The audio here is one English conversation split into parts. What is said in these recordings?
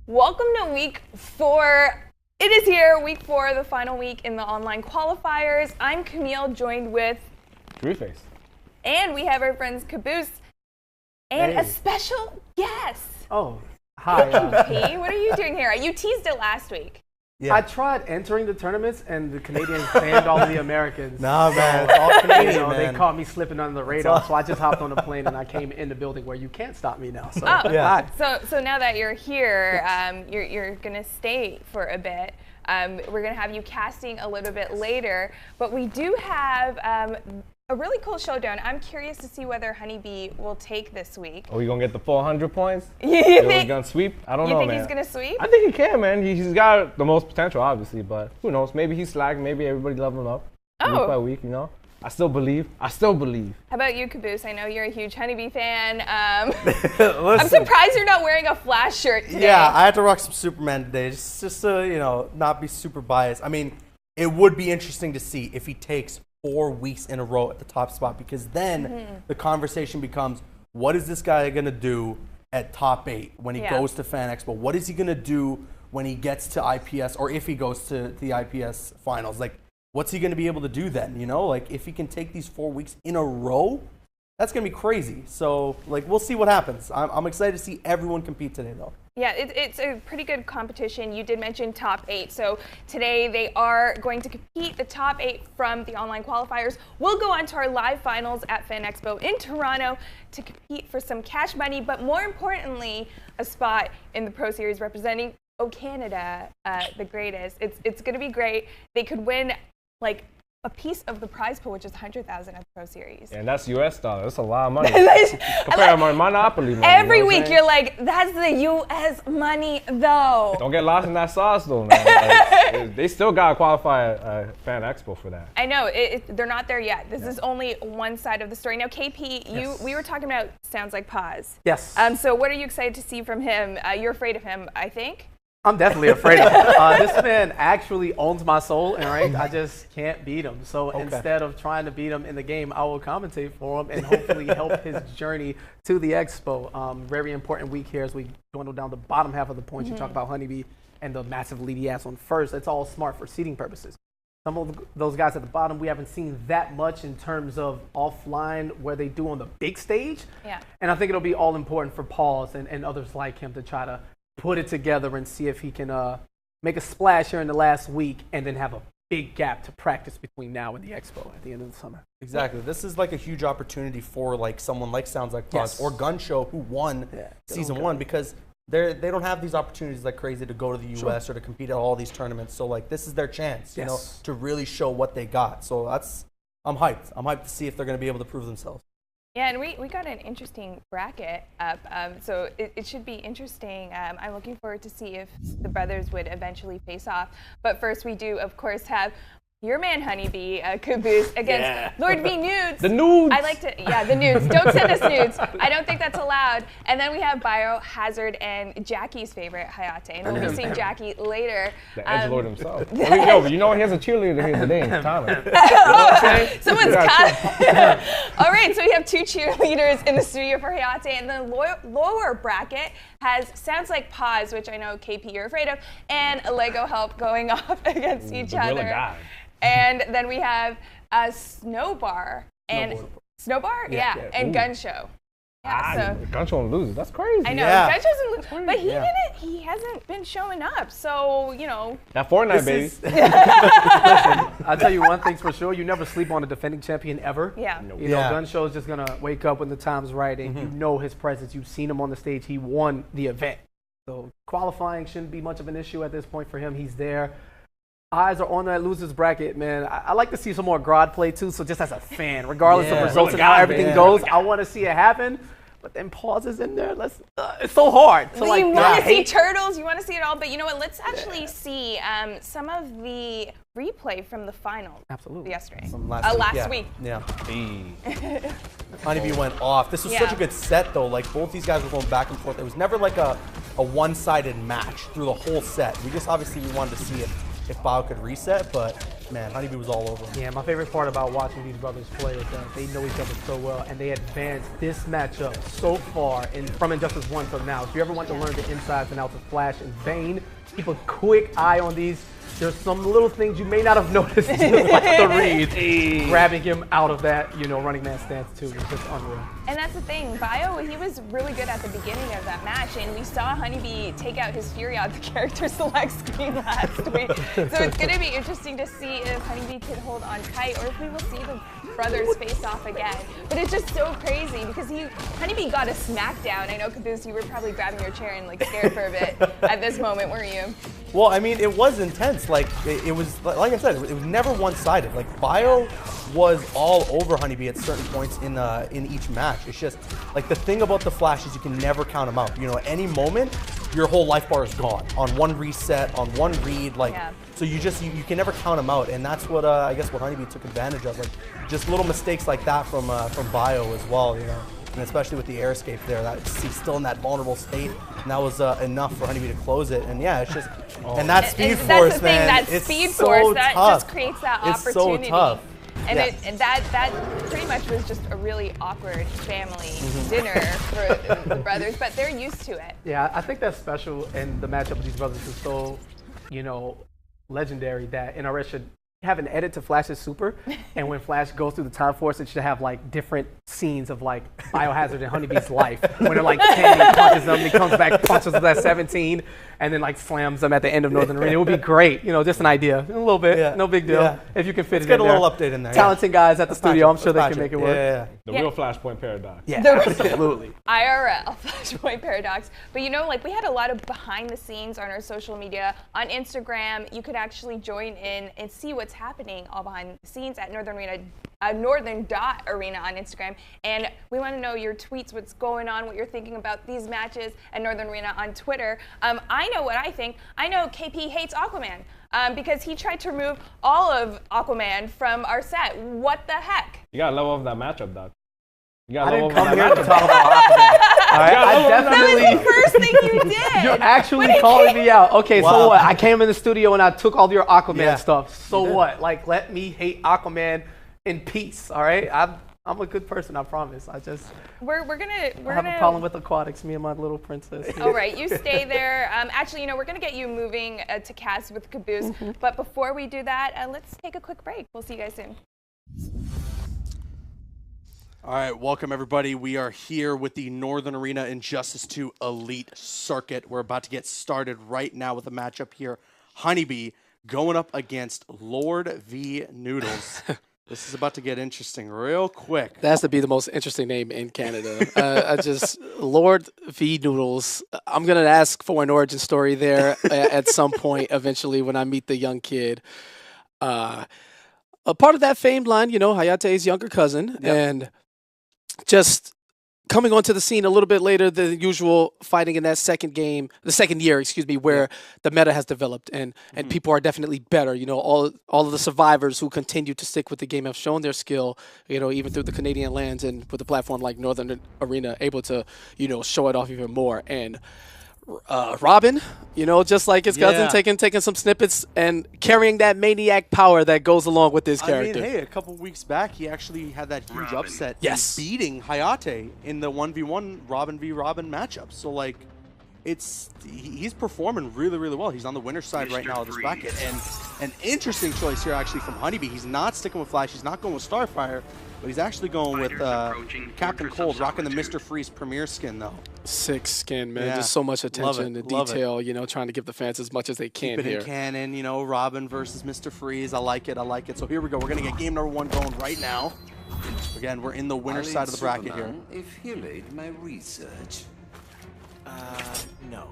Welcome to week 4. It is here, week 4, the final week in the online qualifiers. I'm Camille, joined with Three-Face. And we have our friends Caboose and a special guest. Oh, hi. P, what are you doing here? You teased it last week. Yeah. I tried entering the tournaments, and the Canadians banned all of the Americans. Nah, man, it's all Canadian, man. They caught me slipping under the radar, so I just hopped on the plane and I came in the building where you can't stop me now. So, yeah. So now that you're here, you're gonna stay for a bit. We're gonna have you casting a little bit later, but we do have a really cool showdown. I'm curious to see whether Honeybee will take this week. Are we gonna get the 400 points? You Are we think gonna sweep? I don't know, man. You think he's gonna sweep? I think he can, man. He's got the most potential, obviously, but who knows? Maybe he's slack. Maybe everybody level him up week by week. You know, I still believe. How about you, Caboose? I know you're a huge Honeybee fan. I'm surprised you're not wearing a Flash shirt today. Yeah, I had to rock some Superman today, just to not be super biased. I mean, it would be interesting to see if he takes 4 weeks in a row at the top spot, because then the conversation becomes, what is this guy going to do at top 8 when he goes to Fan Expo? What is he going to do when he gets to IPS, or if he goes to the IPS finals? Like, what's he going to be able to do then? You know, like if he can take these 4 weeks in a row, that's going to be crazy. So, like, we'll see what happens. I'm excited to see everyone compete today, though. Yeah, it's a pretty good competition. You did mention top 8. So today they are going to compete. The top 8 from the online qualifiers will go on to our live finals at Fan Expo in Toronto to compete for some cash money, but more importantly, a spot in the Pro Series representing Canada, the greatest. It's going to be great. They could win like a piece of the prize pool, which is $100,000 at the Pro Series. And that's US dollars. That's a lot of money. Compare to my Monopoly money. Every week you're like, that's the US money, though. Don't get lost in that sauce, though, man. Like, they still got to qualify at Fan Expo for that. I know. They're not there yet. This is only one side of the story. Now, KP, we were talking about Sounds Like Paz. Yes. So what are you excited to see from him? You're afraid of him, I think? I'm definitely afraid of him. This man actually owns my soul, and I just can't beat him. So instead of trying to beat him in the game, I will commentate for him and hopefully help his journey to the Expo. Very important week here as we dwindle down the bottom half of the points. You talk about Honeybee and the massive lead he has on first. It's all smart for seeding purposes. Some of those guys at the bottom, we haven't seen that much in terms of offline where they do on the big stage. Yeah. And I think it'll be all important for Pauls and others like him to try to put it together and see if he can make a splash here in the last week and then have a big gap to practice between now and the Expo at the end of the summer. Exactly. This is like a huge opportunity for like someone like Sounds Like Paz or Gun Show, who won season 1, because they don't have these opportunities like crazy to go to the US or to compete at all these tournaments. So like this is their chance, you know, to really show what they got. So I'm hyped. I'm hyped to see if they're going to be able to prove themselves. Yeah, and we got an interesting bracket up, so it should be interesting. I'm looking forward to see if the brothers would eventually face off. But first, we do, of course, have your man Honeybee, Caboose, against Lord V Nudes. The nudes. I like to, the nudes. Don't send us nudes. I don't think that's allowed. And then we have Biohazard and Jackie's favorite, Hayate. And we'll be seeing Jackie later. The edgelord himself. But you know he has a cheerleader here today, Tyler. Someone's cut. All right, so we have 2 cheerleaders in the studio for Hayate, and the lower bracket has Sounds Like Paz, which I know KP you're afraid of, and Lego Help going off against each other. Guy. And then we have Snowbar and Snowbar, and Gun Show. Yeah, so Gun Show loses. That's crazy. I know Gun Show's lose, but he hasn't been showing up. So that Fortnite baby. Listen, I'll tell you one thing's for sure: you never sleep on a defending champion ever. Yeah. You know, Gun Show is just gonna wake up when the time's right, and you know his presence. You've seen him on the stage. He won the event, so qualifying shouldn't be much of an issue at this point for him. He's there. Eyes are on that losers bracket, man. I like to see some more Grodd play too. So just as a fan, regardless of results and how everything goes, I want to see it happen. But then pauses in there. It's so hard. So you want to see turtles. You want to see it all. But you know what? Let's actually see some of the replay from the final. Absolutely. Yesterday. Last week. Yeah. Honeybee went off. This was such a good set, though. Like, both these guys were going back and forth. It was never like a one-sided match through the whole set. We just obviously wanted to see if Bao could reset, but man, Honeybee was all over him. Yeah, my favorite part about watching these brothers play is that they know each other so well, and they advanced this matchup so far from Injustice 1 till now. If you ever want to learn the insides and outs of Flash and Bane, keep a quick eye on these. There's some little things you may not have noticed, like the read, grabbing him out of that, running man stance too. It's just unreal. And that's the thing, Bio, he was really good at the beginning of that match, and we saw Honeybee take out his Fury on the character select screen last week. So it's going to be interesting to see if Honeybee can hold on tight, or if we will see the brothers face off again. But it's just so crazy because Honeybee got a smackdown. I know, Caboose, you were probably grabbing your chair and scared for a bit at this moment, weren't you? Well, I mean, it was intense. Like it was, like I said, it was never one-sided. Like Bio was all over Honeybee at certain points in each match. It's just like the thing about the Flash is you can never count him out. At any moment, your whole life bar is gone on one reset, on one read. So you can never count him out, and that's what I guess what Honeybee took advantage of. Like just little mistakes like that from Bio as well. And especially with the air escape there, he's still in that vulnerable state, and that was enough for Honeybee to close it. And yeah, it's just, and that speed force, that's the man, thing, that speed force, that just creates that opportunity. It's so tough. And, and that pretty much was just a really awkward family dinner for the brothers, but they're used to it. Yeah, I think that's special, and the matchup of these brothers is so, legendary that NRS should have an edit to Flash's super, and when Flash goes through the Time Force, it should have different scenes of Biohazard and Honeybee's life. When they're 10, he punches them, he comes back, punches them at 17, and then slams them at the end of Northern Arena. It would be great, just an idea, a little bit, no big deal. If you can fit it in there. Get a little update in there. Talented guys at the studio, I'm sure they can make it work. The real Flashpoint paradox. Yeah, absolutely. IRL, Flashpoint Paradox. But we had a lot of behind the scenes on our social media. On Instagram, you could actually join in and see what's happening all behind the scenes at Northern Arena. Northern.arena on Instagram, and we want to know your tweets, what's going on, what you're thinking about these matches at Northern Arena on Twitter. I know what I think. I know KP hates Aquaman because he tried to remove all of Aquaman from our set. What the heck? You gotta level up that matchup, Doc. You I gotta didn't level come up here that to matchup. talk about Aquaman. That was the first thing you did. You're actually calling me out. Okay, so what? I came in the studio and I took all your Aquaman stuff. So what? Let me hate Aquaman in peace, all right? I'm a good person, I promise. We're gonna have a problem with aquatics, me and my little princess. All right, you stay there. Actually, we're gonna get you moving to cast with Caboose. But before we do that, let's take a quick break. We'll see you guys soon. All right, welcome everybody. We are here with the Northern Arena Injustice 2 Elite Circuit. We're about to get started right now with a matchup here. Honeybee going up against Lord V Noodles. This is about to get interesting real quick. That has to be the most interesting name in Canada. Lord V Noodles. I'm going to ask for an origin story there at some point eventually when I meet the young kid. A part of that famed line, Hayate's younger cousin. Yep. And just coming onto the scene a little bit later than usual, fighting in that second year, where the meta has developed and people are definitely better. All of the survivors who continue to stick with the game have shown their skill, even through the Canadian lands and with a platform like Northern Arena, able to, show it off even more. And Robin, just like his cousin, taking some snippets and carrying that maniac power that goes along with this character. I mean, hey, a couple weeks back, he actually had that huge upset in Yes. beating Hayate in the 1v1 Robin v. Robin matchup. So, he's performing really, really well. He's on the winner's side right now of this bracket. And an interesting choice here, actually, from Honeybee. He's not sticking with Flash. He's not going with Starfire. But he's actually going with Captain Cold, rocking the Mr. Freeze Premier skin, though. Sick skin, man. Yeah. Just so much attention to Love detail, trying to give the fans as much as they can Keep it here. in canon, Robin versus Mr. Freeze. I like it. So here we go. We're going to get game number 1 going right now. Again, we're in the winner's side of the bracket here. If he laid my research. No.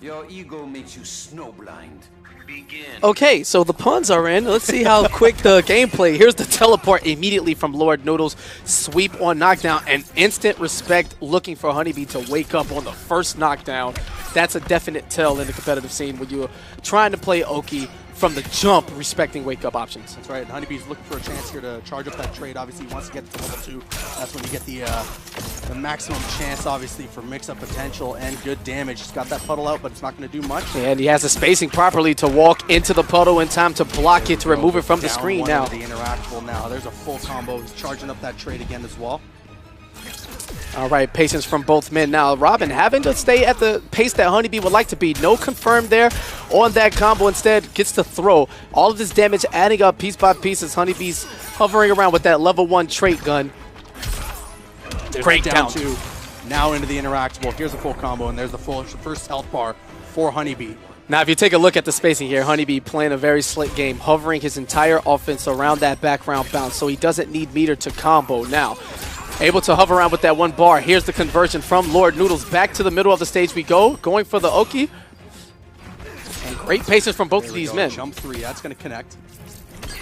Your ego makes you snowblind. Begin. Okay, so the puns are in. Let's see how quick the gameplay. Here's the teleport immediately from Lord Noodles. Sweep on knockdown and instant respect, looking for Honeybee to wake up on the first knockdown. That's a definite tell in the competitive scene when you're trying to play Oki, from the jump respecting wake-up options. That's right. And Honeybee's looking for a chance here to charge up that trade. Obviously, he wants to get to level 2. That's when you get the maximum chance, obviously, for mix-up potential and good damage. He's got that puddle out, but it's not going to do much. And he has the spacing properly to walk into the puddle in time to block it, to remove it from the screen now. The interactable now. There's a full combo. He's charging up that trade again as well. All right, patience from both men. Now, Robin having to stay at the pace that Honeybee would like to be. No confirm there on that combo. Instead, gets to throw. All of this damage adding up piece by piece as Honeybee's hovering around with that level 1 trait gun. Great down 2. Now into the interactable. Here's a full combo, and there's the full first health bar for Honeybee. Now, if you take a look at the spacing here, Honeybee playing a very slick game, hovering his entire offense around that background bounce, so he doesn't need meter to combo now. Able to hover around with that 1 bar. Here's the conversion from Lord Noodles. Back to the middle of the stage we go. Going for the Oki. And great patience from both of these men. Jump 3. That's going to connect.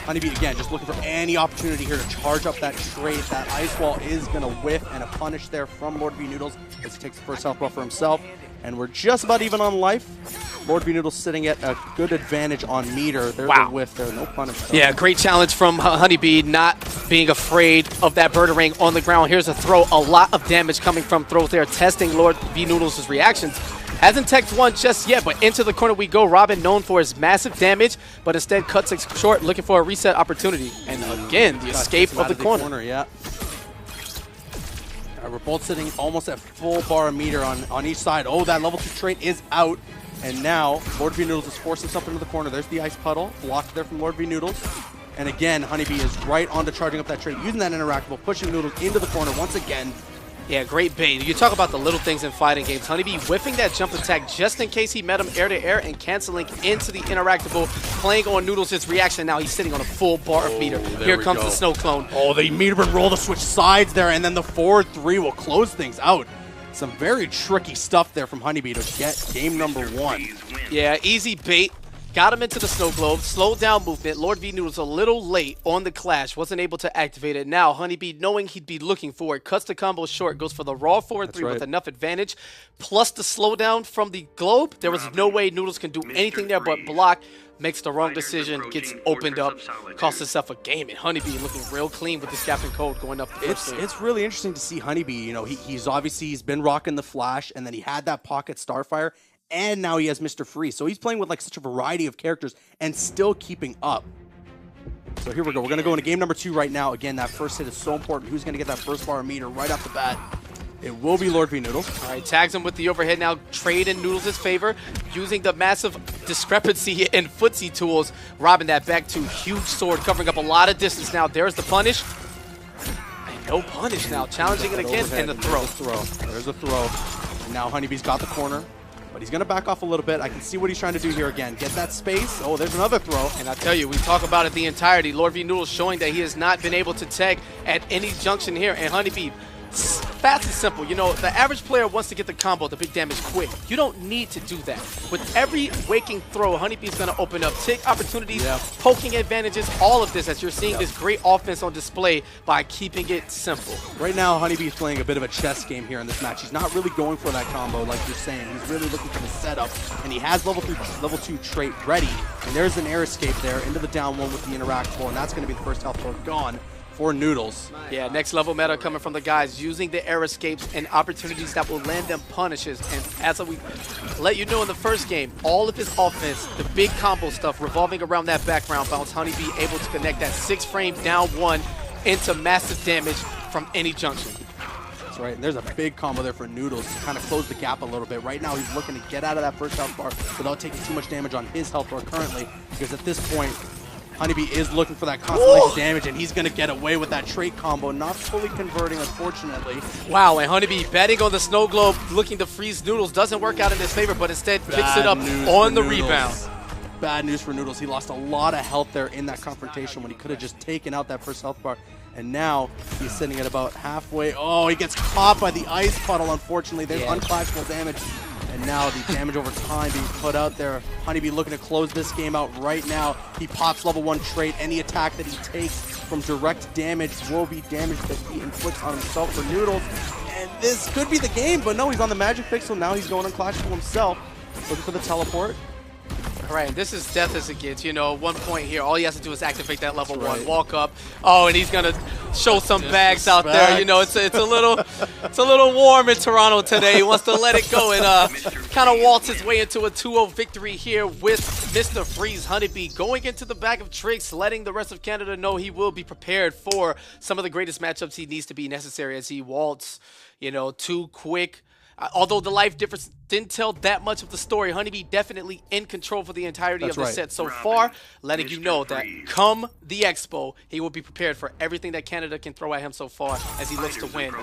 Honeybee, again, just looking for any opportunity here to charge up that trade. That ice wall is going to whiff, and a punish there from Lord V Noodles as he takes the first health buff for himself. And we're just about even on life. Lord V Noodles sitting at a good advantage on meter. There's a whiff there, no punish. Yeah, great challenge from Honeybee, not being afraid of that Birdarang on the ground. Here's a throw, a lot of damage coming from throws there, testing Lord V Noodles' reactions. Hasn't teched one just yet, but into the corner we go. Robin, known for his massive damage, but instead cuts it short, looking for a reset opportunity. And again, the escape of the corner. Yeah. We're both sitting almost at full bar meter on each side. Oh, that level 2 trait is out. And now, Lord V Noodles has forced himself into the corner. There's the ice puddle, blocked there from Lord V Noodles. And again, Honeybee is right onto charging up that trait, using that interactable, pushing Noodles into the corner once again. Yeah, great bait. You talk about the little things in fighting games. Honeybee whiffing that jump attack just in case he met him air-to-air and canceling into the interactable, playing on Noodles' reaction. Now he's sitting on a full bar of meter. Here comes the snow clone. Oh, they meter and roll to switch sides there, and then the forward 3 will close things out. Some very tricky stuff there from Honeybee to get game number 1. Yeah, easy bait. Got him into the snow globe, slowed down movement. Lord V Noodles a little late on the clash, wasn't able to activate it. Now, Honeybee, knowing he'd be looking for it, cuts the combo short, goes for the raw forward 3 with enough advantage, plus the slowdown from the globe. There was no way Noodles can do anything there but block. Makes the wrong decision, gets opened up, costs himself a game, and Honeybee looking real clean with this gap and code going up. It's really interesting to see Honeybee. You know, he's been rocking the flash, and then he had that pocket Starfire, and now he has Mr. Freeze. So he's playing with like such a variety of characters and still keeping up. So here we go. We're going to go into game number 2 right now. Again, that first hit is so important. Who's going to get that first bar of meter right off the bat? It will be Lord V Noodles. All right, tags him with the overhead now. Trade in Noodles' favor. Using the massive discrepancy in footsie tools. Robbing that back to huge sword, covering up a lot of distance now. There's the punish. And no punish now. Challenging it again, and the throw. There's a throw. And now Honeybee's got the corner. But he's going to back off a little bit. I can see what he's trying to do here again. Get that space. Oh, there's another throw. And I tell you, we talk about it the entirety. Lord V Noodles showing that he has not been able to tag at any junction here. And Honeybee, fast and simple. You know, the average player wants to get the combo, the big damage quick. You don't need to do that. With every waking throw, Honeybee's going to open up tick opportunities, poking advantages, all of this as you're seeing this great offense on display by keeping it simple. Right now, Honeybee's playing a bit of a chess game here in this match. He's not really going for that combo like you're saying. He's really looking for the setup, and he has level 2 trait ready. And there's an air escape there into the down 1 with the interactable, and that's going to be the first health bar gone for Noodles. Yeah, next level meta coming from the guys using the air escapes and opportunities that will land them punishes. And as we let you know in the first game, all of his offense, the big combo stuff revolving around that background bounce, Honeybee able to connect that 6-frame down 1 into massive damage from any junction. That's right, and there's a big combo there for Noodles to kind of close the gap a little bit. Right now he's looking to get out of that first health bar without taking too much damage on his health bar currently, because at this point Honeybee is looking for that constellation damage, and he's going to get away with that trait combo, not fully converting, unfortunately. Wow, and Honeybee betting on the snow globe, looking to freeze Noodles. Doesn't work out in his favor, but instead picks it up on the rebound. Bad news for Noodles. He lost a lot of health there in that confrontation when he could have just taken out that first health bar. And now he's sitting at about halfway. Oh, he gets caught by the ice puddle, unfortunately. There's unclashable damage. And now the damage over time being put out there. Honeybee looking to close this game out right now. He pops level 1 trait. Any attack that he takes from direct damage will be damage that he inflicts on himself for Noodles. And this could be the game, but no, he's on the Magic Pixel. Now he's going unclashable himself. Looking for the teleport. All right, this is death as it gets. You know, 1 point here. All he has to do is activate that level 1, walk up. Oh, and he's gonna show some bags out there. You know, it's a little warm in Toronto today. He wants to let it go and kind of waltz his way into a 2-0 victory here with Mr. Freeze. Honeybee going into the bag of tricks, letting the rest of Canada know he will be prepared for some of the greatest matchups he needs to be necessary as he waltz, you know, too quick. Although the life difference didn't tell that much of the story, Honeybee definitely in control for the entirety of the set so far, letting you know that come the Expo, he will be prepared for everything that Canada can throw at him so far as he looks to win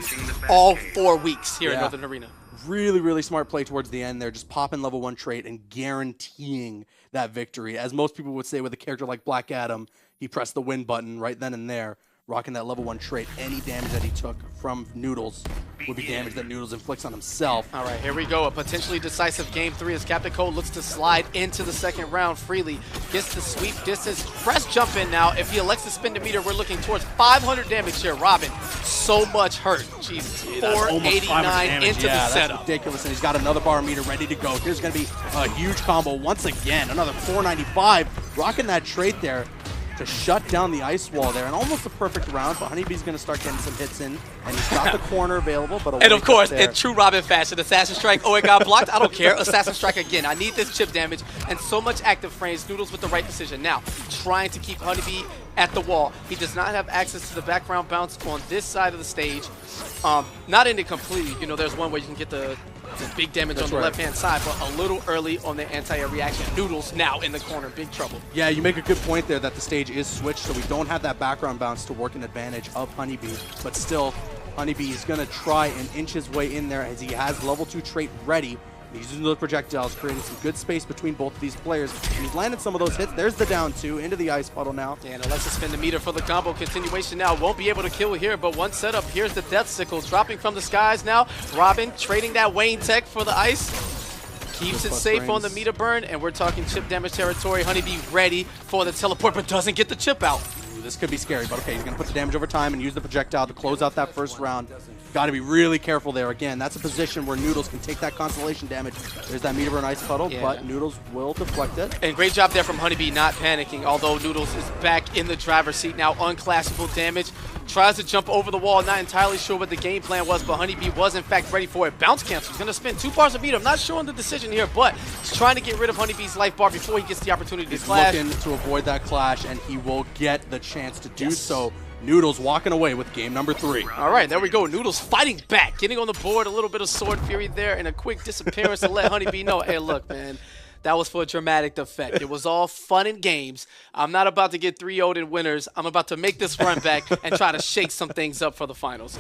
all 4 weeks here in Northern Arena. Really, really smart play towards the end there, just popping level 1 trait and guaranteeing that victory. As most people would say with a character like Black Adam, he pressed the win button right then and there, rocking that level 1 trait. Any damage that he took from Noodles would be damage that Noodles inflicts on himself. All right, here we go. A potentially decisive Game 3 as Captain Cold looks to slide into the second round freely. Gets the sweep distance. Press jump in now. If he elects to spin the meter, we're looking towards 500 damage here. Robin, so much hurt. Jesus, 489 into the setup. That's ridiculous, and he's got another bar meter ready to go. Here's going to be a huge combo once again. Another 495, rocking that trait there to shut down the ice wall there, and almost a perfect round, but Honeybee's going to start getting some hits in, and he's got the corner available, but and of course, in true Robin fashion, Assassin Strike, oh, it got blocked, I don't care, Assassin Strike again, I need this chip damage, and so much active frames, Noodles with the right decision. Now, trying to keep Honeybee at the wall. He does not have access to the background bounce on this side of the stage. Not in it completely, you know, there's one where you can get the big damage on the left-hand side, but a little early on the anti-air reaction. Noodles now in the corner, big trouble. Yeah, you make a good point there that the stage is switched, so we don't have that background bounce to work an advantage of Honeybee, but still, Honeybee is going to try and inch his way in there as he has level 2 trait ready. He's using those projectiles, creating some good space between both of these players. And he's landed some of those hits. There's the down 2 into the ice puddle now. And Alexa spin the meter for the combo continuation now. Won't be able to kill here, but one setup. Here's the Death Sickles dropping from the skies now. Robin trading that Wayne Tech for the ice. Keeps it safe on the meter burn, and we're talking chip damage territory. Honeybee ready for the teleport, but doesn't get the chip out. Ooh, this could be scary, but okay, he's going to put the damage over time and use the projectile to close out that first round. Got to be really careful there. Again, that's a position where Noodles can take that constellation damage. There's that meter burn ice puddle, but Noodles will deflect it. And great job there from Honeybee not panicking, although Noodles is back in the driver's seat now. Unclassable damage. Tries to jump over the wall. Not entirely sure what the game plan was, but Honeybee was in fact ready for it. Bounce cancel. He's going to spin 2 bars of meter. I'm not sure on the decision here, but he's trying to get rid of Honeybee's life bar before he gets the opportunity to clash. He's looking to avoid that clash, and he will get the chance to do so. Noodles walking away with game number 3. All right, there we go. Noodles fighting back, getting on the board, a little bit of sword fury there, and a quick disappearance to let Honeybee know, hey, look, man, that was for a dramatic effect. It was all fun and games. I'm not about to get 3-0'd in winners. I'm about to make this run back and try to shake some things up for the finals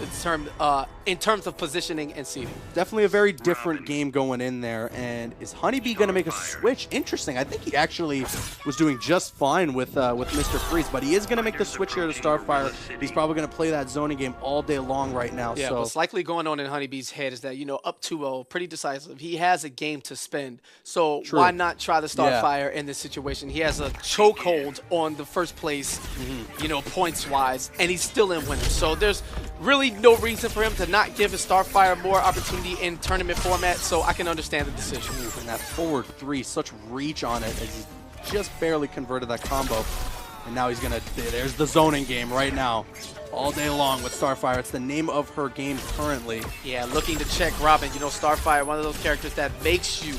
in terms of positioning and seeding. Definitely a very different game going in there. And is Honeybee going to make a switch? Interesting. I think he actually was doing just fine with Mr. Freeze, but he is going to make the switch here to Starfire. He's probably going to play that zoning game all day long right now. Yeah, so what's likely going on in Honeybee's head is that, you know, up 2-0, pretty decisive. He has a game to spend. So why not try the Starfire in this situation? He has a chokehold on the first place, you know, points-wise, and he's still in winners. So there's really no reason for him to not give his Starfire more opportunity in tournament format, so I can understand the decision. And that forward 3, such reach on it as he just barely converted that combo. And now he's going to, there's the zoning game right now. All day long with Starfire. It's the name of her game currently. Yeah, looking to check Robin. You know, Starfire, one of those characters that makes you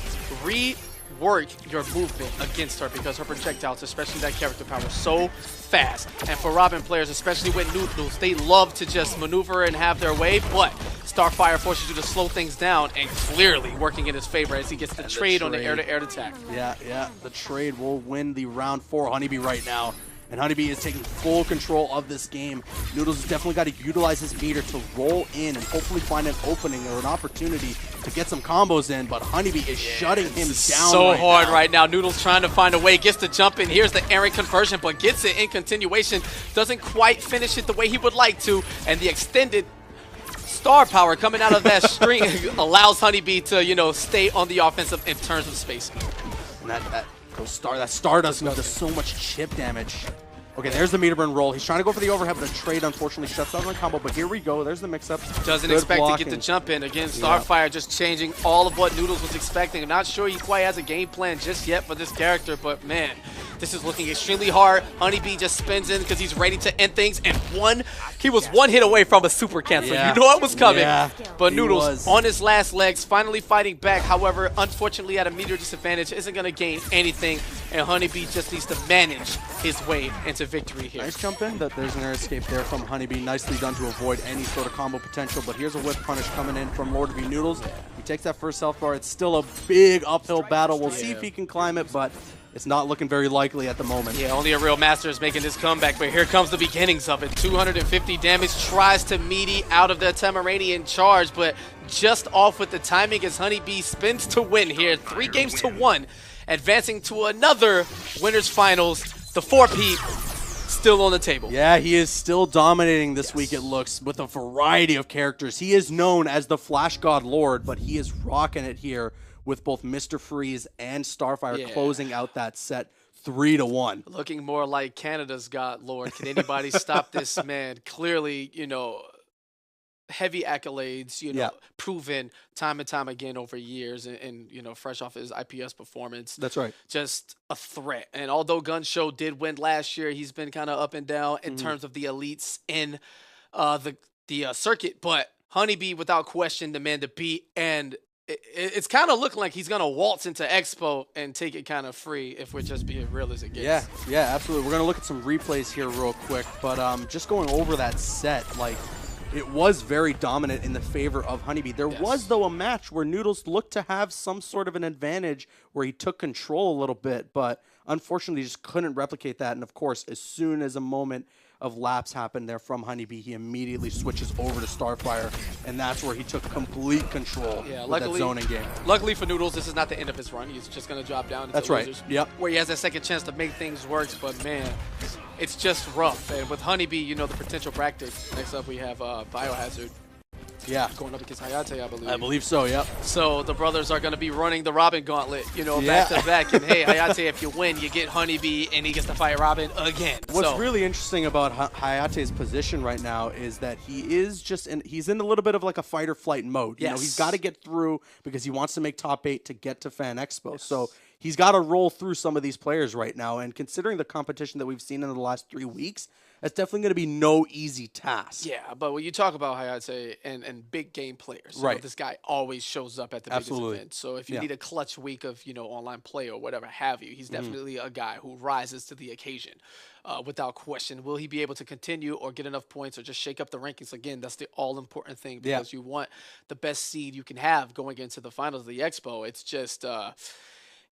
work your movement against her because her projectiles, especially that character power, is so fast. And for Robin players, especially with Noodles, they love to just maneuver and have their way, but Starfire forces you to slow things down and clearly working in his favor as he gets the trade on the air-to-air attack. Yeah, the trade will win the round for Honeybee right now. And Honeybee is taking full control of this game. Noodles has definitely got to utilize his meter to roll in and hopefully find an opening or an opportunity to get some combos in, but Honeybee is shutting him down so hard right now. Noodles trying to find a way, gets the jump in. Here's the errant conversion, but gets it in continuation. Doesn't quite finish it the way he would like to, and the extended star power coming out of that string allows Honeybee to, you know, stay on the offensive in terms of spacing. And that Stardust does so much chip damage. Okay, there's the meter burn roll. He's trying to go for the overhead, but a trade unfortunately shuts down the combo. But here we go. There's the mix-up. Doesn't expect to get the jump in. Again, Starfire just changing all of what Noodles was expecting. I'm not sure he quite has a game plan just yet for this character, but man, this is looking extremely hard. Honeybee just spins in because he's ready to end things. And he was one hit away from a super cancel. You know it was coming. But Noodles on his last legs, finally fighting back. However, unfortunately at a meter disadvantage, isn't going to gain anything. And Honeybee just needs to manage his way into victory here. Nice jump in. There's an air escape there from Honeybee. Nicely done to avoid any sort of combo potential. But here's a whip punish coming in from Lord V Noodles. He takes that first health bar. It's still a big uphill battle. We'll see if he can climb it, but it's not looking very likely at the moment. Yeah, only a real master is making this comeback, but here comes the beginnings of it. 250 damage, tries to meaty out of the Tamaranian charge, but just off with the timing as Honeybee spins to win here. 3 games to 1, advancing to another winners finals. The 4-peat still on the table. Yeah, he is still dominating this week, it looks, with a variety of characters. He is known as the Flash God Lord, but he is rocking it here with both Mr. Freeze and Starfire closing out that set 3-1. Looking more like Canada's God Lord. Can anybody stop this man? Clearly, heavy accolades, proven time and time again over years, and fresh off his IPS performance. That's right. Just a threat. And although Gun Show did win last year, he's been kind of up and down in terms of the elites in the circuit. But Honeybee, without question, the man to beat, and it's kind of looking like he's going to waltz into Expo and take it kind of free if we're just being real as it gets. Yeah, absolutely. We're going to look at some replays here real quick, but just going over that set, it was very dominant in the favor of Honeybee. There was, though, a match where Noodles looked to have some sort of an advantage where he took control a little bit, but unfortunately just couldn't replicate that. And, of course, as soon as a moment of lapse happened there from Honeybee, he immediately switches over to Starfire, and that's where he took complete control with that zoning game. Luckily for Noodles, this is not the end of his run. He's just going to drop down into losers, where he has a second chance to make things work, but man, it's just rough. And with Honeybee, the potential practice. Next up, we have Biohazard. Yeah. Going up against Hayate, I believe. I believe so, yep. So the brothers are going to be running the Robin gauntlet, back to back. And hey, Hayate, if you win, you get Honeybee, and he gets to fight Robin again. What's really interesting about Hayate's position right now is that he is he's in a little bit of like a fight or flight mode. He's got to get through because he wants to make top 8 to get to Fan Expo. So he's got to roll through some of these players right now. And considering the competition that we've seen in the last 3 weeks, that's definitely going to be no easy task. Yeah, but when you talk about Hayate and big game players, this guy always shows up at the biggest event. So if you need a clutch week of online play or whatever have you, he's definitely a guy who rises to the occasion without question. Will he be able to continue or get enough points or just shake up the rankings again? That's the all-important thing because you want the best seed you can have going into the finals of the Expo. It's just,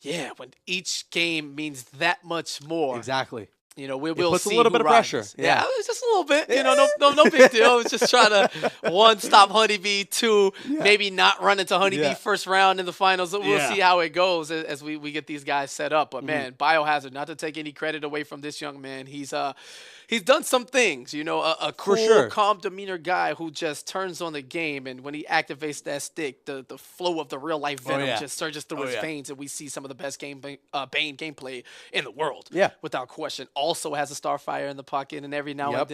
when each game means that much more. Exactly. We'll puts see a little bit of pressure. Yeah, it's just a little bit. No big deal. It's just trying to, 1, stop Honeybee, 2, maybe not run into Honeybee first round in the finals. We'll see how it goes as we get these guys set up. But man, Biohazard, not to take any credit away from this young man, he's done some things. A cool, calm demeanor guy who just turns on the game, and when he activates that stick, the flow of the real life venom just surges through his veins, and we see some of the best Bane gameplay in the world. Yeah, without question. Also has a Starfire in the pocket, and every now and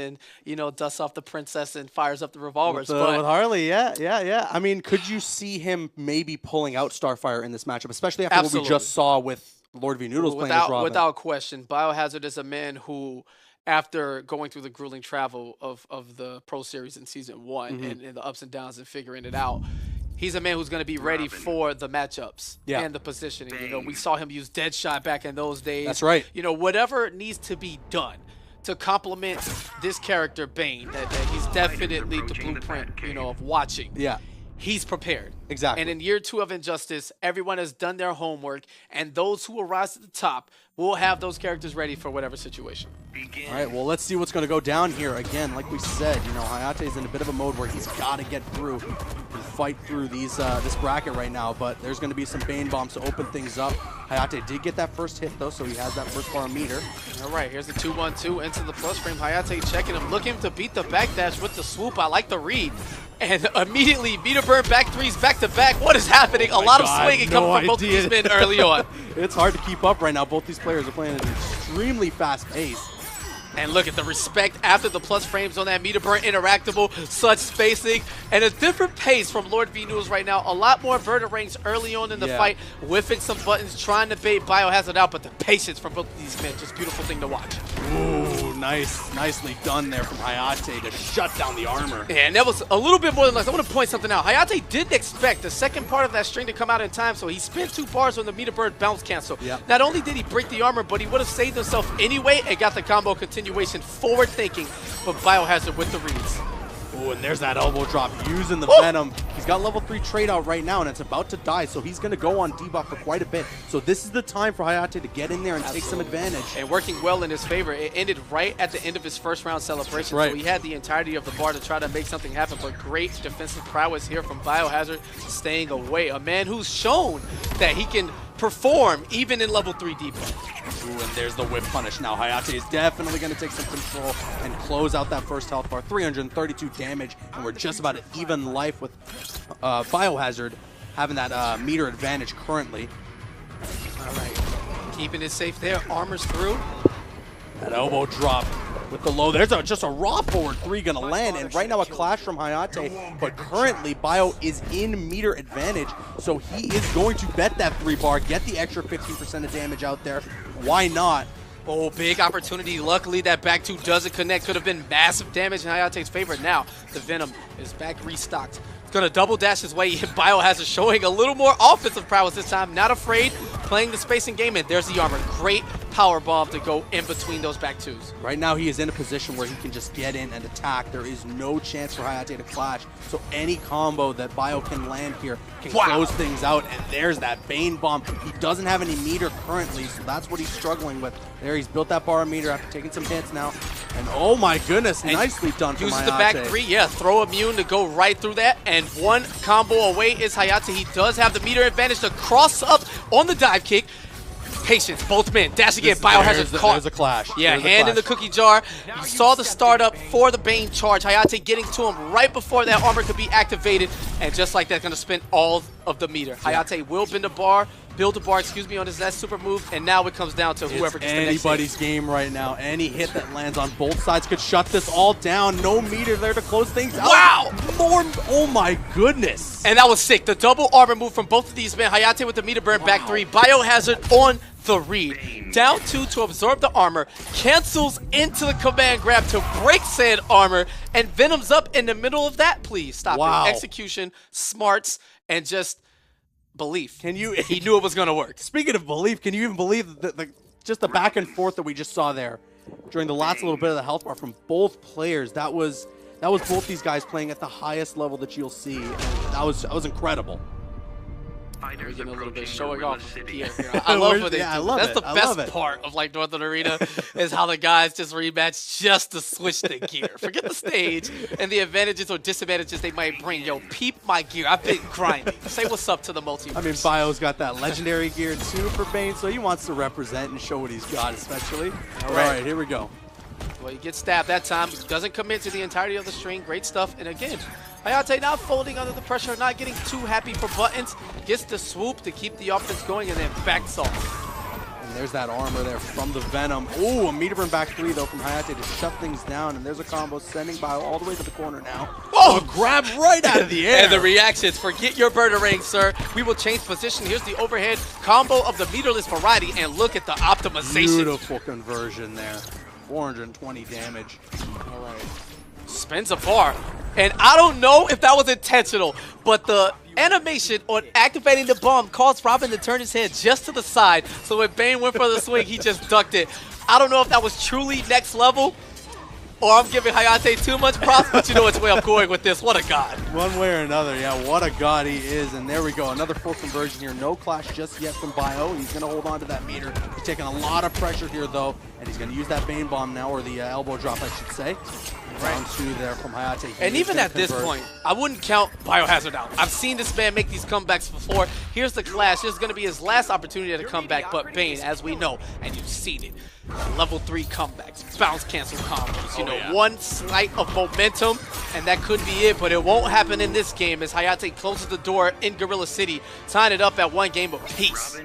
then, dusts off the princess and fires up the revolvers. With Harley, yeah. I mean, could you see him maybe pulling out Starfire in this matchup, especially after what we just saw with Lord V Noodles playing as Robin? Without question. Biohazard is a man who, after going through the grueling travel of the Pro Series in Season 1 and the ups and downs and figuring it out, he's a man who's going to be ready for the matchups and the positioning. We saw him use Deadshot back in those days. That's right. Whatever needs to be done to complement this character, Bane, that he's definitely the blueprint, of watching. Yeah. He's prepared. Exactly. And in year 2 of Injustice, everyone has done their homework, and those who will rise to the top will have those characters ready for whatever situation. All right, well, let's see what's going to go down here. Again, like we said, Hayate's in a bit of a mode where he's got to get through and fight through this bracket right now, but there's going to be some Bane bombs to open things up. Hayate did get that first hit, though, so he has that first bar meter. All right, here's the 2-1-2 into the plus frame. Hayate checking him, looking to beat the backdash with the swoop. I like the read. And immediately, meter burn, back threes, back-to-back. What is happening? A lot of swinging coming from both of these men early on. It's hard to keep up right now. Both these players are playing at an extremely fast pace. And look at the respect after the plus frames on that meter burn, interactable, such spacing, and a different pace from Lord V Noodles right now. A lot more Vertirangs early on in the fight, whiffing some buttons, trying to bait Biohazard out, but the patience from both of these men, just beautiful thing to watch. Ooh, nicely done there from Hayate to shut down the armor. Yeah, and that was a little bit more than less. I want to point something out. Hayate didn't expect the second part of that string to come out in time, so he spent 2 bars on the meter burn bounce cancel. Yep. Not only did he break the armor, but he would have saved himself anyway and got the combo continuation forward thinking, but Biohazard with the reads. Ooh, and there's that elbow drop using the Venom. He's got level 3 trade out right now, and it's about to die, so he's going to go on debuff for quite a bit. So this is the time for Hayate to get in there and take some advantage. And working well in his favor. It ended right at the end of his first round celebration, so he had the entirety of the bar to try to make something happen, but great defensive prowess here from Biohazard, staying away. A man who's shown that he can perform even in level 3 debuff. Ooh, and there's the whip punish now. Hayate is definitely going to take some control and close out that first health bar. 332 damage, and we're just about at even life with Biohazard having that meter advantage currently. All right, keeping it safe there. Armor's through. That elbow drop with the low. There's just a raw forward 3 going to land, and right now a clash from Hayate, but currently Bio is in meter advantage, so he is going to bet that 3 bar, get the extra 15% of damage out there. Why not? Oh, big opportunity. Luckily, that back 2 doesn't connect. Could have been massive damage in Hayate's favor. Now, the Venom is back restocked. It's going to double dash his way. Biohazard showing a little more offensive prowess this time. Not afraid, playing the spacing game, and there's the armor. Great power bomb to go in between those back 2s. Right now, he is in a position where he can just get in and attack. There is no chance for Hayate to clash, so any combo that Bio can land here can close things out, and there's that Bane Bomb. He doesn't have any meter currently, so that's what he's struggling with. There, he's built that bar of meter after taking some hits now, and oh my goodness, and nicely done from Hayate. Uses the back 3, throw immune to go right through that, and one combo away is Hayate. He does have the meter advantage to cross up on the dive kick. Patience, both men. Dash again, Biohazard caught. There's a clash. Yeah, hand in the cookie jar. You saw the startup for the Bane charge. Hayate getting to him right before that armor could be activated. And just like that, going to spend all of the meter. Hayate will build a bar, on his next super move. And now it comes down to whoever gets the next anybody's game right now. Any hit that lands on both sides could shut this all down. No meter there to close things out. Wow! Oh my goodness. And that was sick. The double armor move from both of these men. Hayate with the meter burn back 3. Biohazard on the read. Down 2 to absorb the armor. Cancels into the command grab to break said armor. And Venom's up in the middle of that. Please stop it. Execution, smarts, and just belief. He knew it was going to work. Speaking of belief, can you even believe just the back and forth that we just saw there during the last little bit of the health bar from both players? That was both these guys playing at the highest level that you'll see. And that was incredible. We're getting a little bit showing off of gear here. I love what they do. That's the best part of like Northern Arena is how the guys just rematch just to switch the gear. Forget the stage and the advantages or disadvantages they might bring. Yo, peep my gear. I've been grinding. Say what's up to the multiverse. I mean, Bio's got that legendary gear too for Bane, so he wants to represent and show what he's got, especially. All right, here we go. Well, he gets stabbed that time. Doesn't commit to the entirety of the string. Great stuff. And again, Hayate not folding under the pressure, not getting too happy for buttons. Gets the swoop to keep the offense going and then backs off. And there's that armor there from the Venom. Ooh, a meter burn back 3 though from Hayate to shut things down. And there's a combo sending Bio all the way to the corner now. Oh, a grab right out of the air. And the reactions, forget your Vertarang, sir. We will change position. Here's the overhead combo of the meterless variety. And look at the optimization. Beautiful conversion there. 420 damage. All right. Spins a bar. And I don't know if that was intentional, but the animation on activating the bomb caused Robin to turn his head just to the side. So when Bane went for the swing, he just ducked it. I don't know if that was truly next level, or I'm giving Hayate too much props, but you know which way I'm going with this. What a god. One way or another, yeah, what a god he is. And there we go, another full conversion here. No clash just yet from Bio. He's going to hold on to that meter. He's taking a lot of pressure here, though, and he's going to use that Bane Bomb now, or the elbow drop, I should say. Round 2 there from Hayate. And even at this point, I wouldn't count Biohazard out. I've seen this man make these comebacks before. Here's the clash. This is going to be his last opportunity to come back, but Bane, as we know, and you've seen it, level 3 comebacks, bounce cancel combos, you know, one slight of momentum, and that could be it, but it won't happen in this game as Hayate closes the door in Gorilla City, tying it up at 1 game apiece.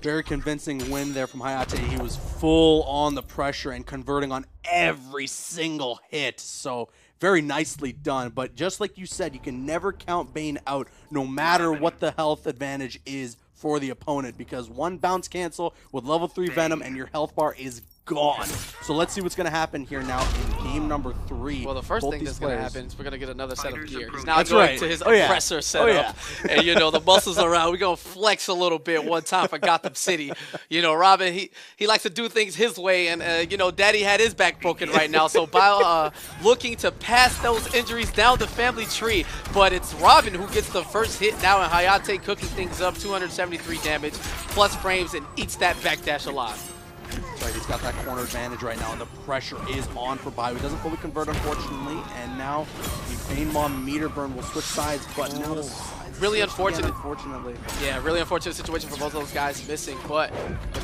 Very convincing win there from Hayate. He was full on the pressure and converting on every single hit. So very nicely done. But just like you said, you can never count Bane out no matter what the health advantage is for the opponent, because one bounce cancel with level 3 Venom and your health bar is gone. So let's see what's going to happen here now in game number 3. Well, the first thing that's going to happen is we're going to get another set of gear. He's now That's going right. to his Oh, yeah. oppressor setup. And, you know, the muscles around. We're going to flex a little bit one time for Gotham City. You know, Robin, he likes to do things his way. And, you know, Daddy had his back broken right now. So Bio looking to pass those injuries down the family tree. But it's Robin who gets the first hit now, and Hayate cooking things up, 273 damage, plus frames, and eats that backdash alive. That's right, he's got that corner advantage right now, and the pressure is on for Bio. He doesn't fully convert, unfortunately, and now the Bane Bomb meter burn will switch sides, but now the sides Really switch unfortunate. again, unfortunately. Yeah, really unfortunate situation for both of those guys missing, but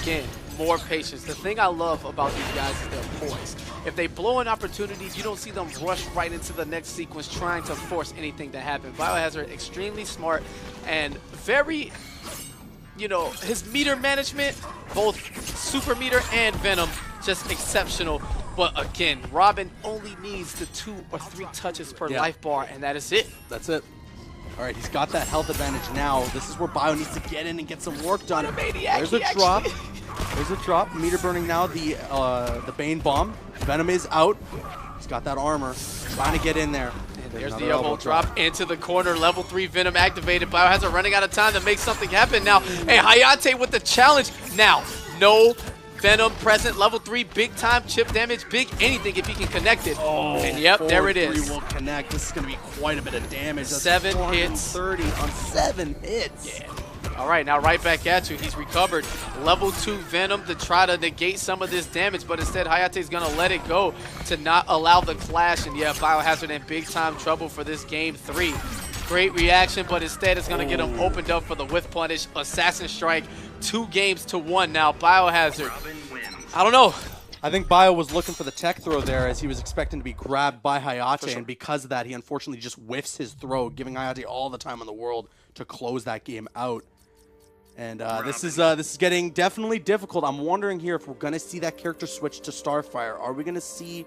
again, more patience. The thing I love about these guys is their poise. If they blow an opportunity, you don't see them rush right into the next sequence trying to force anything to happen. Biohazard extremely smart and very, you know, his meter management, both super meter and Venom, just exceptional. But again, Robin only needs the 2 or 3 touches per life bar, and that is it. That's it. All right, he's got that health advantage now. This is where Bio needs to get in and get some work done. There's a drop. There's a drop. Meter burning now. The Bane Bomb. Venom is out. He's got that armor. Trying to get in there. There's the elbow drop into the corner. Level 3 Venom activated. Biohazard running out of time to make something happen now. Hey, Hayate with the challenge. Now, no Venom present. Level 3, big time chip damage. Big anything if he can connect it. Oh, and yep, there it is. 4-3 will connect. This is going to be quite a bit of damage. That's 7 hits. 30 on 7 hits. Yeah. All right, now right back at you. He's recovered level 2 Venom to try to negate some of this damage, but instead Hayate's going to let it go to not allow the clash. And yeah, Biohazard in big time trouble for this game 3. Great reaction, but instead it's going to get him opened up for the whiff punish. Assassin Strike, 2 games to 1 now. Biohazard, I don't know. I think Bio was looking for the tech throw there as he was expecting to be grabbed by Hayate, and because of that, he unfortunately just whiffs his throw, giving Hayate all the time in the world to close that game out. And this is getting definitely difficult. I'm wondering here if we're going to see that character switch to Starfire. Are we going to see...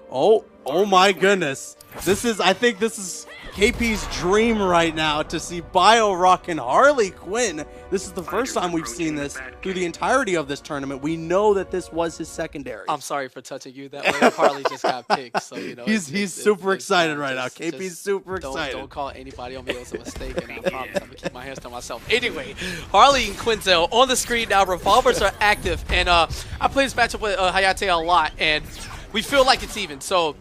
Oh my goodness. I think this is KP's dream right now, to see Bio rocking Harley Quinn. This is the first time we've seen this through the entirety of this tournament. We know that this was his secondary. I'm sorry for touching you that way. Harley just got picked, so you know. He's super excited right now. KP's super excited. Don't call anybody on me. It was a mistake, and I promise I'm gonna keep my hands to myself. Anyway, Harley and Quinzel on the screen now. Revolvers are active, and I play this matchup with Hayate a lot, and we feel like it's even. So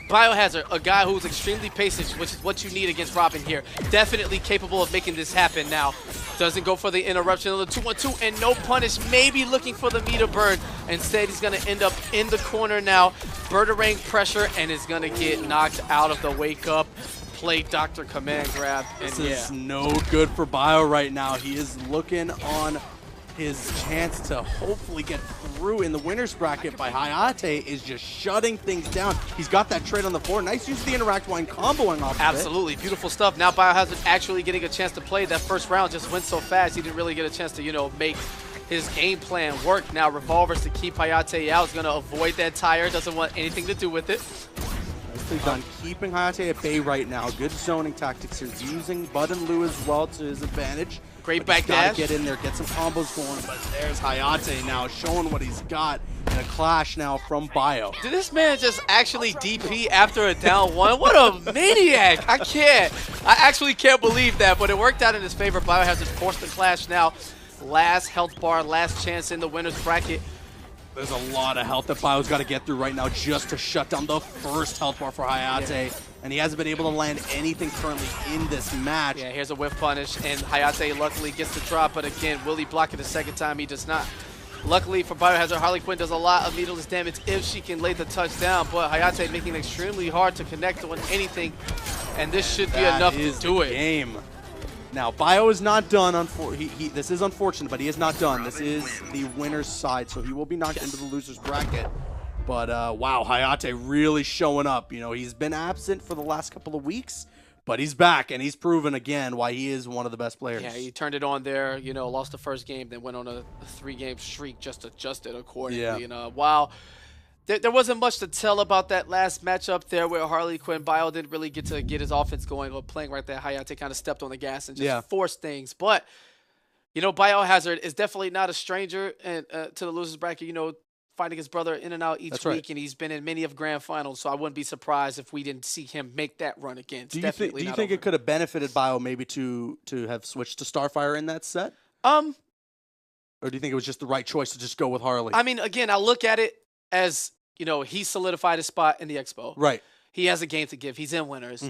Biohazard, a guy who's extremely patient, which is what you need against Robin here. Definitely capable of making this happen now. Doesn't go for the interruption of the 2-1-2 and no punish. Maybe looking for the meter burn. Instead, he's going to end up in the corner now. Bertarang pressure and is going to get knocked out of the wake up. Play Dr. Command Grab. And this is no good for Bio right now. He is looking on his chance to hopefully get through in the winner's bracket by Hayate is just shutting things down. He's got that trade on the floor. Nice use of the interact while comboing off Absolutely. Beautiful stuff. Now Biohazard actually getting a chance to play. That first round just went so fast, he didn't really get a chance to, you know, make his game plan work. Now Revolvers to keep Hayate out is going to avoid that tire. Doesn't want anything to do with it. Nicely done. Keeping Hayate at bay right now. Good zoning tactics here. Using Bud and Lou as well to his advantage. Great back dash. Get in there, get some combos going, but there's Hayate now showing what he's got in a clash now from Bio. Did this man just actually DP after a down 1? What a maniac! I actually can't believe that, but it worked out in his favor. Biohazard forced the clash now. Last health bar, last chance in the winner's bracket. There's a lot of health that Bio's got to get through right now just to shut down the first health bar for Hayate. Yeah. And he hasn't been able to land anything currently in this match. Yeah, here's a whiff punish, and Hayate luckily gets the drop, but again, will he block it a second time? He does not. Luckily for Biohazard, Harley Quinn does a lot of needless damage if she can lay the touch down, but Hayate making it extremely hard to connect on anything, and this should be enough to do it. Game. Now, Bio is not done. This is unfortunate, but he is not done. This is the winner's side, so he will be knocked into the loser's bracket. But, wow, Hayate really showing up. You know, he's been absent for the last couple of weeks, But he's back, and he's proven again why he is one of the best players. Yeah, he turned it on there, you know, lost the first game, then went on a 3-game streak, just adjusted accordingly. Yeah. And while there wasn't much to tell about that last matchup there where Harley Quinn, Bio didn't really get to get his offense going or playing right there. Hayate kind of stepped on the gas and just forced things. But, you know, Biohazard is definitely not a stranger to the losers bracket, you know, fighting his brother in and out each week, and he's been in many of grand finals, so I wouldn't be surprised if we didn't see him make that run again. Do you think it could have benefited Bio maybe to have switched to Starfire in that set? Or do you think it was just the right choice to just go with Harley? I mean, again, I look at it as, you know, he solidified his spot in the Expo. Right. He has a game to give. He's in winners.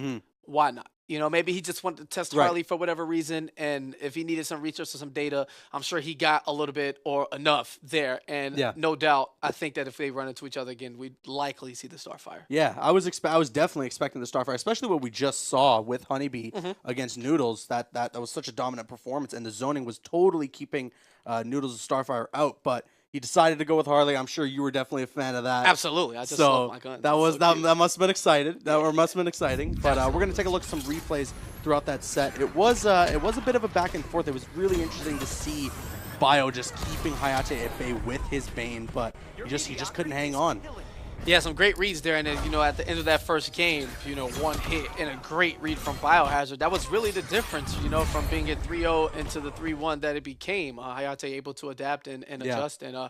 Why not? You know, maybe he just wanted to test Harley for whatever reason, and if he needed some research or some data, I'm sure he got a little bit or enough there. And no doubt, I think that if they run into each other again, we'd likely see the Starfire. Yeah, I was definitely expecting the Starfire, especially what we just saw with Honeybee against Noodles. That was such a dominant performance, and the zoning was totally keeping Noodles' Starfire out. But he decided to go with Harley. I'm sure you were definitely a fan of that. Absolutely. I just love my gun. That must have been exciting. Must have been exciting. But we're gonna take a look at some replays throughout that set. It was a bit of a back and forth. It was really interesting to see Bio just keeping Hayate at bay with his Bane, but he just couldn't hang on. Yeah, some great reads there, and then, you know, at the end of that first game, you know, one hit and a great read from Biohazard. That was really the difference, you know, from being at 3-0 into the 3-1 that it became. Hayate able to adapt and adjust, and,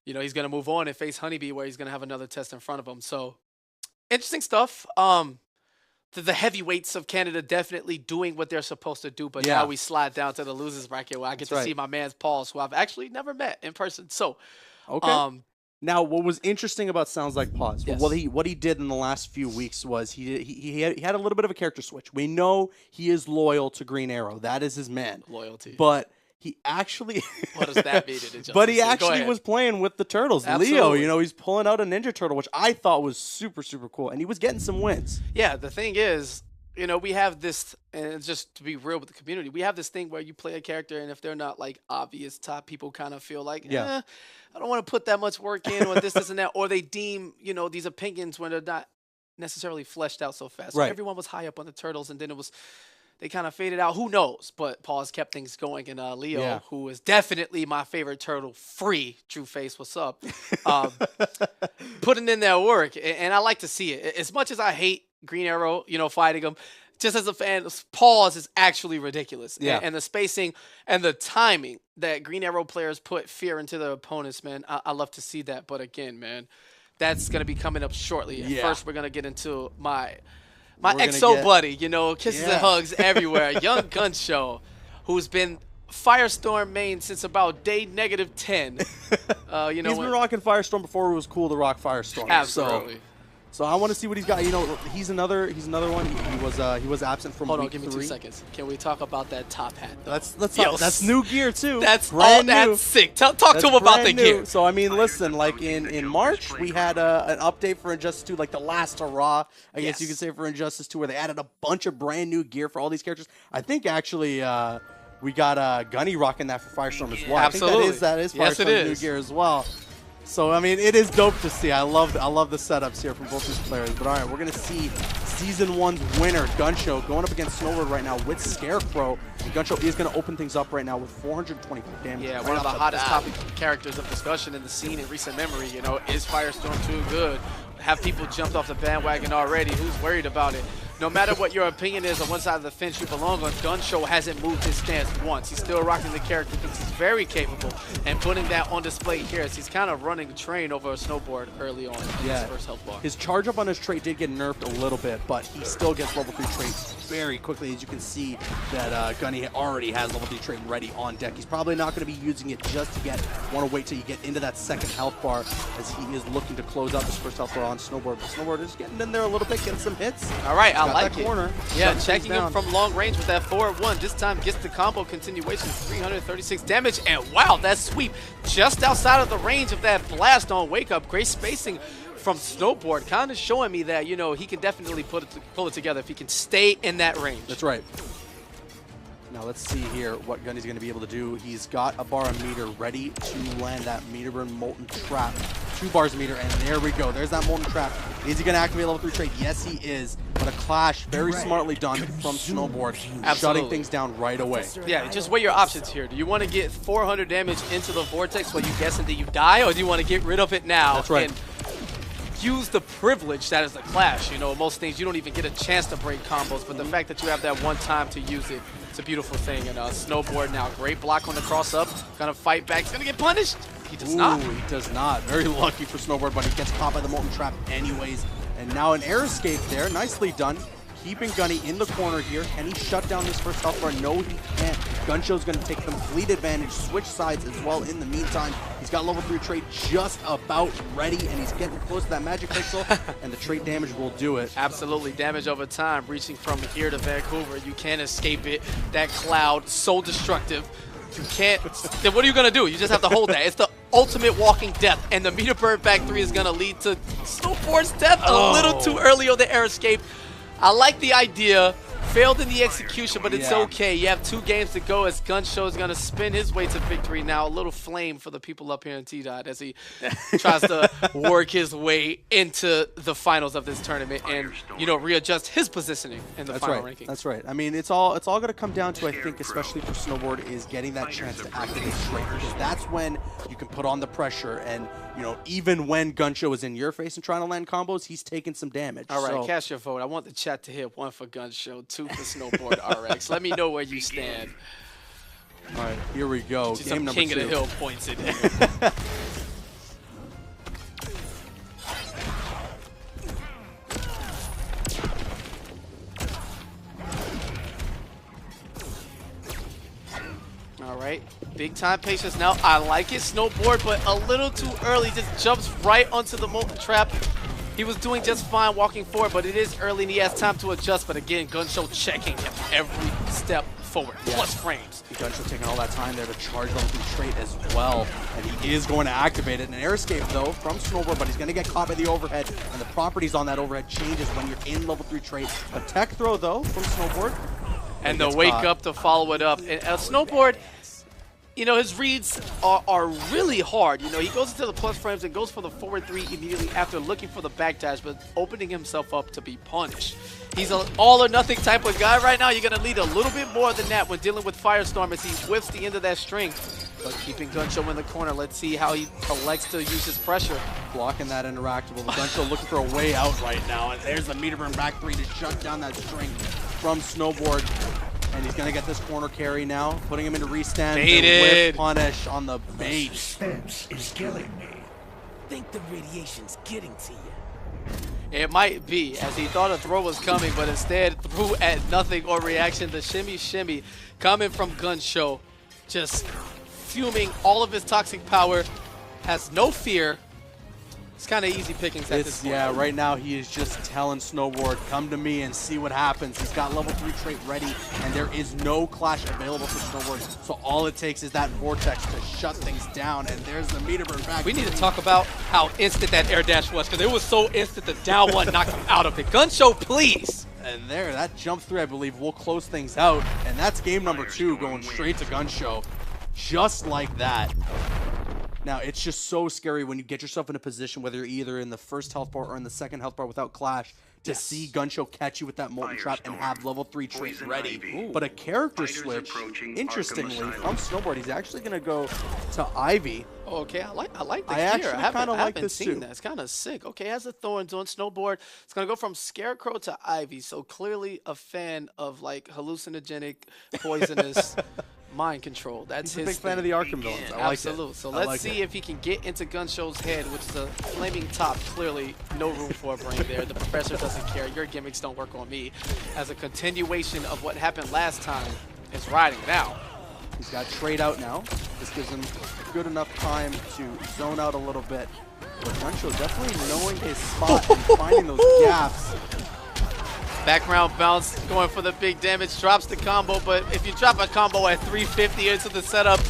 you know, he's going to move on and face Honeybee, where he's going to have another test in front of him. So, interesting stuff. The heavyweights of Canada definitely doing what they're supposed to do, but now we slide down to the losers bracket where I get to see my man's Pauls, who I've actually never met in person. So, now, what was interesting about Sounds Like Pause, what he did in the last few weeks was he had a little bit of a character switch. We know he is loyal to Green Arrow. That is his man. Loyalty. But he actually what does that mean in Injustice? But he actually was playing with the turtles. Absolutely. Leo, you know, he's pulling out a Ninja Turtle, which I thought was super, super cool. And he was getting some wins. Yeah, the thing is, you know, we have this, and just to be real with the community, we have this thing where you play a character, and if they're not, like, obvious top, people kind of feel like, I don't want to put that much work in, or this and that, or they deem, you know, these opinions when they're not necessarily fleshed out so fast. So everyone was high up on the turtles, and then they kind of faded out. Who knows? But Paul's kept things going, and Leo, who is definitely my favorite turtle, True Face, what's up? Putting in that work, and I like to see it. As much as I hate Green Arrow, you know, fighting him, just as a fan, Paul's is actually ridiculous. Yeah. And the spacing and the timing that Green Arrow players put fear into their opponents, man, I love to see that. But again, man, that's going to be coming up shortly. Yeah. First, we're going to get into my EXO buddy, you know, kisses and hugs everywhere. Young Gun Show, who's been Firestorm main since about day -10. You know, he's been rocking Firestorm before it was cool to rock Firestorm. Absolutely. So I want to see what he's got. You know, he's another one. He was absent from Hold on, week give me 3. 2 seconds. Can we talk about that top hat? That's new gear too. That's brand new. That's sick. Talk to him about the gear. So I mean, listen, like in March we had an update for Injustice 2, like the last hurrah, I guess you could say, for Injustice 2, where they added a bunch of brand new gear for all these characters. I think actually we got Gunny rocking that for Firestorm as well. Absolutely. I think that is Firestorm's new gear as well. So, I mean, it is dope to see. I love the setups here from both these players. But, all right, we're going to see Season 1's winner, Gun Show, going up against Snowbird right now with Scarecrow. And Gun Show is going to open things up right now with 425 damage. Yeah, one of the hottest topic characters of discussion in the scene in recent memory. You know, is Firestorm too good? Have people jumped off the bandwagon already? Who's worried about it? No matter what your opinion is on one side of the fence you belong on, Gun Show hasn't moved his stance once. He's still rocking the character, thinks he's very capable, and putting that on display here as he's kind of running train over a snowboard early on in his first health bar. His charge up on his trait did get nerfed a little bit, but he still gets level 3 traits very quickly. As you can see that Gunny already has level 3 trait ready on deck. He's probably not going to be using it just to want to wait till you get into that second health bar, as he is looking to close out this first health bar on Snowboard. But Snowboard is getting in there a little bit, getting some hits. All right, I like it. Corner. Yeah, checking him from long range with that 4-1. This time gets the combo continuation, 336 damage, and wow, that sweep just outside of the range of that blast on Wake Up. Great spacing from Snowboard, kind of showing me that, you know, he can definitely pull it together if he can stay in that range. That's right. Now let's see here what Gunny's going to be able to do. He's got a bar of meter ready to land that meter burn molten trap 2 bars meter, and there we go. There's that Molten Trap. Is he going to activate level 3 trade? Yes, he is. But a clash, very smartly done from Snowboard, shutting things down right away. Yeah, just weigh your options here. Do you want to get 400 damage into the Vortex while you guessing that you die, or do you want to get rid of it now? That's right. And use the privilege that is the clash. You know, most things you don't even get a chance to break combos, but the fact that you have that one time to use it, it's a beautiful thing. And Snowboard now, great block on the cross up, gonna fight back. He's gonna get punished. He does not. He does not. Very lucky for Snowboard, but he gets caught by the Molten Trap anyways. And now an air escape there, nicely done. Keeping Gunny in the corner here. Can he shut down this first health bar? No, he can't. Gunshow's going to take complete advantage, switch sides as well in the meantime. He's got level 3 trait just about ready, and he's getting close to that magic pixel, and the trait damage will do it. Absolutely, damage over time, reaching from here to Vancouver. You can't escape it. That cloud, so destructive. You can't. Then what are you going to do? You just have to hold that. It's the ultimate walking death, and the meter burn back 3 is going to lead to Snowboard's death a little too early on the air escape. I like the idea. Failed in the execution, but it's okay. You have 2 games to go as Gunshow is going to spin his way to victory now. A little flame for the people up here in T-Dot as he tries to work his way into the finals of this tournament and, you know, readjust his positioning in the final ranking. That's right. I mean, it's all going to come down to, I think, especially for Snowboard, is getting that chance to activate straight, because that's when you can put on the pressure. And, you know, even when Gunshow is in your face and trying to land combos, he's taking some damage. All right, cast your vote. I want the chat to hit 1 for Gunshow, 2 for Snowboard RX. Let me know where you stand. All right, here we go. Game number 2. King of the Hill points it. All right, big time patience now. I like it, Snowboard, but a little too early. Just jumps right onto the Molten Trap. He was doing just fine walking forward, but it is early and he has time to adjust. But again, Gunshow checking him every step forward, plus frames. Gunshow taking all that time there to charge level 3 trait as well. And he is going to activate it. An air escape, though, from Snowboard, but he's going to get caught by the overhead. And the properties on that overhead changes when you're in level 3 trait. A tech throw, though, from Snowboard. And the wake up to follow it up. And Snowboard, you know, his reads are really hard. You know, he goes into the plus frames and goes for the forward 3 immediately after looking for the backdash, but opening himself up to be punished. He's an all or nothing type of guy right now. You're going to need a little bit more than that when dealing with Firestorm as he whiffs the end of that string. But keeping Gunshow in the corner, let's see how he elects to use his pressure. Blocking that interactable. Gunshow looking for a way out right now. And there's the meter burn back 3 to shut down that string from Snowboard. And he's going to get this corner carry now, putting him into restand. Baited. With punish on the bait. Suspense is killing me. Think the radiation's getting to you. It might be, as he thought a throw was coming, but instead threw at nothing or reaction. The shimmy coming from Gunshow, just fuming all of his toxic power, has no fear. It's kind of easy pickings at this point. Yeah, right now he is just telling Snowboard, come to me and see what happens. He's got level 3 trait ready, and there is no clash available for Snowboard. So all it takes is that Vortex to shut things down, and there's the meter burn back. We need to talk about how instant that air dash was, because it was so instant the down one knocked him out of it. Gunshow, please. And there, that jump 3, I believe, will close things out. And that's game number 2, going straight to Gunshow. Just like that. Now, it's just so scary when you get yourself in a position, whether you're either in the first health bar or in the second health bar without clash, to see Gunshow catch you with that Molten Trap and have level 3 trait ready. But a character switch, interestingly, from Snowboard, he's actually going to go to Ivy. Okay, I like the I gear. actually kind of like haven't this seen too. that. It's kind of sick. Okay, has the thorns on Snowboard. It's gonna go from Scarecrow to Ivy. So clearly a fan of like hallucinogenic, poisonous mind control. That's He's a his big fan of the Arkham villains. I like it. Absolutely. So let's see if he can get into Gunshow's head, which is a flaming top. Clearly, no room for a brain there. The professor doesn't care. Your gimmicks don't work on me. As a continuation of what happened last time, is riding it out. He's got trade out now. This gives him good enough time to zone out a little bit. But Gunshow definitely knowing his spot and finding those gaps. Background bounce, going for the big damage, drops the combo, but if you drop a combo at 350 into the setup,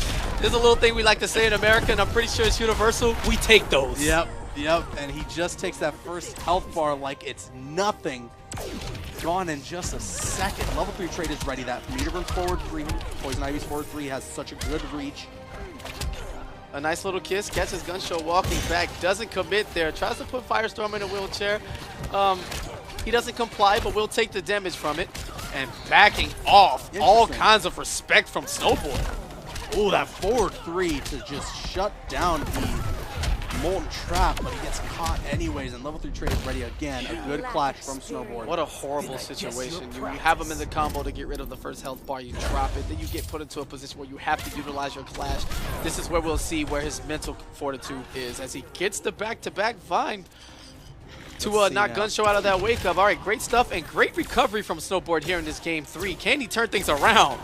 there's a little thing we like to say in America, and I'm pretty sure it's universal, we take those. Yep, and he just takes that first health bar like it's nothing. Gone in just a second. Level 3 trade is ready. That meter burn forward 3, Poison Ivy's forward 3 has such a good reach. A nice little kiss, catches Gunshow walking back, doesn't commit there, tries to put Firestorm in a wheelchair. He doesn't comply, but will take the damage from it. And backing off, all kinds of respect from Snowboard. Oh, that forward 3 to just shut down the Molten Trap, but he gets caught anyways, and level 3 trade is ready again. A good clash from Snowboard. What a horrible situation. You have him in the combo to get rid of the first health bar, you drop it, then you get put into a position where you have to utilize your clash. This is where we'll see where his mental fortitude is as he gets the back-to-back Vine to knock Gunshow out of that wake up. All right, great stuff and great recovery from Snowboard here in this game 3. Can he turn things around?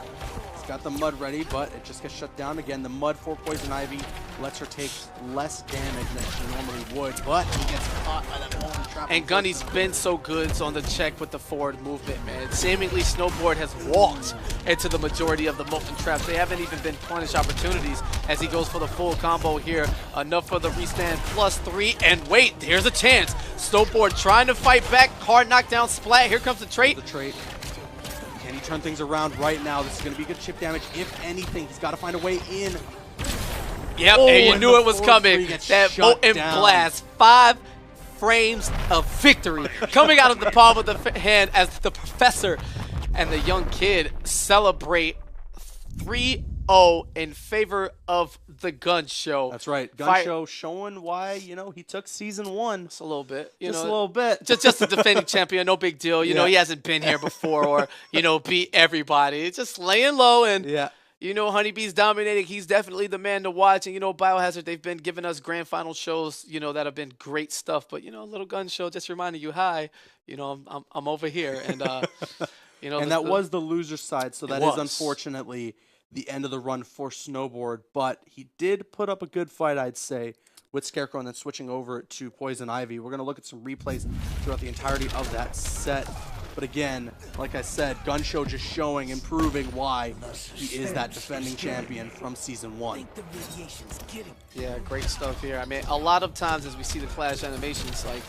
Got the mud ready, but it just gets shut down again. The mud for Poison Ivy lets her take less damage than she normally would, but he gets caught by that Molten Trap. And Gunny's been so good on the check with the forward movement, man. Seemingly, Snowboard has walked into the majority of the Molten Traps. They haven't even been punish opportunities as he goes for the full combo here. Enough for the restand, +3, and wait, here's a chance. Snowboard trying to fight back, hard knockdown splat. Here comes the trait. Can he turn things around right now? This is going to be good chip damage. If anything, he's got to find a way in. Yep, and you knew it was coming. That Molten Blast, 5 frames of victory coming out of the palm of the hand as the professor and the young kid celebrate 3-0 in favor of the Gunshow. That's right. Gunshow showing why, you know, he took season 1. Just a little bit. Just a little bit. Just a defending champion, no big deal. You know, he hasn't been here before or, you know, beat everybody. It's just laying low and, you know, Honeybee's dominating. He's definitely the man to watch. And, you know, Biohazard, they've been giving us grand final shows, you know, that have been great stuff. But, you know, a little Gunshow just reminding you, hi, you know, I'm over here. And, you know. And that was the loser side, so that is unfortunately the end of the run for Snowboard, but he did put up a good fight, I'd say, with Scarecrow and then switching over to Poison Ivy. We're going to look at some replays throughout the entirety of that set. But again, like I said, Gunshow just showing and proving why he is that defending champion from Season 1. Yeah, great stuff here. I mean, a lot of times as we see the clash animations, like,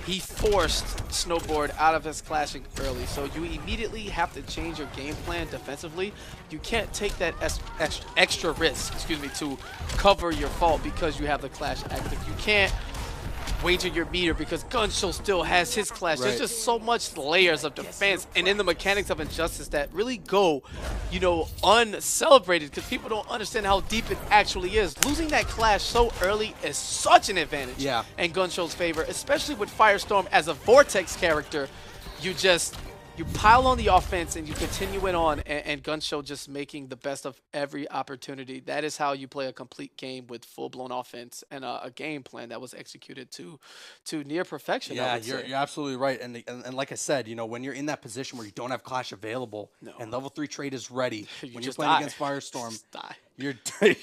he forced Snowboard out of his clashing early, so you immediately have to change your game plan defensively. You can't take that extra risk, to cover your fault because you have the clash active. You can't wager your meter because Gunshow still has his clash. There's just so much layers of defense and in the mechanics of Injustice that really go, you know, uncelebrated because people don't understand how deep it actually is. Losing that clash so early is such an advantage in Gunshow's favor, especially with Firestorm as a Vortex character. You pile on the offense and you continue it on, and Gunshow just making the best of every opportunity. That is how you play a complete game with full-blown offense and a game plan that was executed to near perfection. Yeah, you're absolutely right. And like I said, you know, when you're in that position where you don't have Clash available and level 3 trade is ready, when you're playing against Firestorm, you're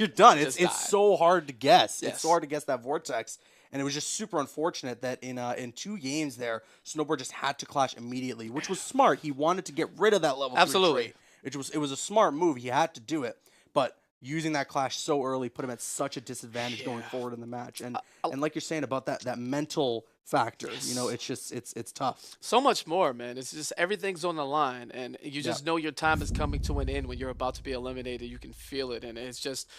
done. It's so hard to guess. It's so hard to guess that Vortex. And it was just super unfortunate that in 2 games there, Snowboard just had to clash immediately, which was smart. He wanted to get rid of that level 3 trait. It was a smart move. He had to do it. But using that clash so early put him at such a disadvantage going forward in the match. And like you're saying about that mental factor, you know, it's just it's tough. So much more, man. It's just everything's on the line, and you just know your time is coming to an end when you're about to be eliminated. You can feel it, and it's just.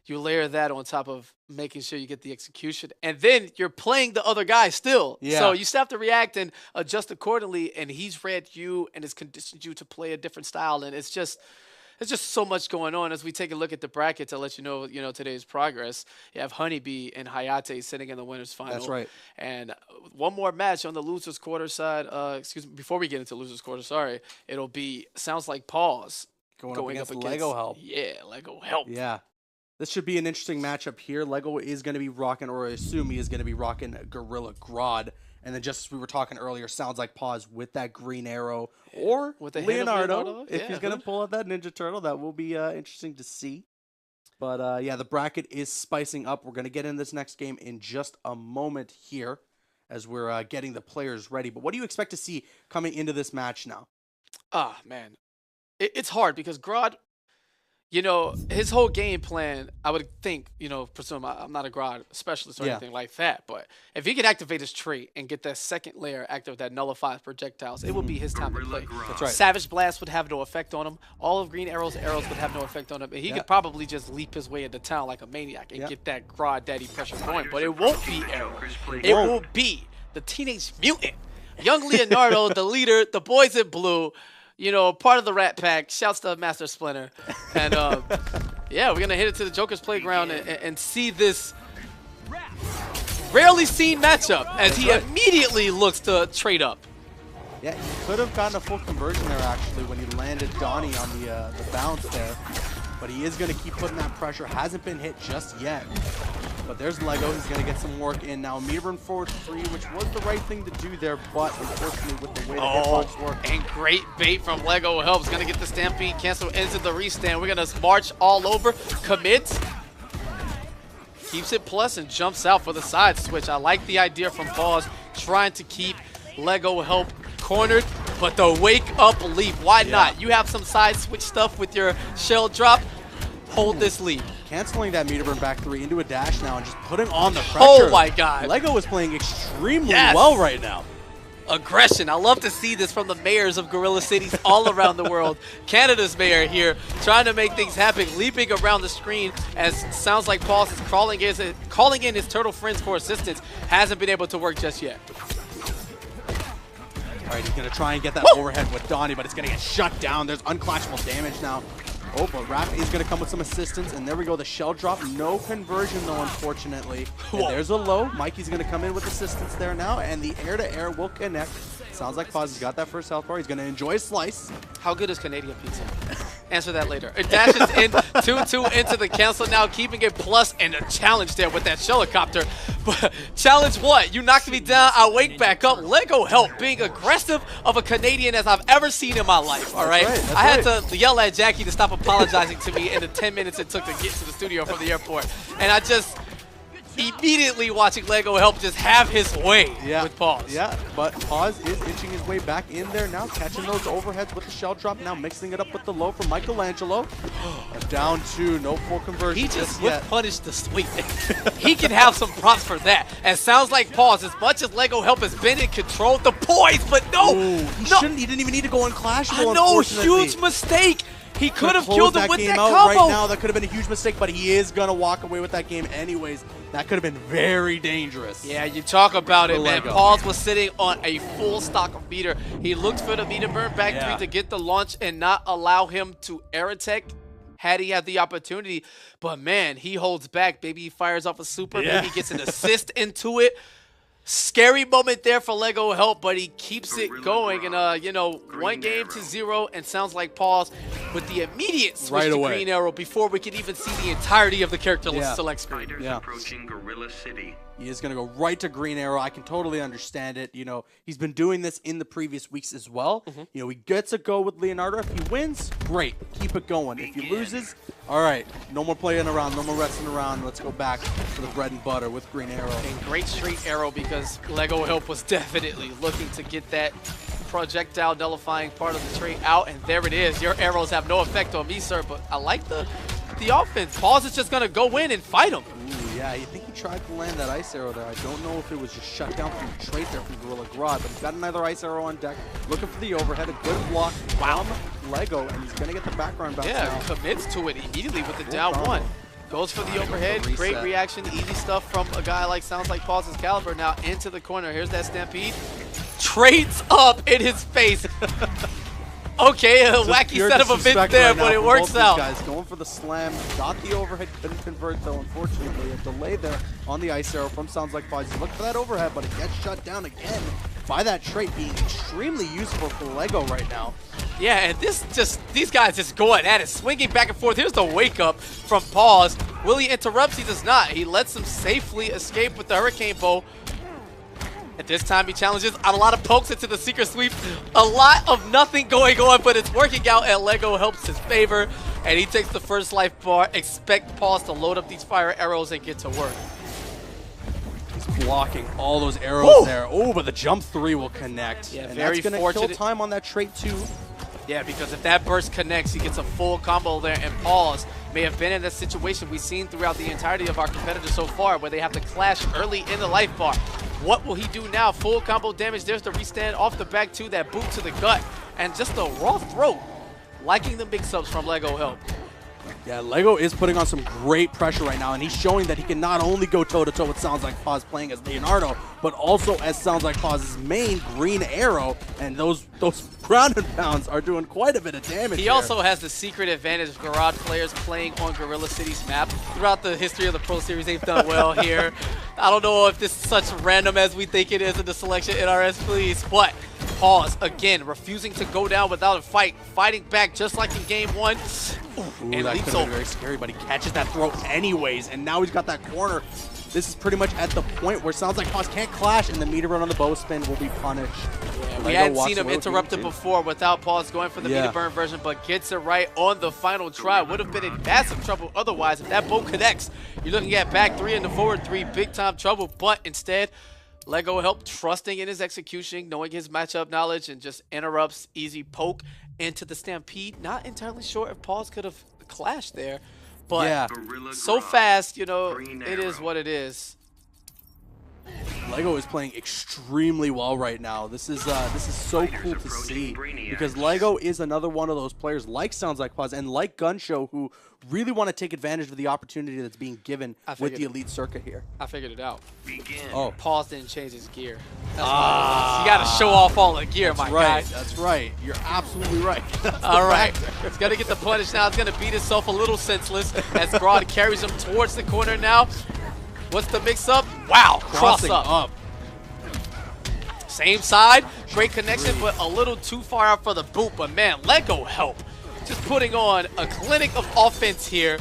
You layer that on top of making sure you get the execution, and then you're playing the other guy still. So you still have to react and adjust accordingly, and he's read you and has conditioned you to play a different style, and it's just so much going on. As we take a look at the bracket to let you know today's progress, you have Honeybee and Hayate sitting in the winner's final. That's right. And one more match on the loser's quarter side. Before we get into loser's quarter, sorry, it'll be Sounds Like Pause going up against Lego Help. Yeah, Lego Help. Yeah. This should be an interesting matchup here. Lego is going to be rocking, or I assume he is going to be rocking Gorilla Grodd. And then just as we were talking earlier, Sounds Like Pause with that green arrow. Or with Leonardo, if he's going to pull out that Ninja Turtle. That will be interesting to see. But yeah, the bracket is spicing up. We're going to get in this next game in just a moment here as we're getting the players ready. But what do you expect to see coming into this match now? Man. It's hard because Grodd, you know, his whole game plan, I would think, you know, presume I'm not a Grodd specialist or anything like that, but if he could activate his trait and get that second layer active that nullifies projectiles, it would be his time to play. That's right. Savage Blast would have no effect on him. All of Green Arrow's arrows would have no effect on him. And he could probably just leap his way into town like a maniac and get that Grodd Daddy pressure going. But it won't be Arrow. It will be the Teenage Mutant. Young Leonardo, the leader, the boys in blue, you know, part of the Rat Pack. Shouts to Master Splinter. And, yeah, we're going to hit it to the Joker's Playground and see this rarely seen matchup as he immediately looks to trade up. Yeah, he could have gotten a full conversion there, actually, when he landed Donnie on the bounce there. But he is going to keep putting that pressure. Hasn't been hit just yet. But there's Lego. He's going to get some work in now. Meterburn forward 3, which was the right thing to do there, but unfortunately with the way the hitbox work. And great bait from Lego Helps. Going to get the Stampede cancel into the restand. We're going to march all over. Commits. Keeps it plus and jumps out for the side switch. I like the idea from Pause, trying to keep Lego Help cornered, but the wake up leap, why not? You have some side switch stuff with your shell drop. Hold this leap. Canceling that Meterburn back 3 into a dash now and just putting on the pressure. Oh my god. Lego is playing extremely well right now. Aggression. I love to see this from the mayors of Gorilla Cities all around the world. Canada's mayor here trying to make things happen, leaping around the screen as sounds like Pause is calling in his turtle friends for assistance. Hasn't been able to work just yet. All right, he's going to try and get that overhead with Donnie, but it's going to get shut down. There's unclatchable damage now. Oh, but Raph is going to come with some assistance, and there we go. The shell drop, no conversion though, unfortunately. And there's a low. Mikey's going to come in with assistance there now, and the air-to-air will connect. Sounds like Pause has got that first health bar. He's going to enjoy a slice. How good is Canadian pizza? Answer that later. It dashes in 2-2 into the cancel now, keeping it plus and a challenge there with that Shellicopter. But challenge what? You knocked me down, I wake back up. Lego Help being aggressive of a Canadian as I've ever seen in my life, all right? I had to yell at Jackie to stop apologizing to me in the 10 minutes it took to get to the studio from the airport. And I just immediately watching Lego Help just have his way with Pause. Yeah, but Pause is inching his way back in there now, catching those overheads with the shell drop, now mixing it up with the low from Michelangelo. Down 2, no full conversion. He just would punish the sweep. He can have some props for that. And sounds like Pause, as much as Lego Help has been in control, the poise, but no! Ooh, he didn't even need to go unclashable, I know, huge mistake! He could have killed him with that combo. Right now, that could have been a huge mistake, but he is going to walk away with that game anyways. That could have been very dangerous. Yeah, you talk about it, man. Pause was sitting on a full stock of meter. He looked for the meter burn back 3 to get the launch and not allow him to air attack had he had the opportunity. But, man, he holds back. Maybe he fires off a super. Maybe he gets an assist into it. Scary moment there for Lego Help, but he keeps it going. And, you know, 1-0, and sounds like Pause with the immediate switch to Green Arrow before we can even see the entirety of the character select screen. Approaching Gorilla City. He is going to go right to Green Arrow. I can totally understand it. You know, he's been doing this in the previous weeks as well. You know, he gets a go with Leonardo. If he wins, great. Keep it going. If he loses, all right, no more playing around, no more resting around. Let's go back to the bread and butter with Green Arrow. And great straight arrow because Lego Help was definitely looking to get that projectile nullifying part of the trait out, and there it is. Your arrows have no effect on me, sir, but I like the offense. Pause is just going to go in and fight him. Ooh, yeah, I think he tried to land that ice arrow there. I don't know if it was just shut down from the trait there from Gorilla Grodd, but he's got another ice arrow on deck, looking for the overhead, a good block from Lego, and he's going to get the background bounce now. Commits to it immediately with the down 1. Goes for the overhead. Great reaction. Easy stuff from a guy like sounds like Pause's caliber. Now into the corner. Here's that Stampede. Trades up in his face. Okay, a wacky set of events there, but it works out. Guys going for the slam. Got the overhead. Couldn't convert, though, unfortunately. A delay there on the ice arrow from Sounds Like Pause. He's looking for that overhead, but it gets shut down again by that trait being extremely useful for Lego right now. Yeah, and these guys just going at it, swinging back and forth. Here's the wake up from Pause. Will he interrupt? He does not. He lets him safely escape with the Hurricane Bow. At this time, he challenges a lot of pokes into the secret sweep. A lot of nothing going on, but it's working out, and Lego helps his favor. And he takes the first life bar. Expect Pause to load up these fire arrows and get to work. He's blocking all those arrows there. Oh, but the jump 3 will connect. Yeah, and very that's going to kill fortunate. time on that trait too. Yeah, because if that burst connects, he gets a full combo there, and Pause may have been in that situation we've seen throughout the entirety of our competitors so far, where they have to clash early in the life bar. What will he do now? Full combo damage. There's the restand off the back two, that boot to the gut, and just a raw throat. Liking the mix-ups from Lego Help. Yeah, Lego is putting on some great pressure right now, and he's showing that he can not only go toe-to-toe with Sounds Like Pause playing as Leonardo, but also as Sounds Like Pause's main Green Arrow, and those ground and pounds are doing quite a bit of damage. He also has the secret advantage of Garage players playing on Gorilla City's map. Throughout the history of the Pro Series, they've done well here. I don't know if this is such random as we think it is in the selection, NRS, please, but Pause, again, refusing to go down without a fight, fighting back just like in game one. Ooh, and that leaps could have been over. very scary, but he catches that throw anyways, and now he's got that corner. This is pretty much at the point where Sounds Like Pause can't clash, and the meter run on the bow spin will be punished. Yeah, we hadn't seen him interrupted before without Pause going for the meter burn version, but gets it right on the final try. Would have been in massive trouble otherwise if that bow connects. You're looking at back three and the forward three, big time trouble, but instead, Lego Help trusting in his execution, knowing his matchup knowledge, and just interrupts easy poke into the Stampede. Not entirely sure if Pause could have clashed there, but yeah, so fast, you know, it is what it is. Lego is playing extremely well right now. This is so cool to see, because Lego is another one of those players like Sounds Like Pause and like Gunshow who really want to take advantage of the opportunity that's being given with the Elite Circuit here. I figured it out. Oh, Pause didn't change his gear. That's you got to show off all the gear, my guy. That's right. You're absolutely right. All right. It's going to get the punish now. It's going to beat itself a little senseless as Grodd carries him towards the corner now. What's the mix-up? Wow, crossing up. Same side, great connection, but a little too far out for the boot. But man, Lego Help just putting on a clinic of offense here.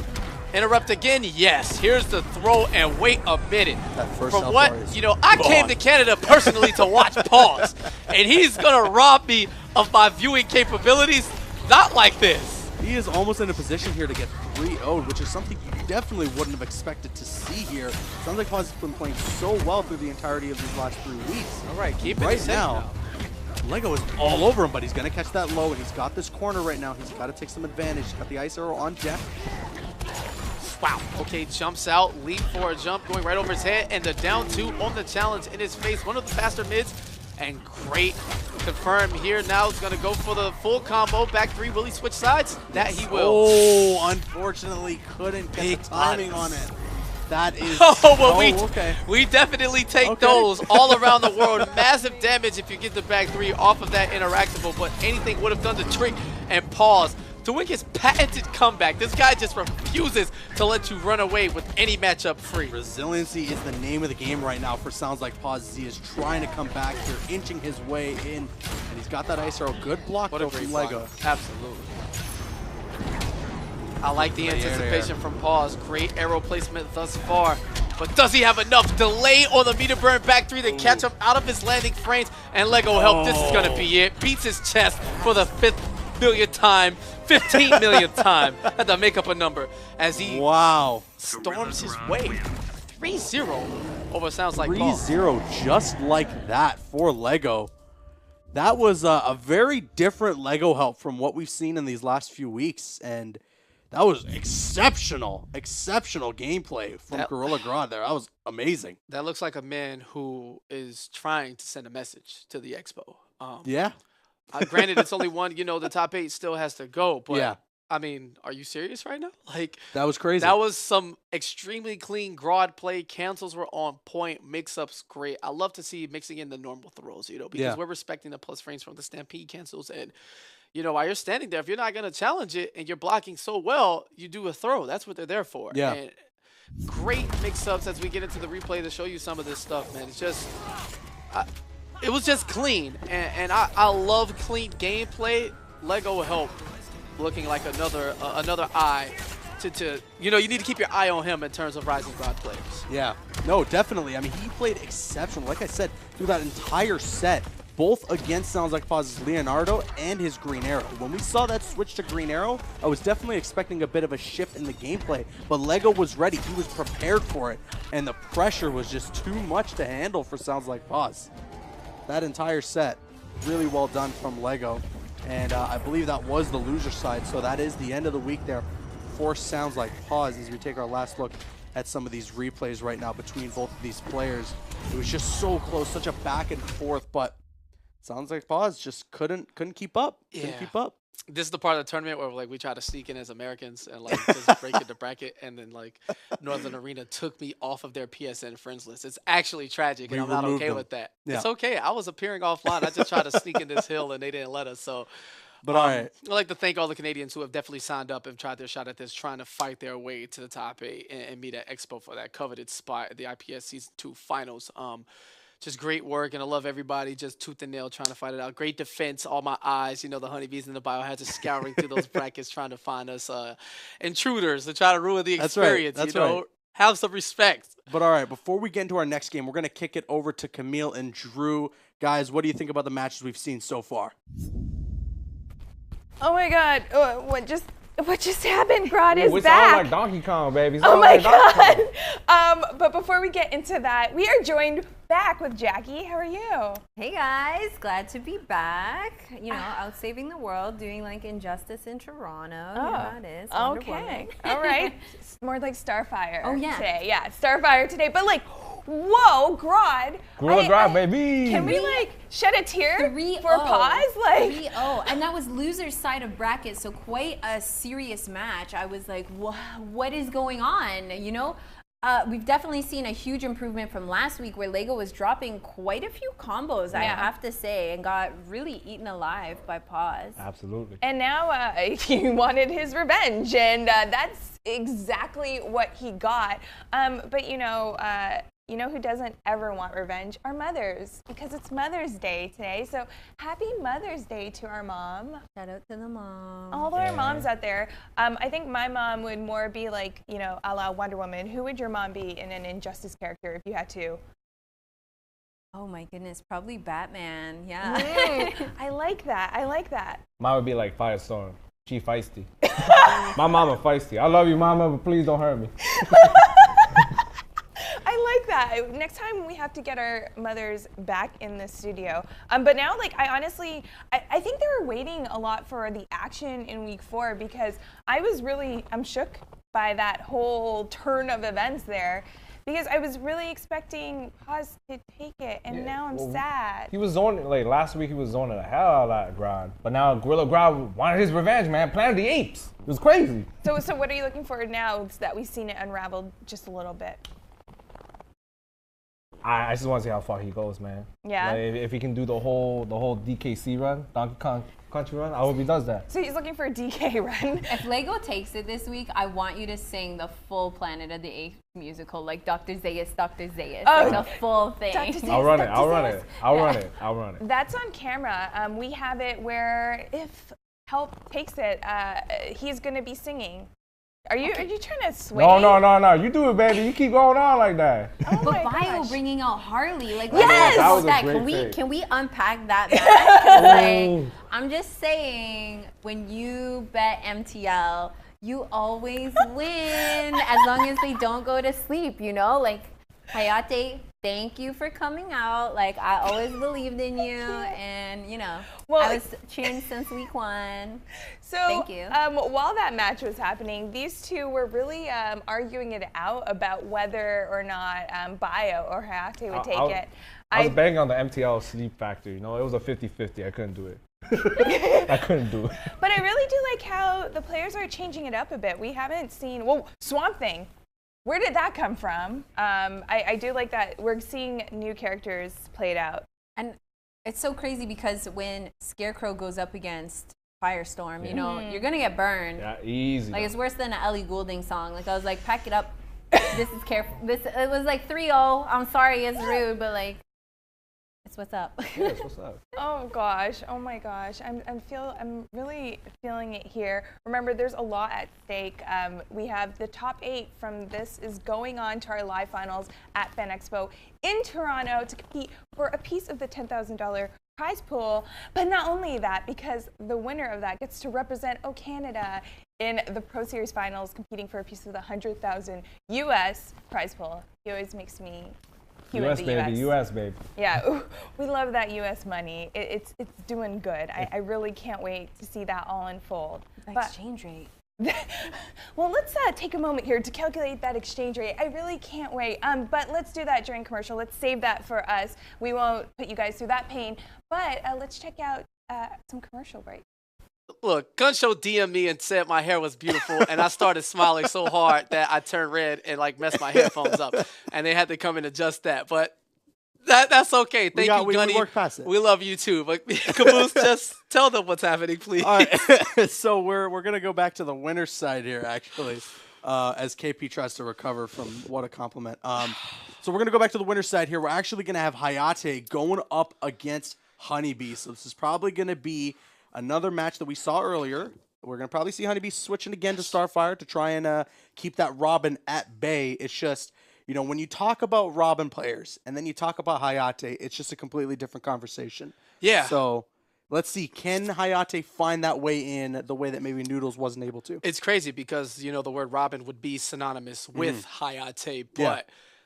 Interrupt again, yes. Here's the throw, and wait a minute. From what, you know, I came to Canada personally to watch Pause, and he's gonna rob me of my viewing capabilities. Not like this. He is almost in a position here to get 3-0'd, which is something you definitely wouldn't have expected to see here. Sounds like Pause has been playing so well through the entirety of these last 3 weeks. All right, keep it right now. Lego is all over him, but he's going to catch that low, and he's got this corner right now. He's got to take some advantage. He's got the Ice Arrow on deck. Wow. Okay, jumps out, leap for a jump, going right over his head, and the down two on the challenge in his face. One of the faster mids, and great confirm here. Now it's going to go for the full combo. Back three, will he switch sides? That he will. Oh, unfortunately couldn't get the timing on it. That is... we definitely take those all around the world. Massive damage if you get the back three off of that interactable, but anything would have done the trick. And Pause doing his patented comeback. This guy just refuses to let you run away with any matchup free. Resiliency is the name of the game right now for Sounds Like Pause. He is trying to come back here, inching his way in, and he's got that Ice Arrow. Good block though from Lego. Absolutely. I like the anticipation from Pause. Great arrow placement thus far. But does he have enough delay on the meter burn back three to catch him out of his landing frames? And Lego Help, this is going to be it. Beats his chest for the 5th millionth time. 15 millionth time. Had to make up a number as he storms his way. 3-0 over Sounds Like Pause. 3-0 just like that for Lego. That was a very different Lego Help from what we've seen in these last few weeks, and that was exceptional gameplay from Gorilla Grodd there. That was amazing. That looks like a man who is trying to send a message to the expo. Yeah. Granted, it's only one, you know, the top 8 still has to go, but yeah. I mean, are you serious right now? Like, that was crazy. That was some extremely clean Grodd play. Cancels were on point. Mix-ups great. I love to see mixing in the normal throws, you know, because we're respecting the plus frames from the Stampede cancels. And, you know, while you're standing there, if you're not going to challenge it and you're blocking so well, you do a throw. That's what they're there for. Yeah. And great mix-ups as we get into the replay to show you some of this stuff, man. It's just... it was just clean. And I love clean gameplay. Lego Help looking like another eye to you know, you need to keep your eye on him in terms of Rising Grodd players. Yeah, no, definitely. I mean, he played exceptional. Like I said, through that entire set, both against Sounds Like Pause's Leonardo and his Green Arrow. When we saw that switch to Green Arrow, I was definitely expecting a bit of a shift in the gameplay, but Lego was ready. He was prepared for it, and the pressure was just too much to handle for Sounds Like Pause. That entire set, really well done from Lego. And I believe that was the loser side, so that is the end of the week there. Force sounds like pause as we take our last look at some of these replays right now between both of these players. It was just so close, such a back and forth, but sounds like pause just couldn't keep up. Couldn't keep up. This is the part of the tournament where like we try to sneak in as Americans and like just break the bracket, and then like Northern Arena took me off of their PSN friends list. It's actually tragic, and I'm not okay with that. Yeah. It's okay. I was appearing offline. I just tried to sneak in this hill, and they didn't let us. So, but all right. I'd like to thank all the Canadians who have definitely signed up and tried their shot at this, trying to fight their way to the top 8 and meet at Expo for that coveted spot at the IPS Season 2 Finals. Just great work, and I love everybody just tooth and nail trying to fight it out. Great defense, all my eyes, you know, the honeybees and the biohazards just scouring through those brackets trying to find us intruders to try to ruin the experience. That's you know, right. Have some respect. But all right, before we get into our next game, we're going to kick it over to Camille and Drew. Guys, what do you think about the matches we've seen so far? Oh my God, what just happened? Grodd is we back. sound like Donkey Kong, baby. Oh my God. But before we get into that, we are joined back with Jackie. How are you? Hey guys, glad to be back. You know, out saving the world, doing like Injustice in Toronto. Oh, you know how it is. Wonder okay. Woman. All right. It's more like Starfire. Oh, yeah. Today. Yeah, Starfire today. But like, whoa, Grodd. Grodd, baby. Can we like shed a tear 3-0. for pause? Like 3-0. And that was loser's side of bracket, so quite a serious match. I was like, what is going on? You know? We've definitely seen a huge improvement from last week where Lego was dropping quite a few combos, I have to say, and got really eaten alive by Pause. Absolutely. And now he wanted his revenge, and that's exactly what he got. But you know who doesn't ever want revenge? Our mothers, because it's Mother's Day today. So happy Mother's Day to our mom. Shout out to the mom. All our moms out there. I think my mom would more be like, you know, a la Wonder Woman. Who would your mom be in an Injustice character if you had to? Oh my goodness, probably Batman. Yeah. I like that. I like that. Mine would be like Firestorm. She feisty. My mama feisty. I love you, mama, but please don't hurt me. I like that. Next time we have to get our mothers back in the studio. But now, like, I think they were waiting a lot for the action in week 4 because I'm shook by that whole turn of events there because I was really expecting Pause to take it, and now I'm sad. He was zoning, like, last week he was zoning the hell out of that Grodd. But now Gorilla Grodd wanted his revenge, man. Planet of the Apes. It was crazy. So what are you looking for now that we've seen it unraveled just a little bit? I just want to see how far he goes, man. Yeah. Like, if he can do the whole DKC run, Donkey Kong Country run, I hope he does that. So he's looking for a DK run. If Lego takes it this week, I want you to sing the full Planet of the Apes musical, like Dr. Zaius, Dr. Zaius, like the full thing. I'll run it. That's on camera. We have it where if Help takes it, he's going to be singing. Are you trying to sway? No. You do it, baby. You keep going on like that. Oh but Bio bringing out Harley, like yes, that was that. A great Can we unpack that match? Like, I'm just saying, when you bet MTL, you always win as long as they don't go to sleep. You know, like Hayate. Thank you for coming out. Like, I always believed in you, and, you know, I was cheering since week 1. So, thank you. While that match was happening, these two were really arguing it out about whether or not Bio or Hayate would take it. I was banging on the MTL sleep factor, you know. It was a 50-50. I couldn't do it. I couldn't do it. But I really do like how the players are changing it up a bit. We haven't seen, Swamp Thing. Where did that come from? I do like that we're seeing new characters played out. And it's so crazy because when Scarecrow goes up against Firestorm, you know, you're going to get burned. Yeah, easy. Like, it's worse than an Ellie Goulding song. Like, I was like, pack it up. This is careful. It was like 3-0. I'm sorry it's rude, but like, it's what's up. Yes, what's up? Oh gosh, oh my gosh, I'm really feeling it here. Remember, there's a lot at stake. We have the top 8 from this is going on to our live finals at Fan Expo in Toronto to compete for a piece of the $10,000 prize pool. But not only that, because the winner of that gets to represent Canada in the Pro Series finals, competing for a piece of the $100,000 US prize pool. He always makes me US, baby, US, baby. Yeah, ooh, we love that US money. It's doing good. I really can't wait to see that all unfold. The exchange rate. Well, let's take a moment here to calculate that exchange rate. I really can't wait. But let's do that during commercial. Let's save that for us. We won't put you guys through that pain. But let's check out some commercial break. Look, Gunshow DM'd me and said my hair was beautiful, and I started smiling so hard that I turned red and like messed my headphones up, and they had to come and adjust that. But that's okay. Thank you, Gunny. We worked past it. We love you too. But Caboose, just tell them what's happening, please. All right. So we're gonna go back to the winner's side here, actually, as KP tries to recover from what a compliment. So we're gonna go back to the winner's side here. We're actually gonna have Hayate going up against Honeybee. So this is probably gonna be another match that we saw earlier. We're going to probably see Honeybee switching again to Starfire to try and keep that Robin at bay. It's just, you know, when you talk about Robin players and then you talk about Hayate, it's just a completely different conversation. Yeah. So let's see, can Hayate find that way in the way that maybe Noodles wasn't able to? It's crazy because, you know, the word Robin would be synonymous with Hayate, but... Yeah.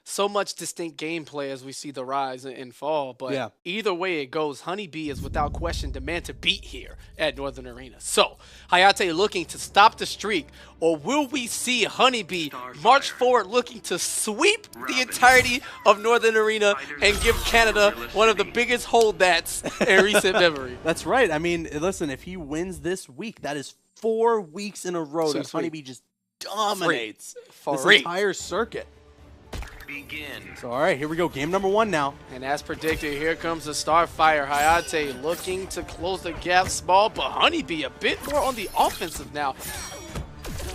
So much distinct gameplay as we see the rise and fall, but either way it goes, Honeybee is without question the man to beat here at Northern Arena. So, Hayate looking to stop the streak, or will we see Honeybee march forward looking to sweep the entirety of Northern Arena and give Canada one of the biggest holdats in recent memory? That's right. I mean, listen, if he wins this week, that is 4 weeks in a row that Honeybee just dominates this entire circuit. Begin. So, all right, here we go. Game number 1 now. And as predicted, here comes the Starfire. Hayate looking to close the gap small, but Honeybee a bit more on the offensive now.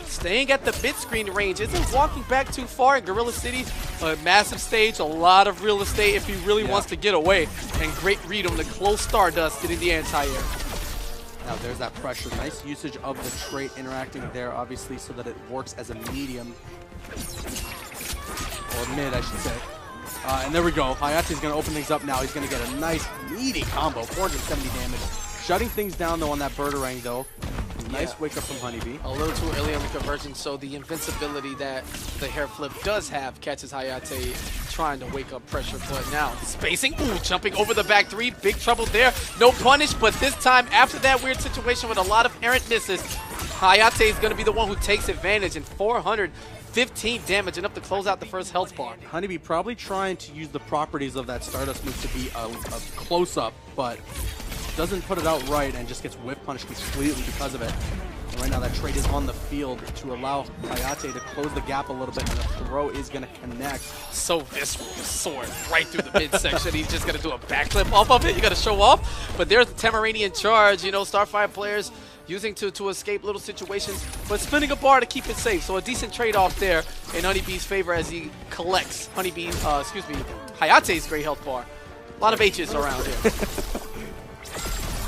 Staying at the mid-screen range, isn't walking back too far in Gorilla City. A massive stage, a lot of real estate if he really wants to get away. And great read on the close Stardust getting the anti-air. Now there's that pressure. Nice usage of the trait interacting there, obviously, so that it works as a medium. Or mid, I should say. And there we go. Hayate's going to open things up now. He's going to get a nice, meaty combo. 470 damage. Shutting things down, though, on that Birdarang, though. Nice wake up from Honeybee. A little too early on the conversion, so the invincibility that the hair flip does have catches Hayate trying to wake up pressure. But now, spacing. Ooh, jumping over the back 3. Big trouble there. No punish, but this time, after that weird situation with a lot of errant misses, Hayate is going to be the one who takes advantage, and 415 damage enough to close out the first health bar. Honeybee probably trying to use the properties of that Stardust move to be a close-up, but doesn't put it out right and just gets whip punished completely because of it. And right now that trade is on the field to allow Hayate to close the gap a little bit, and the throw is going to connect. So visceral, sword right through the midsection. He's just going to do a backflip off of it. You got to show off. But there's the Tamaranian charge. You know, Starfire players using to escape little situations, but spinning a bar to keep it safe. So a decent trade-off there in Honeybee's favor as he collects Hayate's great health bar. A lot of H's around here.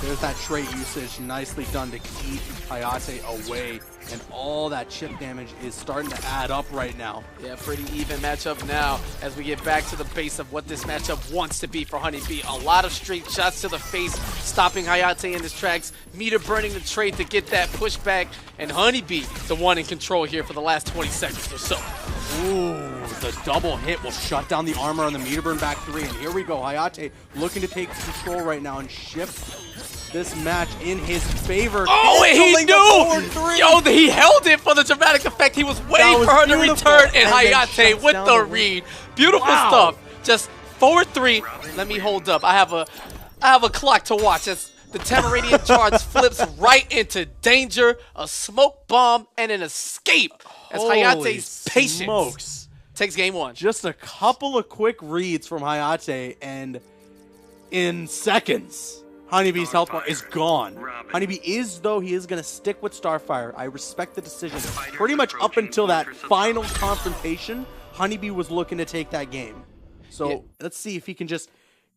There's that trait usage, nicely done to keep Hayate away, and all that chip damage is starting to add up right now. Yeah, pretty even matchup now as we get back to the base of what this matchup wants to be for Honeybee. A lot of straight shots to the face, stopping Hayate in his tracks, meter burning the trade to get that pushback, and Honeybee the one in control here for the last 20 seconds or so. Ooh, the double hit will shut down the armor on the meter burn back 3, and here we go. Hayate looking to take control right now and shift this match in his favor. Oh, and he knew! Yo, he held it for the dramatic effect. He was waiting for her to return, and Hayate with the read. Beautiful stuff. Just forward 3. Let me hold up. I have a clock to watch as the Tamaranian charge flips right into danger, a smoke bomb, and an escape as Hayate's patience takes game 1. Just a couple of quick reads from Hayate, and in seconds, Honeybee's health bar is gone. Honeybee is, though, he is going to stick with Starfire. I respect the decision. Pretty much up until that final confrontation, Honeybee was looking to take that game. So let's see if he can just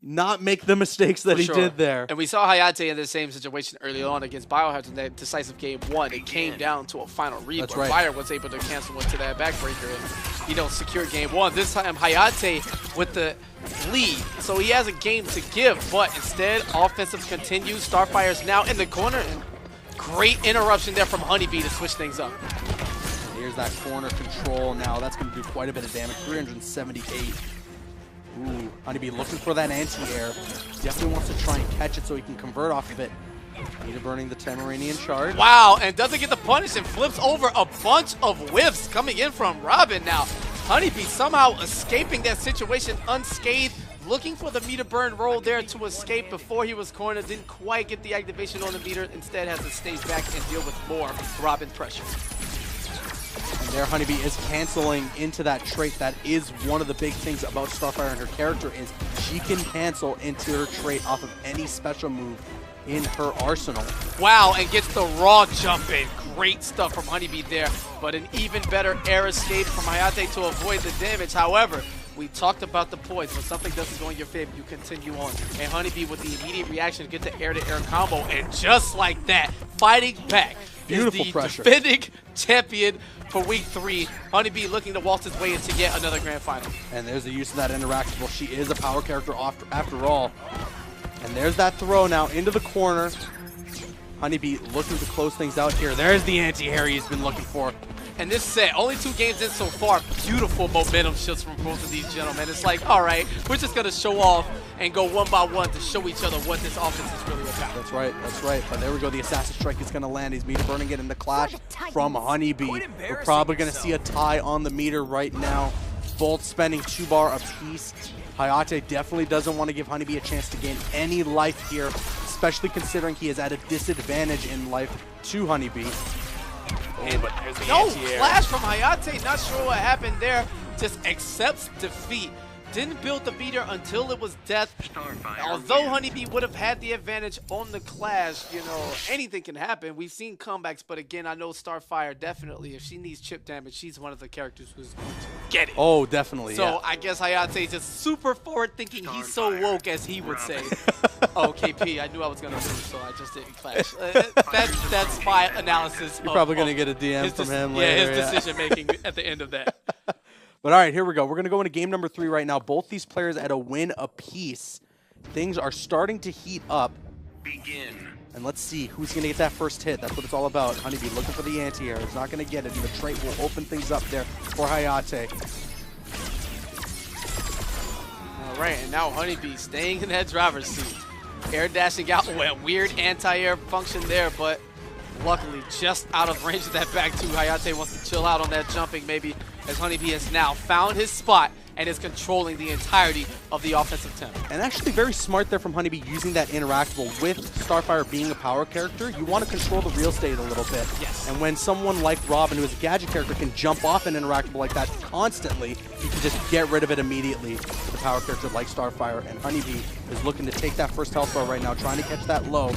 not make the mistakes that he did there. And we saw Hayate in the same situation early on against Biohazard in that decisive game 1. It came down to a final read where Fire was able to cancel into that backbreaker and, you know, secure game 1. This time, Hayate with the lead. So he has a game to give, but instead, offensive continues. Starfire's now in the corner, and great interruption there from Honeybee to switch things up. Here's that corner control now. That's going to do quite a bit of damage, 378. Ooh, Honeybee looking for that anti-air. Definitely wants to try and catch it so he can convert off of it. Nita burning the Tamaranian charge. Wow, and doesn't get the punish and flips over a bunch of whiffs coming in from Robin now. Honeybee somehow escaping that situation unscathed, looking for the meter burn roll there to escape before he was cornered. Didn't quite get the activation on the meter. Instead has to stay back and deal with more Robin pressure. And there Honeybee is canceling into that trait. That is one of the big things about Starfire and her character is she can cancel into her trait off of any special move in her arsenal. Wow, and gets the raw jump in. Great stuff from Honeybee there, but an even better air escape from Hayate to avoid the damage. However, we talked about the poise. When something doesn't go in your favor, you continue on. And Honeybee with the immediate reaction, get the air-to-air combo, and just like that, fighting back. Beautiful is the pressure. Defending champion for week 3. Honeybee looking to waltz his way into yet another grand final. And there's the use of that interactable. She is a power character after all. And there's that throw now into the corner. Honeybee looking to close things out here. There's the anti-air he's been looking for. And this set, only 2 games in so far, beautiful momentum shifts from both of these gentlemen. It's like, all right, we're just going to show off and go one by one to show each other what this offense is really about. That's right, that's right. But there we go, the Assassin Strike is going to land. He's meter burning it in the clash from Honeybee. We're probably going to see a tie on the meter right now. Both spending 2 bar apiece. Hayate definitely doesn't want to give Honeybee a chance to gain any life here, especially considering he is at a disadvantage in life to Honeybee. And no flash from Hayate, not sure what happened there. Just accepts defeat. Didn't build the meter until it was death. Although Honeybee would have had the advantage on the clash, you know, anything can happen. We've seen comebacks, but again, I know Starfire definitely, if she needs chip damage, she's one of the characters who's going to get it. Oh, definitely, So yeah. I guess Hayate is just super forward thinking. He's so woke, as he would say. Oh, KP, I knew I was going to lose, so I just didn't clash. That's my analysis. You're probably going to get a DM from him later. Yeah, his decision making at the end of that. But all right, here we go. We're going to go into game number 3 right now. Both these players at a win apiece. Things are starting to heat up. Begin. And let's see who's going to get that first hit. That's what it's all about. Honeybee looking for the anti-air. He's not going to get it, and the trait will open things up there for Hayate. All right, and now Honeybee staying in that driver's seat. Air dashing out with a weird anti-air function there, but luckily just out of range of that back two. Hayate wants to chill out on that jumping maybe, as Honeybee has now found his spot and is controlling the entirety of the offensive tempo. And actually very smart there from Honeybee using that interactable with Starfire being a power character. You want to control the real estate a little bit. Yes. And when someone like Robin, who is a gadget character, can jump off an interactable like that constantly, you can just get rid of it immediately with a power character like Starfire. And Honeybee is looking to take that first health bar right now, trying to catch that low.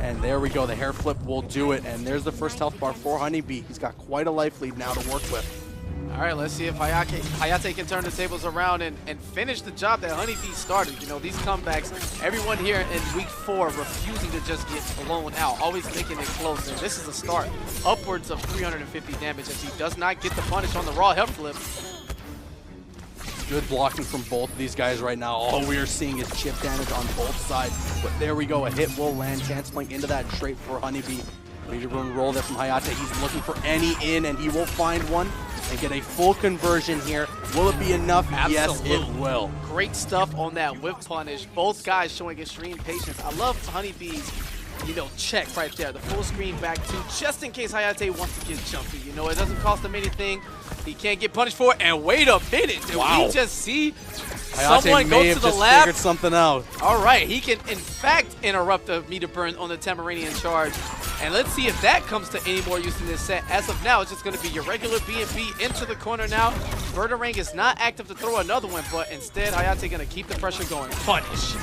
And there we go, the hair flip will do it. And there's the first health bar for Honeybee. He's got quite a life lead now to work with. All right, let's see if Hayate can turn the tables around and finish the job that Honeybee started. You know, these comebacks, everyone here in week 4 refusing to just get blown out, always making it close. And this is a start, upwards of 350 damage as he does not get the punish on the raw health flip. Good blocking from both of these guys right now. All we are seeing is chip damage on both sides. But there we go, a hit will land, canceling into that straight for Honeybee. Major boom roll there from Hayate. He's looking for any in, and he will find one and get a full conversion here. Will it be enough? Absolutely. Yes, it will. Great stuff on that whip punish. Both guys showing extreme patience. I love Honeybee's, you know, check right there. The full screen back two, just in case Hayate wants to get jumpy. You know, it doesn't cost him anything. He can't get punished for it. And wait a minute. Did we just see Hayate someone go to the lab? Figured something out. All right, he can in fact interrupt the meter burn on the Tamaranian charge. And let's see if that comes to any more use in this set. As of now, it's just going to be your regular B&B into the corner now. Vertarang is not active to throw another one, but instead Hayate going to keep the pressure going. Punish.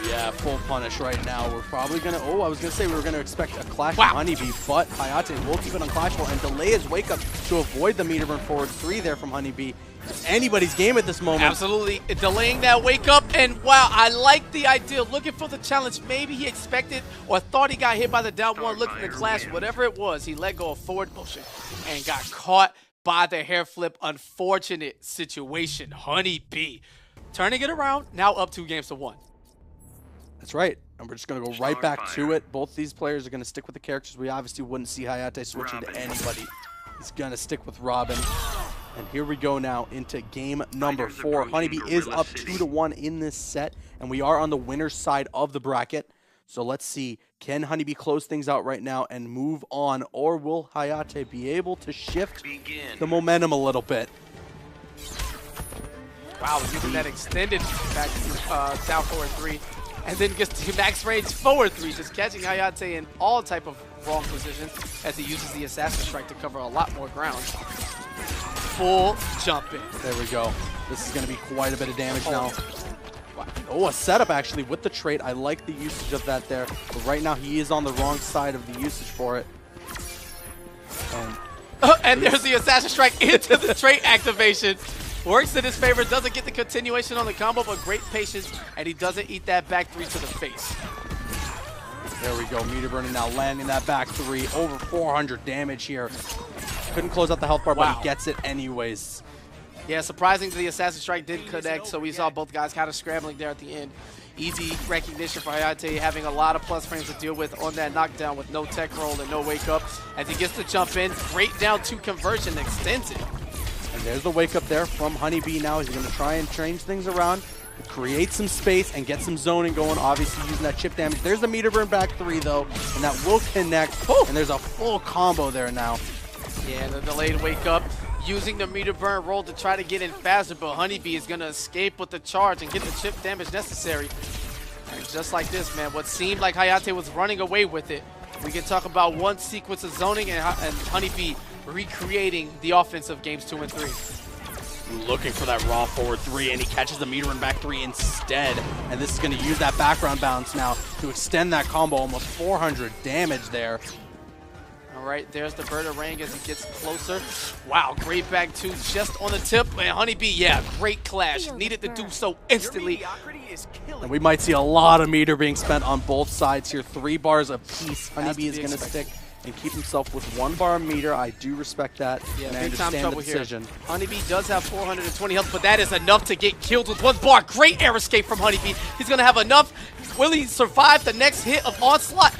Yeah, full punish right now. We're probably going to, I was going to say we were going to expect a clash from Honeybee, but Hayate will keep it unclashable and delay his wake up to avoid the meter burn forward 3 there from Honeybee. It's anybody's game at this moment. Absolutely, delaying that wake up, and wow, I like the idea, looking for the challenge. Maybe he expected or thought he got hit by the down one, looking to clash, whatever it was, he let go of forward motion and got caught by the hair flip. Unfortunate situation. Honeybee turning it around, now up 2-1. That's right, and we're just going to go right back to it. Both these players are going to stick with the characters. We obviously wouldn't see Hayate switching to anybody. He's going to stick with Robin. And here we go now into game number 4. Honeybee is up 2-1 in this set, and we are on the winner's side of the bracket. So let's see, can Honeybee close things out right now and move on, or will Hayate be able to shift the momentum a little bit? Wow, using that extended back down forward 3, and then gets to max range forward 3, just catching Hayate in all type of wrong positions as he uses the Assassin Strike to cover a lot more ground. Full jump in. There we go. This is going to be quite a bit of damage now. Wow. Oh, a setup actually with the trait. I like the usage of that there. But right now he is on the wrong side of the usage for it. And there's the Assassin Strike into the trait activation. Works in his favor, doesn't get the continuation on the combo, but great patience, and he doesn't eat that back 3 to the face. There we go, Meter Burning now landing that back 3. Over 400 damage here. Couldn't close out the health bar, but he gets it anyways. Yeah, surprisingly, the Assassin Strike did connect, so we saw both guys kind of scrambling there at the end. Easy recognition for Hayate, having a lot of plus frames to deal with on that knockdown with no tech roll and no wake up. As he gets to jump in, great down 2 conversion, extends it. And there's the wake up there from Honeybee now. He's going to try and change things around, create some space, and get some zoning going, obviously using that chip damage. There's the Meter Burn back 3, though, and that will connect. And there's a full combo there now. Yeah, the delayed wake up, using the Meter Burn roll to try to get in faster, but Honeybee is going to escape with the charge and get the chip damage necessary. And just like this, man, what seemed like Hayate was running away with it. We can talk about one sequence of zoning and Honeybee recreating the offense of games 2 and 3. Looking for that raw forward 3, and he catches the Meter Burn back 3 instead. And this is going to use that background bounce now to extend that combo, almost 400 damage there. All right, there's the Birdarang as he gets closer. Wow, great back 2 just on the tip. And Honeybee, yeah, great clash. Needed to do so instantly. And we might see a lot of meter being spent on both sides here. 3 bars apiece. Honeybee is going to stick and keep himself with 1 bar of meter. I do respect that, and I understand the decision. Here. Honeybee does have 420 health, but that is enough to get killed with 1 bar. Great air escape from Honeybee. He's going to have enough. Will he survive the next hit of Onslaught?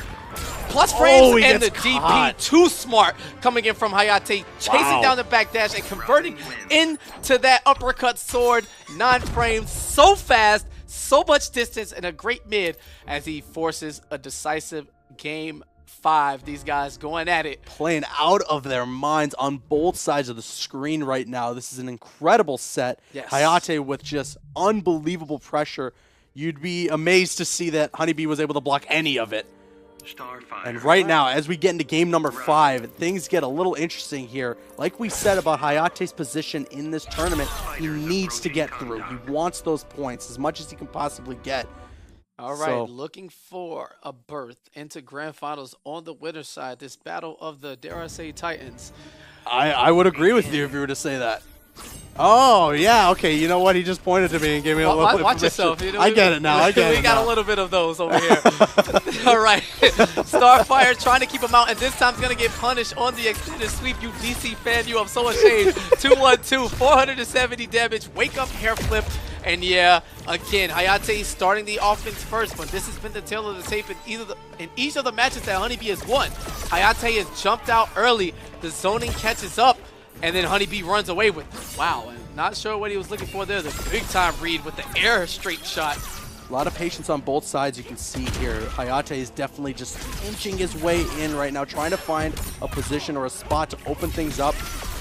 Plus frames and the DP, too smart, coming in from Hayate, chasing down the backdash and converting into that uppercut sword. 9 frames, so fast, so much distance, and a great mid as he forces a decisive game 5. These guys going at it. Playing out of their minds on both sides of the screen right now. This is an incredible set. Yes. Hayate with just unbelievable pressure. You'd be amazed to see that Honeybee was able to block any of it. And right now, as we get into game number 5, things get a little interesting here. Like we said about Hayate's position in this tournament, he needs to get through. He wants those points as much as he can possibly get. All right, looking for a berth into Grand Finals on the winner's side. This battle of the, dare I say, Titans. I would agree with you if you were to say that. Oh, yeah, okay. You know what? He just pointed to me and gave me a little bit. Watch yourself. You know, I get it now. I get it. We got a little bit of those over here. All right. Starfire trying to keep him out, and this time he's going to get punished on the extended sweep. You DC fan, you. I'm so ashamed. 2-1-2, 470 damage. Wake up, hair flip. And yeah, again, Hayate starting the offense first, but this has been the tale of the tape in each of the matches that Honeybee has won. Hayate has jumped out early. The zoning catches up. And then Honeybee runs away with it. Wow, and not sure what he was looking for there. The big time read with the air straight shot. A lot of patience on both sides you can see here. Hayate is definitely just inching his way in right now, trying to find a position or a spot to open things up.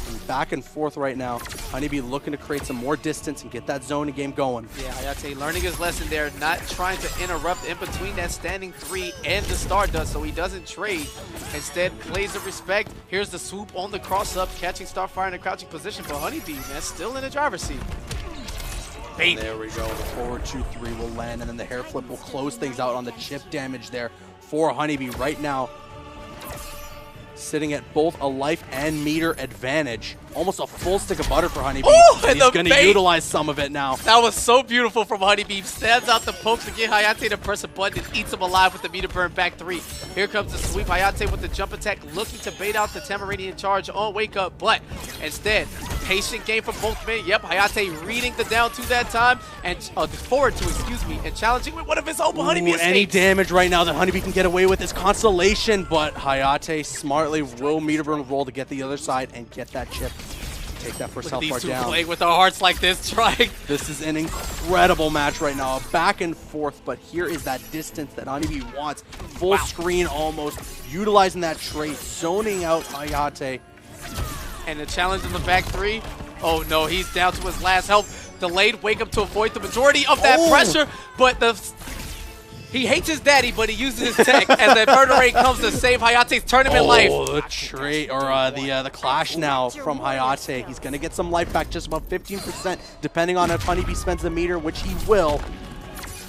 And back and forth right now. Honeybee looking to create some more distance and get that zoning game going. Yeah, Hayate learning his lesson there, not trying to interrupt in between that standing 3 and the Stardust, so he doesn't trade. Instead, plays the respect. Here's the swoop on the cross-up, catching Starfire in a crouching position, but Honeybee, man, still in the driver's seat. Bait. There we go. The forward 2-3 will land, and then the hair flip will close things out on the chip damage there for Honeybee right now. Sitting at both a life and meter advantage. Almost a full stick of butter for Honeybee. Oh, and he's going to utilize some of it now. That was so beautiful from Honeybee. Stands out the pokes to get Hayate to press a button and eats him alive with the Meter Burn back 3. Here comes the sweep. Hayate with the jump attack, looking to bait out the Tamaranian charge on Wake Up, but instead, patient game from both men. Yep, Hayate reading the down 2 that time, and forward 2, excuse me, and challenging with one of his own. Honeybee any damage right now that Honeybee can get away with is consolation, but Hayate smartly will Meter Burn roll to get the other side and get that chip. take that first Look at health bar these two down. playing with their hearts like this, trying. This is an incredible match right now, a back and forth, but here is that distance that Honeybee wants. Full screen almost, utilizing that trait, zoning out Hayate. And the challenge in the back three. Oh no, he's down to his last health. Delayed wake up to avoid the majority of that pressure, but he hates his daddy, but he uses his tech, and the murder rate comes to save Hayate's tournament life. Oh, the trait, or the clash now from Hayate. He's going to get some life back, just about 15%, depending on if Honeybee spends the meter, which he will.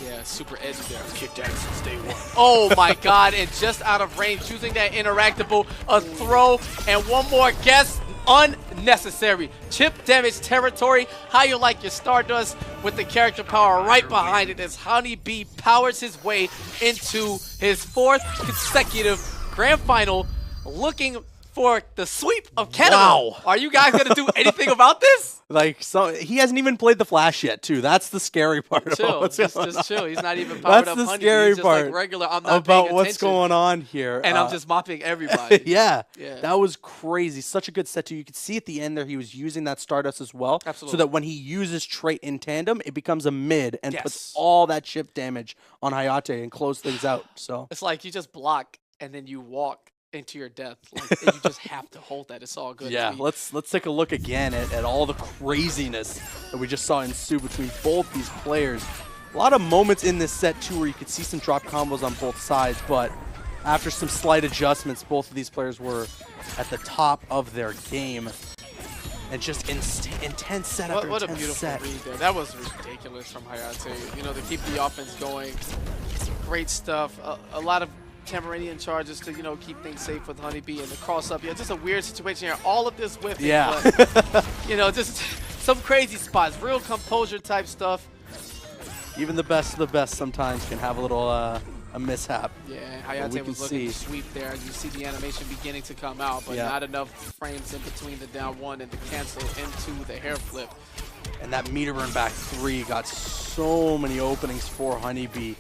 Yeah, super edgy there. Kicked out since day one. Oh my god, and just out of range, choosing that interactable, a throw, and one more guess. Unnecessary. Chip damage territory. How you like your Stardust with the character power right behind it as Honeybee powers his way into his 4th consecutive grand final, looking for the sweep of Canada. Wow. Are you guys going to do anything about this? Like, so he hasn't even played the Flash yet, too. That's the scary part Chill. about what's Just going on. chill. He's not even powered up. That's the Honeybee. scary He's just part like regular. I'm not about paying what's attention. going on here. And I'm just mopping everybody. Yeah, Yeah. that was crazy. Such a good set, too. You could see at the end there he was using that Stardust as well. Absolutely. So that when he uses trait in tandem, it becomes a mid and Yes. puts all that chip damage on Hayate and close things out. So It's like you just block and then you walk into your death. Like, and you just have to hold that. It's all good. yeah, let's take a look again at all the craziness that we just saw ensue between both these players. A lot of moments in this set too where you could see some drop combos on both sides, but after some slight adjustments, both of these players were at the top of their game. And just intense set after What a intense beautiful set. read there. That was ridiculous from Hayate. You know, to keep the offense going. Great stuff. A lot of Cameroonian charges to, you know, keep things safe with Honeybee and the cross-up. Yeah, just a weird situation here. All of this with Yeah. but, you know, just some crazy spots. Real composure type stuff. Even the best of the best sometimes can have a little a mishap. Yeah, we Hayate can was looking to see. sweep there. You see the animation beginning to come out, but Yeah. not enough frames in between the down one and the cancel into the hair flip. And that meter burn back 3 got so many openings for Honeybee.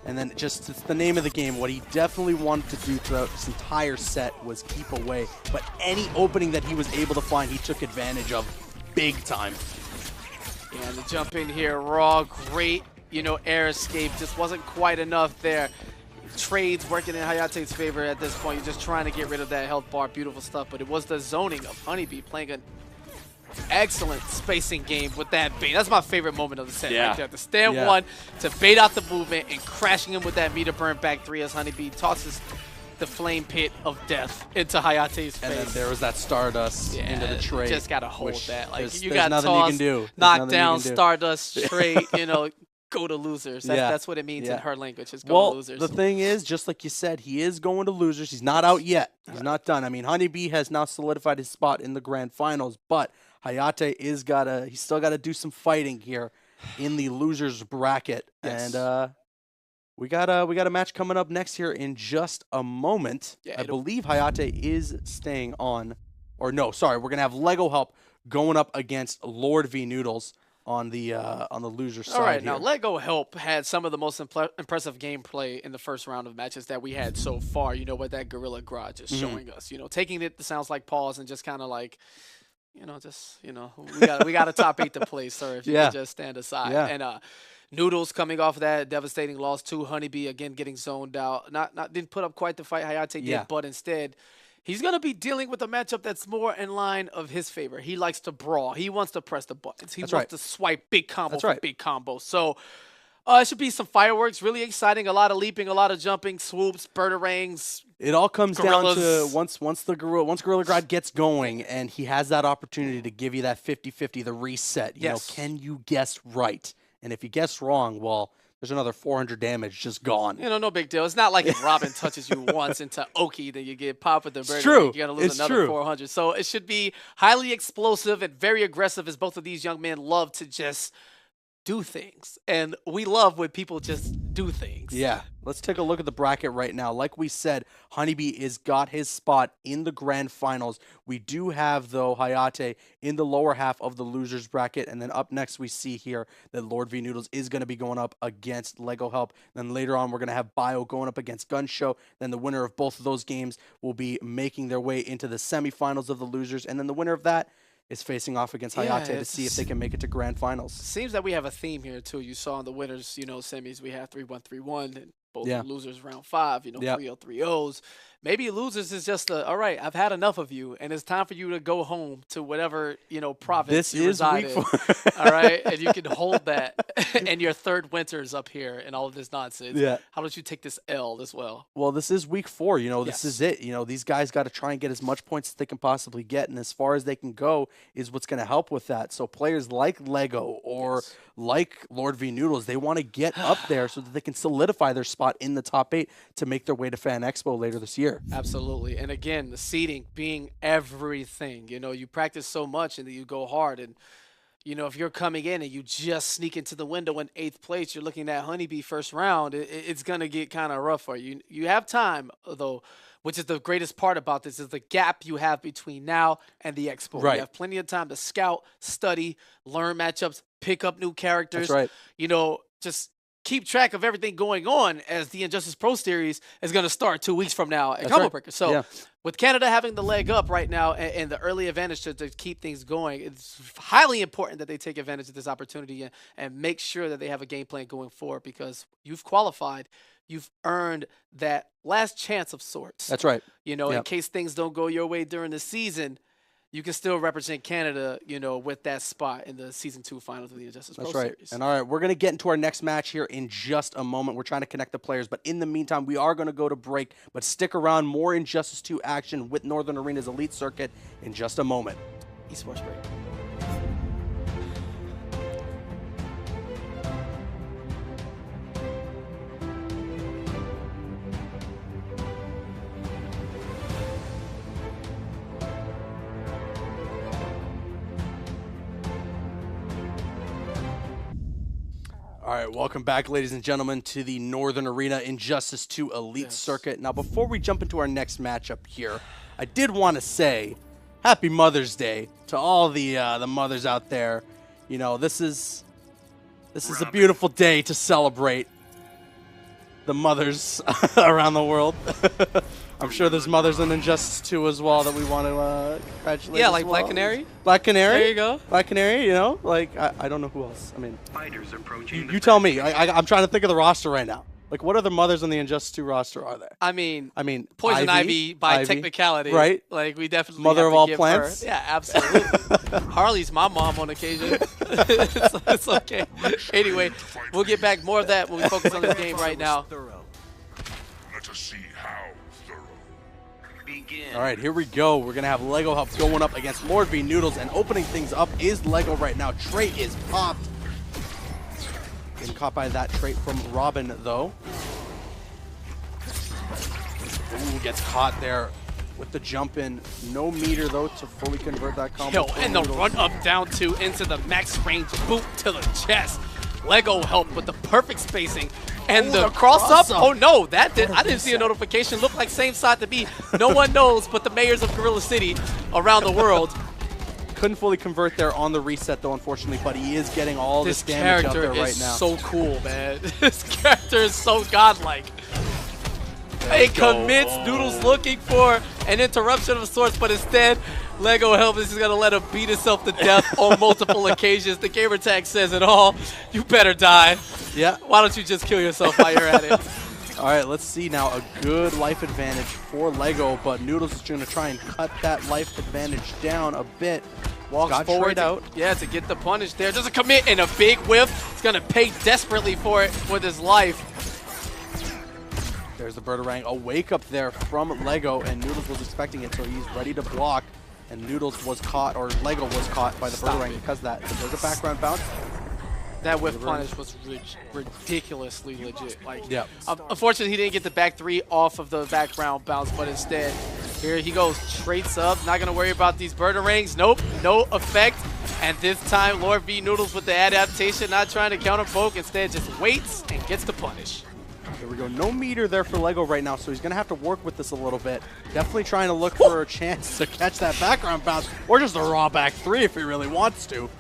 And then just, it's the name of the game. What he definitely wanted to do throughout this entire set was keep away. But any opening that he was able to find, he took advantage of big time. Yeah, and the jump in here, raw, great, you know, air escape. Just wasn't quite enough there. Trades working in Hayate's favor at this point. You're just trying to get rid of that health bar. Beautiful stuff. But it was the zoning of Honeybee playing an excellent spacing game with that bait. That's my favorite moment of the set right there. The stand one to bait out the movement and crashing him with that meter burn back 3 as Honeybee tosses the flame pit of death into Hayate's face. And then there was that Stardust into the trade. Just gotta hold that. Like you there's got nothing tossed, you can do. There's knocked nothing you down, can do. Stardust, trade, you know, go to losers. That's what it means in her language, is go to losers. The thing is, just like you said, he is going to losers. He's not out yet. He's not done. I mean, Honeybee has now solidified his spot in the grand finals, but Hayate he's still gotta do some fighting here in the losers bracket. Yes. And we got a match coming up next here in just a moment. Yeah, I believe Hayate is staying on, or no, sorry, we're gonna have Lego Help going up against Lord V Noodles on the loser side. All right, here. now Lego Help had some of the most impressive gameplay in the first round of matches that we had so far. You know, what that Gorilla Garage is showing us. You know, taking it sounds like pause and just kind of like, you know, just, you know, we got a top 8 to play, sir. If you could just stand aside. Yeah. And Noodles coming off of that devastating loss to Honeybee, again getting zoned out. Didn't put up quite the fight Hayate did, but instead he's going to be dealing with a matchup that's more in line of his favor. He likes to brawl. He wants to press the buttons. He wants to swipe big combo for big combo. So it should be some fireworks. Really exciting. A lot of leaping, a lot of jumping, swoops, birdarangs. It all comes Gorillas. down to once Gorilla Grodd gets going and he has that opportunity to give you that 50-50, the reset. You know, can you guess right? And if you guess wrong, well, there's another 400 damage just gone. You know, no big deal. It's not like if Robin touches you once into Oki, then you get popped with the bird. true. You got to lose another 400. So it should be highly explosive and very aggressive, as both of these young men love to just do things. And we love when people just do things. Yeah. Let's take a look at the bracket right now. Like we said, Honeybee is got his spot in the grand finals. We do have, though, Hayate in the lower half of the losers bracket. And then up next, we see here that Lord V Noodles is going to be going up against Lego Help. Then later on, we're going to have Bio going up against Gun Show. Then the winner of both of those games will be making their way into the semifinals of the losers. And then the winner of that is facing off against Hayate to see if they can make it to grand finals. Seems that we have a theme here too. You saw in the winners, semis, we have 3-1, 3-1, and both losers round 5, 3-0, 3-0s. Maybe losers is just all right, I've had enough of you, and it's time for you to go home to whatever, province you reside in. All right? And you can hold that, and your third winter's up here and all of this nonsense. Yeah. How don't you take this L as well? Well, this is week 4. This is it. These guys got to try and get as much points as they can possibly get, and as far as they can go is what's going to help with that. So players like Lego or like Lord V Noodles, they want to get up there so that they can solidify their spot in the top 8 to make their way to Fan Expo later this year. Absolutely. And again, the seeding being everything. You practice so much and then you go hard. And, if you're coming in and you just sneak into the window in 8th place, you're looking at Honeybee first round, it's going to get kind of rough for you. You have time, though, which is the greatest part about this, is the gap you have between now and the Expo. Right. You have plenty of time to scout, study, learn matchups, pick up new characters. That's right. Just keep track of everything going on as the Injustice Pro Series is going to start 2 weeks from now at Combo Breaker. So with Canada having the leg up right now and the early advantage to keep things going, it's highly important that they take advantage of this opportunity and make sure that they have a game plan going forward, because you've qualified. You've earned that last chance of sorts. That's right. In case things don't go your way during the season, you can still represent Canada, with that spot in the Season 2 finals of the Injustice Pro Series. And all right, we're going to get into our next match here in just a moment. We're trying to connect the players, but in the meantime, we are going to go to break. But stick around, more Injustice 2 action with Northern Arena's Elite Circuit in just a moment. Esports break. All right, welcome back, ladies and gentlemen, to the Northern Arena Injustice 2 Elite Circuit. Now, before we jump into our next matchup here, I did want to say Happy Mother's Day to all the mothers out there. This is a beautiful day to celebrate the mothers around the world. I'm sure there's mothers in Injustice 2 as well that we want to congratulate. Yeah, like Black Canary. Black Canary. There you go. Black Canary, I don't know who else. I mean, you tell me. I'm trying to think of the roster right now. Like, what other mothers on the Injustice 2 roster are there? I mean, Poison Ivy by technicality, right? Like, we definitely Mother have of to all give plants. Her. Yeah, absolutely. Harley's my mom on occasion. it's okay. Anyway, we'll get back more of that when we focus on this game right now. Let us see how thorough. All right, here we go. We're going to have Lego Help going up against Lord V Noodles, and opening things up is Lego right now. Trait is popped. Getting caught by that trait from Robin, though. Ooh, gets caught there with the jump in. No meter, though, to fully convert that combo. And the run up down 2 into the max range boot to the chest. Lego Help with the perfect spacing. And the cross up. Oh no, I didn't see a notification. Looked like same side to me. No one knows but the mayors of Gorilla City around the world. Couldn't fully convert there on the reset, though, unfortunately, but he is getting all this damage out there right now. This character is so cool, man. This character is so godlike. It commits. Noodles looking for an interruption of sorts, but instead, Lego Help is going to let him beat himself to death on multiple occasions. The gamer tag says it all. You better die. Yeah. Why don't you just kill yourself while you're at it? All right, let's see now. A good life advantage for Lego, but Noodles is going to try and cut that life advantage down a bit. Walks forward out. Yeah, to get the punish there. Does a commit and a big whiff. He's going to pay desperately for it with his life. There's the Birdarang. A wake up there from Lego, and Noodles was expecting it, so he's ready to block. And Noodles was caught, or Lego was caught by the Birdarang because of that. So there's a background bounce. That whiff punish was ridiculously legit. Like, yeah. Unfortunately, he didn't get the back 3 off of the background bounce, but instead, here he goes, straight up. Not going to worry about these Birdarangs. Nope, no effect. And this time, Lord V Noodles with the adaptation, not trying to counter poke, instead just waits and gets the punish. There we go. No meter there for Lego right now, so he's going to have to work with this a little bit. Definitely trying to look for a chance to catch that background bounce, or just a raw back 3 if he really wants to.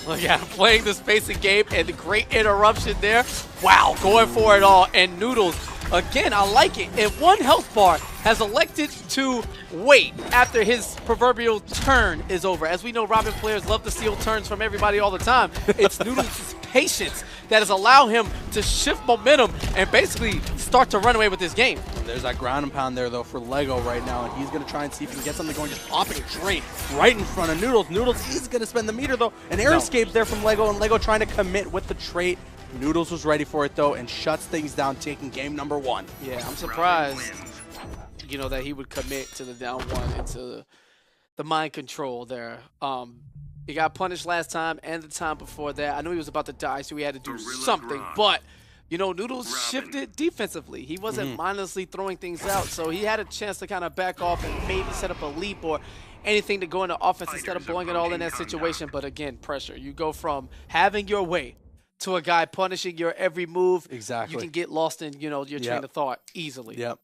Look at him playing the spacing game, and the great interruption there. Wow, going for it all. And Noodles, again, I like it. In 1 health bar, has elected to wait after his proverbial turn is over. As we know, Robin players love to steal turns from everybody all the time. It's Noodles' patience that has allowed him to shift momentum and basically start to run away with this game. And there's that ground and pound there, though, for Lego right now, and he's going to try and see if he can get something going, just popping a train right in front of Noodles. Noodles is going to spend the meter, though. An air escape there from Lego, and Lego trying to commit with the trait. Noodles was ready for it, though, and shuts things down, taking game number 1. Yeah, I'm surprised, you know, that he would commit to the down 1 into the mind control there. He got punished last time and the time before that. I knew he was about to die, so he had to do something. But, you know, Noodles shifted defensively. He wasn't mindlessly throwing things out, so he had a chance to kind of back off and maybe set up a leap or anything to go into offense instead of blowing it all in that situation. But, again, pressure. You go from having your way to a guy punishing your every move. Exactly. You can get lost in, you know, your train of thought easily. Yep.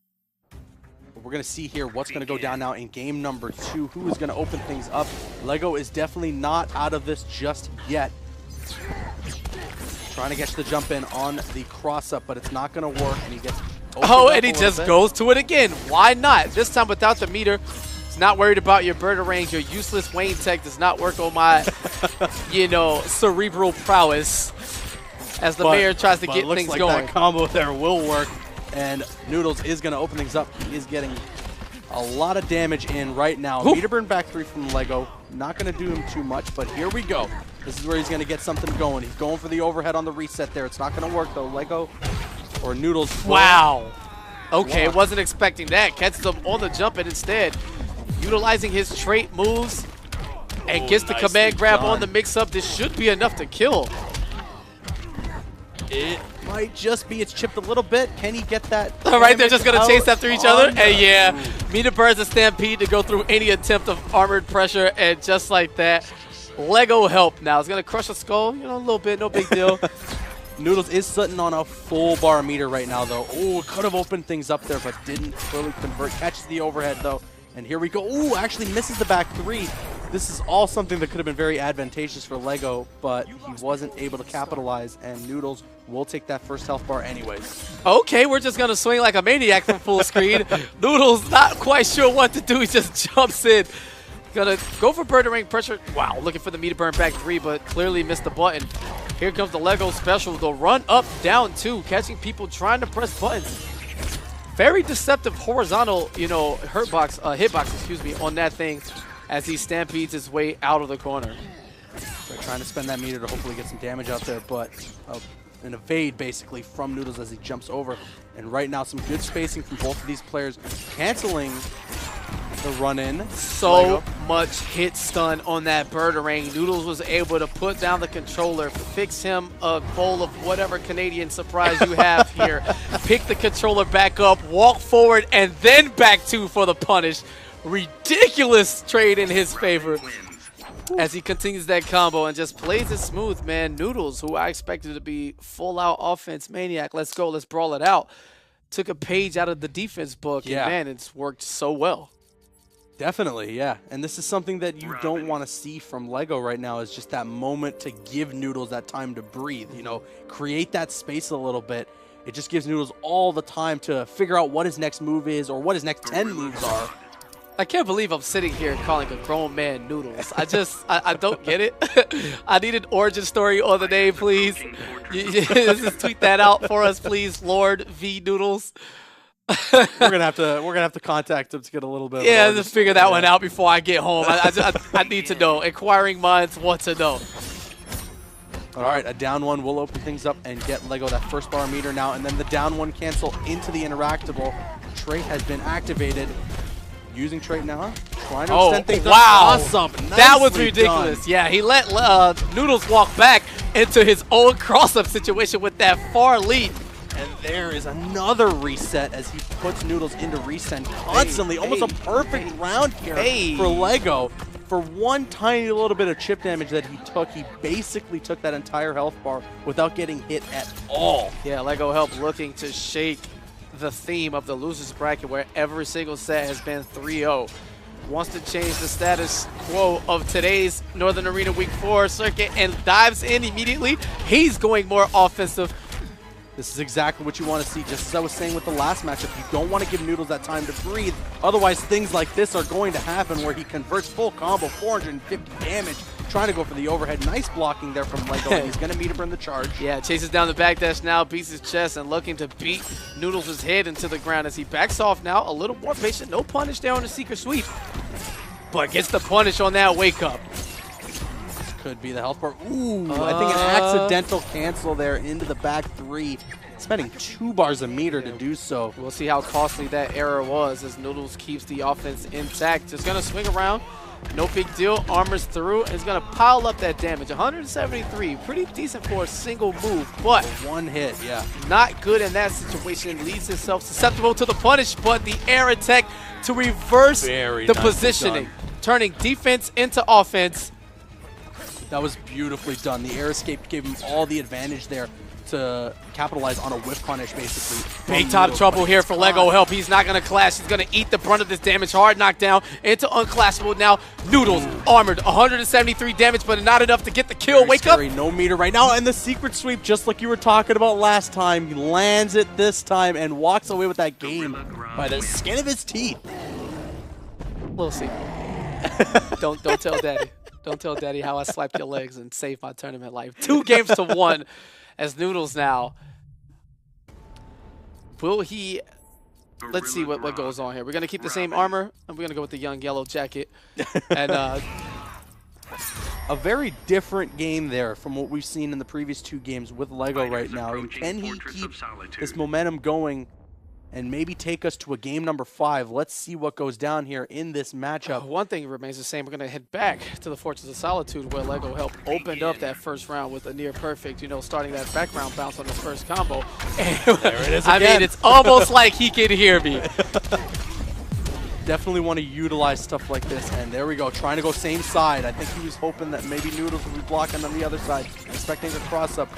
We're going to see here what's going to go down now in game number 2. Who is going to open things up? Lego is definitely not out of this just yet. Trying to get the jump in on the cross-up, but it's not going to work, and he gets and he just goes to it again. Why not? This time without the meter. He's not worried about your bird range. Your useless Wayne tech does not work on my, you know, cerebral prowess as the mayor tries to get things going. That combo there will work. And Noodles is going to open things up. He is getting a lot of damage in right now. Meter burn back 3 from Lego. Not going to do him too much, but here we go. This is where he's going to get something going. He's going for the overhead on the reset there. It's not going to work, though. Lego or Noodles. Wow. Okay, wasn't expecting that. Catches him on the jump and instead utilizing his trait moves and gets the command grab on the mix-up. This should be enough to kill. It might just be. It's chipped a little bit. Can he get that? All right, they're just going to chase after each other. And yeah, Meter burns a stampede to go through any attempt of armored pressure. And just like that, Lego help now. It's going to crush a skull, you know, a little bit, no big deal. Noodles is sitting on a full bar meter right now, though. Oh, could have opened things up there, but didn't fully convert. Catches the overhead, though. And here we go. Ooh, actually misses the back 3. This is all something that could have been very advantageous for Lego, but he wasn't able to capitalize, and Noodles will take that first health bar anyways. Okay, we're just going to swing like a maniac from full screen. Noodles not quite sure what to do. He just jumps in. Gonna go for bird ring pressure. Wow, looking for the meter burn back 3, but clearly missed the button. Here comes the Lego special. The run up, down 2, catching people trying to press buttons. Very deceptive horizontal, you know, hitbox, excuse me, on that thing as he stampedes his way out of the corner. They're trying to spend that meter to hopefully get some damage out there, but an evade basically from Noodles as he jumps over. And right now, some good spacing from both of these players, canceling the run-in. So much hit stun on that Birdarang. Noodles was able to put down the controller, fix him a bowl of whatever Canadian surprise you have here, pick the controller back up, walk forward, and then back 2 for the punish. Ridiculous trade in his favor as he continues that combo and just plays it smooth, man. Noodles, who I expected to be full-out offense maniac, let's go, let's brawl it out, took a page out of the defense book, and man, it's worked so well. Definitely, yeah. And this is something that you don't want to see from Lego right now, is just that moment to give Noodles that time to breathe, you know, create that space a little bit. It just gives Noodles all the time to figure out what his next move is or what his next 10 moves are. I can't believe I'm sitting here calling a grown man Noodles. I don't get it. I need an origin story on the name, please. Just tweet that out for us, please, Lord V Noodles. we're gonna have to contact him to get a little bit. Yeah, just figure that one out before I get home. I need to know. Inquiring minds want to know. All right, a down 1 will open things up and get Lego that first bar meter now, and then the down 1 cancel into the interactable. Trait has been activated. Using trait now, trying to extend things. Wow, awesome! That was ridiculous. Done. Yeah, he let Noodles walk back into his own cross-up situation with that far lead. And there is another reset as he puts Noodles into resend constantly. Almost a perfect round here for Lego. For one tiny little bit of chip damage that he took, he basically took that entire health bar without getting hit at all. Yeah, Lego help looking to shake the theme of the losers bracket where every single set has been 3-0. Wants to change the status quo of today's Northern Arena Week 4 circuit and dives in immediately. He's going more offensive. This is exactly what you want to see. Just as I was saying with the last matchup, you don't want to give Noodles that time to breathe. Otherwise, things like this are going to happen where he converts full combo, 450 damage, trying to go for the overhead. Nice blocking there from Lego, and he's going to meet him in the charge. Yeah, chases down the backdash now, beats his chest, and looking to beat Noodles' head into the ground as he backs off now. A little more patient. No punish there on the secret sweep. But gets the punish on that wake up. Could be the health bar. Ooh, I think an accidental cancel there into the back 3. Spending 2 bars a meter to do so. We'll see how costly that error was as Noodles keeps the offense intact. Just going to swing around. No big deal. Armors through. Is going to pile up that damage. 173. Pretty decent for a single move, but one hit, yeah. Not good in that situation. Leaves himself susceptible to the punish, but the air attack to reverse the positioning. Done. Turning defense into offense. That was beautifully done. The air escape gave him all the advantage there to capitalize on a whiff punish, basically. Big time trouble here for Lego Help. He's not going to clash. He's going to eat the brunt of this damage. Hard knockdown into unclashable now. Noodles armored, 173 damage, but not enough to get the kill. Very Wake scary. up. No meter right now. And the secret sweep, just like you were talking about last time, he lands it this time and walks away with that game by the skin of his teeth. We'll see. Don't tell Daddy. Don't tell Daddy how I slapped your legs and saved my tournament life. 2 games to 1 as Noodles now. Will he... Let's see what goes on here. We're going to keep the same armor, and we're going to go with the young yellow jacket. And a very different game there from what we've seen in the previous 2 games with Lego right now. And can he keep this momentum going and maybe take us to a game number 5? Let's see what goes down here in this matchup. One thing remains the same. We're going to head back to the Fortress of Solitude where Lego Help opened up that first round with a near perfect, starting that background bounce on his first combo. There it is again. I mean, it's almost like he can hear me. Definitely want to utilize stuff like this, and there we go, trying to go same side. I think he was hoping that maybe Noodles would be blocking on the other side, expecting a cross-up.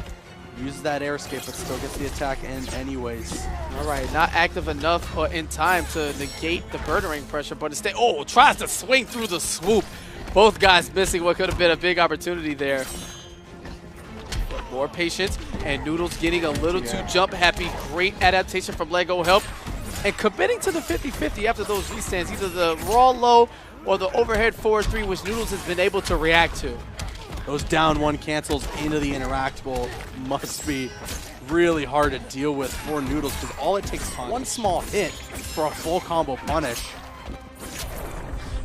Uses that air escape, but still gets the attack in anyways. All right, not active enough in time to negate the Birdering pressure, but instead, tries to swing through the swoop. Both guys missing what could have been a big opportunity there. But more patience, and Noodles getting a little too jump happy. Great adaptation from Lego Help. And committing to the 50-50 after those restands, either the raw low or the overhead forward 3, which Noodles has been able to react to. Those down 1 cancels into the interactable must be really hard to deal with for Noodles, because all it takes is one small hit for a full combo punish.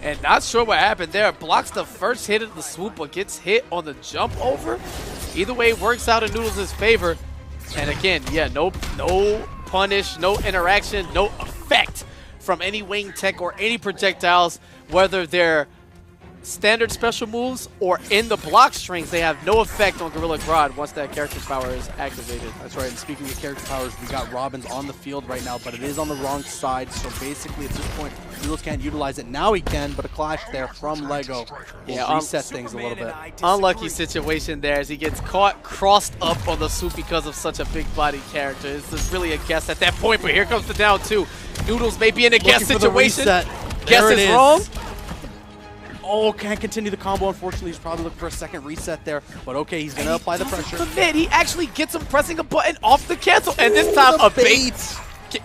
And not sure what happened there. Blocks the first hit of the swoop, but gets hit on the jump over. Either way, works out in Noodles' favor. And again, yeah, no punish, no interaction, no effect from any wing tech or any projectiles, whether they're standard special moves or in the block strings. They have no effect on Gorilla Grodd once that character power is activated. That's right, and speaking of character powers, we got Robin's on the field right now, but it is on the wrong side, so basically at this point, Noodles can't utilize it. Now he can, but a clash there from Lego will reset things a little bit. Unlucky situation there as he gets caught crossed up on the swoop because of such a big body character. It's just really a guess at that point, but here comes the down 2. Noodles may be in a guess situation. Guess is wrong. Oh, can't continue the combo. Unfortunately, he's probably looking for a second reset there. But okay, he's going to apply the pressure. He actually gets him pressing a button off the cancel. And this time a bait.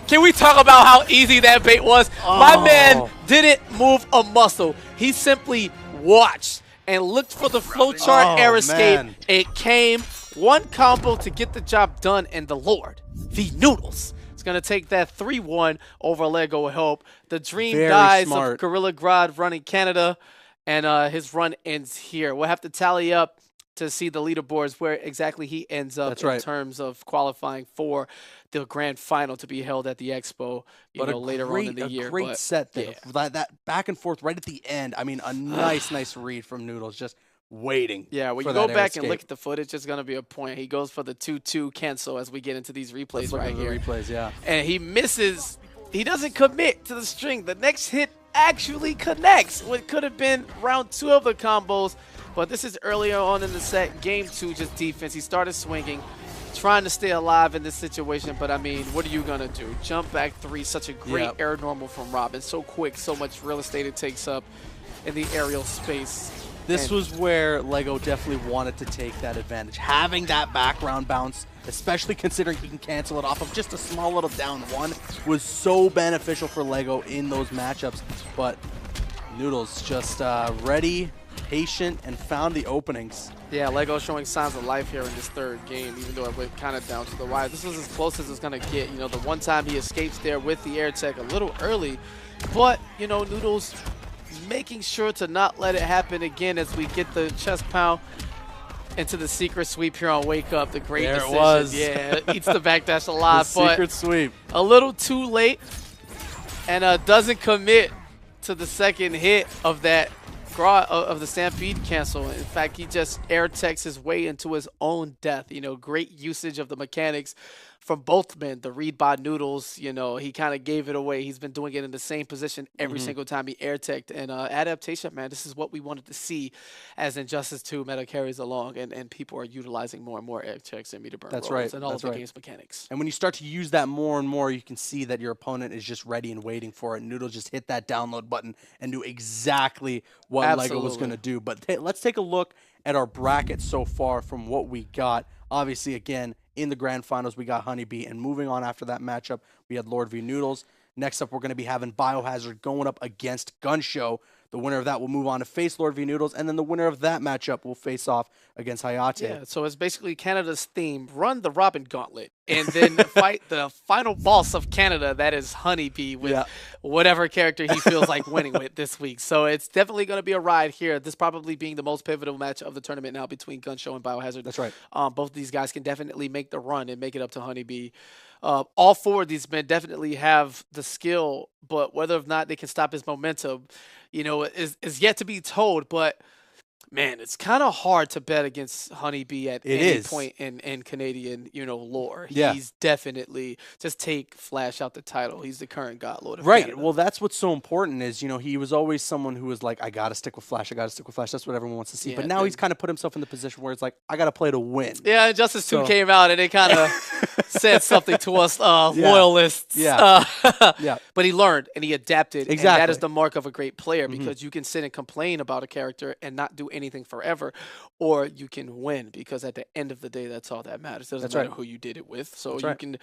Can we talk about how easy that bait was? My man didn't move a muscle. He simply watched and looked for the flowchart air escape. Man. It came. 1 combo to get the job done. And the Lord, the Noodles, is going to take that 3-1 over Lego Help. The dream dies of Gorilla Grodd running Canada. And his run ends here. We'll have to tally up to see the leaderboards where exactly he ends up in terms of qualifying for the grand final to be held at the Expo later on in the year. A great set there. Yeah. That back and forth right at the end. I mean, a nice read from Noodles, just waiting. Yeah, when you go back and look at the footage, it's going to be a point. He goes for the 2-2 cancel as we get into these replays right here. Replays, yeah. And he misses. He doesn't commit to the string. The next hit actually connects what could have been round 2 of the combos, but this is earlier on in the set. Game 2, just defense. He started swinging, trying to stay alive in this situation, but I mean, what are you gonna do? Jump back 3, such a great air normal from Robin. So quick, so much real estate it takes up in the aerial space. This was where LEGO definitely wanted to take that advantage. Having that background bounce, especially considering he can cancel it off of just a small little down one, was so beneficial for LEGO in those matchups. But Noodles just ready, patient, and found the openings. Yeah, LEGO showing signs of life here in this third game, even though it went kind of down to the wire. This was as close as it's going to get. You know, the one time he escapes there with the air tech a little early. But, you know, Noodles making sure to not let it happen again as we get the chest pound into the secret sweep here on Wake Up. The great decision. It was. Yeah, eats the backdash alive. The secret sweep. A little too late, and doesn't commit to the second hit of that of the Stampede cancel. In fact, he just air techs his way into his own death. You know, great usage of the mechanics from both men. The read by Noodles, you know, he kind of gave it away. He's been doing it in the same position every single time he air teched. And adaptation, man, this is what we wanted to see as Injustice 2 meta carries along, and people are utilizing more and more air checks and meter burn rolls and all of the game's mechanics. And when you start to use that more and more, you can see that your opponent is just ready and waiting for it. Noodles just hit that download button and do exactly what LEGO was going to do. But let's take a look at our bracket so far from what we got. Obviously, again, in the grand finals, we got Honeybee, and moving on after that matchup, we had Lord v Noodles. Next up, we're going to be having Biohazard going up against Gunshow. The winner of that will move on to face Lord v Noodles, and then the winner of that matchup will face off against Hayate. Yeah, so it's basically Canada's theme: run the Robin Gauntlet, and then fight the final boss of Canada, that is Honeybee, with whatever character he feels like winning with this week. So it's definitely going to be a ride here. This probably being the most pivotal match of the tournament now between Gunshow and Biohazard. That's right. Both of these guys can definitely make the run and make it up to Honeybee. All four of these men definitely have the skill, but whether or not they can stop his momentum, you know, is yet to be told. But man, it's kind of hard to bet against Honeybee at any point in Canadian, you know, lore. Yeah. He's definitely, just take Flash out the title. He's the current God Lord of Canada. Canada. Well, that's what's so important is, you know, he was always someone who was like, I got to stick with Flash. I got to stick with Flash. That's what everyone wants to see. Yeah, but now he's kind of put himself in the position where it's like, I got to play to win. Yeah, Injustice 2 came out and it kind of said something to us loyalists. Yeah. But he learned and he adapted. Exactly. And that is the mark of a great player, because you can sit and complain about a character and not do anything forever, or you can win, because at the end of the day, that's all that matters. It doesn't matter who you did it with. So you can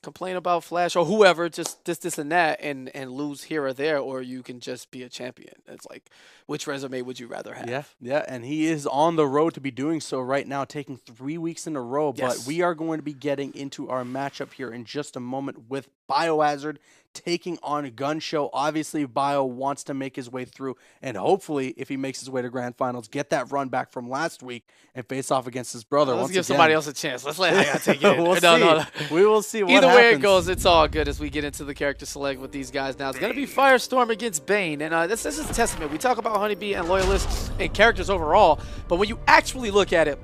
complain about Flash or whoever, just this and that, and lose here or there, or you can just be a champion. It's like, which resume would you rather have? Yeah, and he is on the road to be doing so right now, taking 3 weeks in a row. But we are going to be getting into our matchup here in just a moment with Biohazard taking on Gunshow. Obviously, Bio wants to make his way through, and hopefully, if he makes his way to grand finals, get that run back from last week and face off against his brother. Let's give somebody else a chance. Let's let Hayate take it. We'll see. We will see what Either happens. way it goes, it's all good as we get into the character select with these guys now. It's going to be Firestorm against Bane, and this is a testament. We talk about Honeybee and Loyalists and characters overall, but when you actually look at it,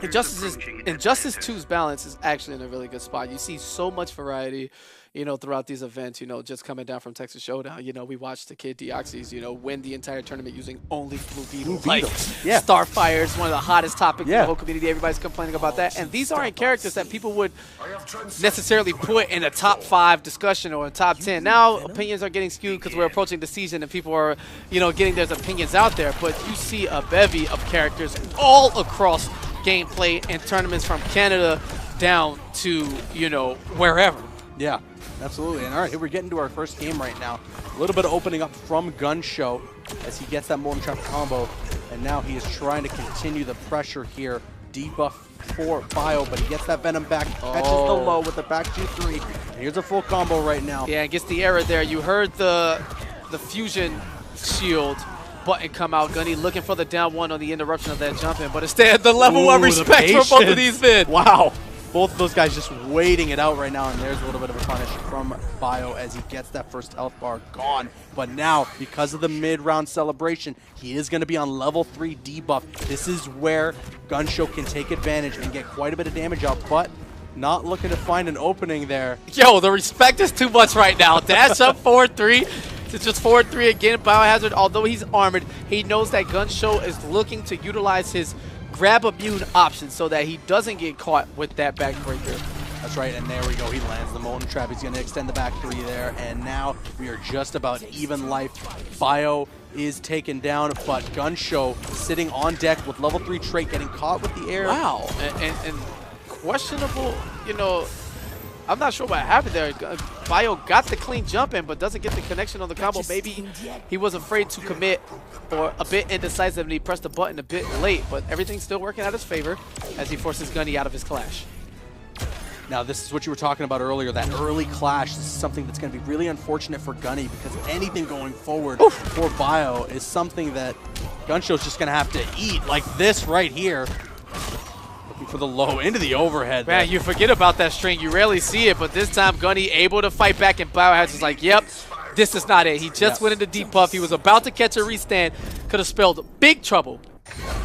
Injustice 2's balance is actually in a really good spot. You see so much variety, you know, throughout these events, you know, just coming down from Texas Showdown. You know, we watched the kid Deoxys, you know, win the entire tournament using only Blue Beetle. Starfire is one of the hottest topics in the whole community. Everybody's complaining about that. And these aren't characters that people would necessarily put in a top 5 discussion or a top 10. Now, opinions are getting skewed because we're approaching the season and people are, you know, getting their opinions out there. But you see a bevy of characters all across gameplay and tournaments, from Canada down to, you know, wherever. Yeah, absolutely. And all right, here we're getting to our first game right now. A little bit of opening up from Gunshow as he gets that Molten Trap combo, and now he is trying to continue the pressure here. Debuff for Bio, but he gets that Venom back, catches the low with the back 2-3. And here's a full combo right now. Yeah, and gets the error there. You heard the fusion shield button come out. Gunny looking for the down one on the interruption of that jump in, but instead the level of respect for both of these men. Wow. Both of those guys just waiting it out right now, and there's a little bit of a punish from Bio as he gets that first health bar gone. But now, because of the mid-round celebration, he is going to be on level 3 debuff. This is where Gunshow can take advantage and get quite a bit of damage out, but not looking to find an opening there. Yo, the respect is too much right now. Dash up 4-3. It's just 4-3 again. Biohazard, although he's armored, he knows that Gunshow is looking to utilize his grab immune option so that he doesn't get caught with that backbreaker. That's right, and there we go. He lands the Molten Trap. He's going to extend the back 3 there, and now we are just about even life. Bio is taken down, but Gunshow sitting on deck with level 3 trait getting caught with the air. Wow, and questionable, you know, I'm not sure what happened there. Bio got the clean jump in, but doesn't get the connection on the combo. Maybe he was afraid to commit or a bit indecisive and he pressed the button a bit late, but everything's still working out his favor as he forces Gunny out of his clash. Now, this is what you were talking about earlier, that early clash. This is something that's going to be really unfortunate for Gunny because anything going forward for Bio is something that Gunshow's just going to have to eat, like this right here. Looking for the low into the overhead. Man, you forget about that string. You rarely see it, but this time Gunny able to fight back, and Biohazard's like, yep, this is not it. He just went into deep buff. He was about to catch a restand. Could have spelled big trouble.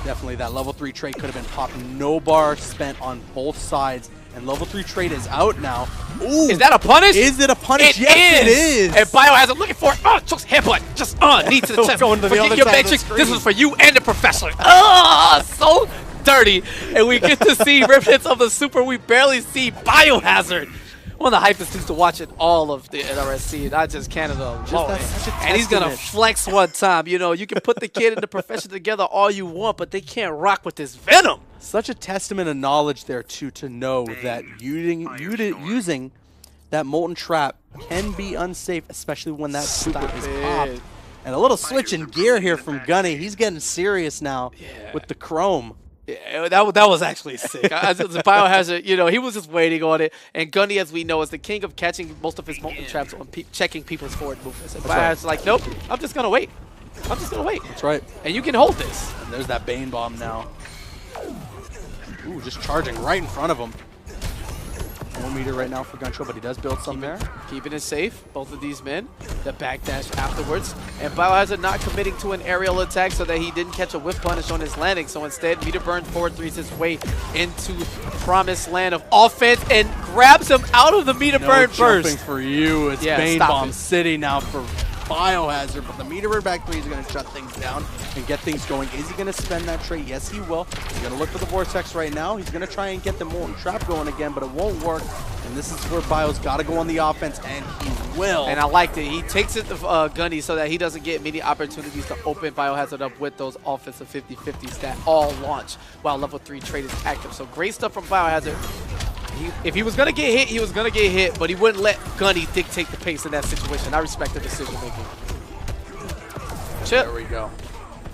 Definitely that level 3 trait could have been popped. No bar spent on both sides. And level 3 trait is out now. Ooh, is that a punish? Is it a punish? Yes, it is. And Biohazard looking for it. Oh, chokes headbutt. Just knee to the chest. Going to the other your side matrix. of the This was for you and the professor. Ah, so dirty. And we get to see remnants of the super. We barely see Biohazard. One of the hypest things to watch in all of the NRSC, not just Canada alone. And he's going to flex one time. You know, you can put the kid and the professor together all you want, but they can't rock with this venom. Such a testament of knowledge there, too, to know that using that Molten Trap can be unsafe, especially when that super is popped. And a little switch in gear here from Gunny. He's getting serious now with the Chrome. Yeah, that was actually sick. The Biohazard, you know, he was just waiting on it. And Gunny, as we know, is the king of catching most of his Molten Traps on checking people's forward movements. And Biohazard's like, nope, I'm just going to wait. I'm just going to wait. That's right. And you can hold this. And there's that Bane Bomb now. Ooh, just charging right in front of him. 1 meter right now for Gunshow, but he does build some there. Keeping it safe, both of these men. The backdash afterwards. And Biohazard not committing to an aerial attack so that he didn't catch a whip punish on his landing. So instead, Meter Burn forward threes his way into promised land of offense and grabs him out of the Meter Burn burst. Jumping for you. It's Bane Bomb City now for Biohazard, but the Meter Burn back 3 is going to shut things down and get things going. Is he going to spend that trait? Yes, he will. He's going to look for the Vortex right now. He's going to try and get the Molten Trap going again, but it won't work. And this is where Bio's got to go on the offense, and he will. And I liked it. He takes it to Gunny so that he doesn't get many opportunities to open Biohazard up with those offensive 50-50s that all launch while level 3 trait is active. So great stuff from Biohazard. If he was going to get hit, he was going to get hit, but he wouldn't let Gunny dictate the pace in that situation. I respect the decision making. Chip. There we go.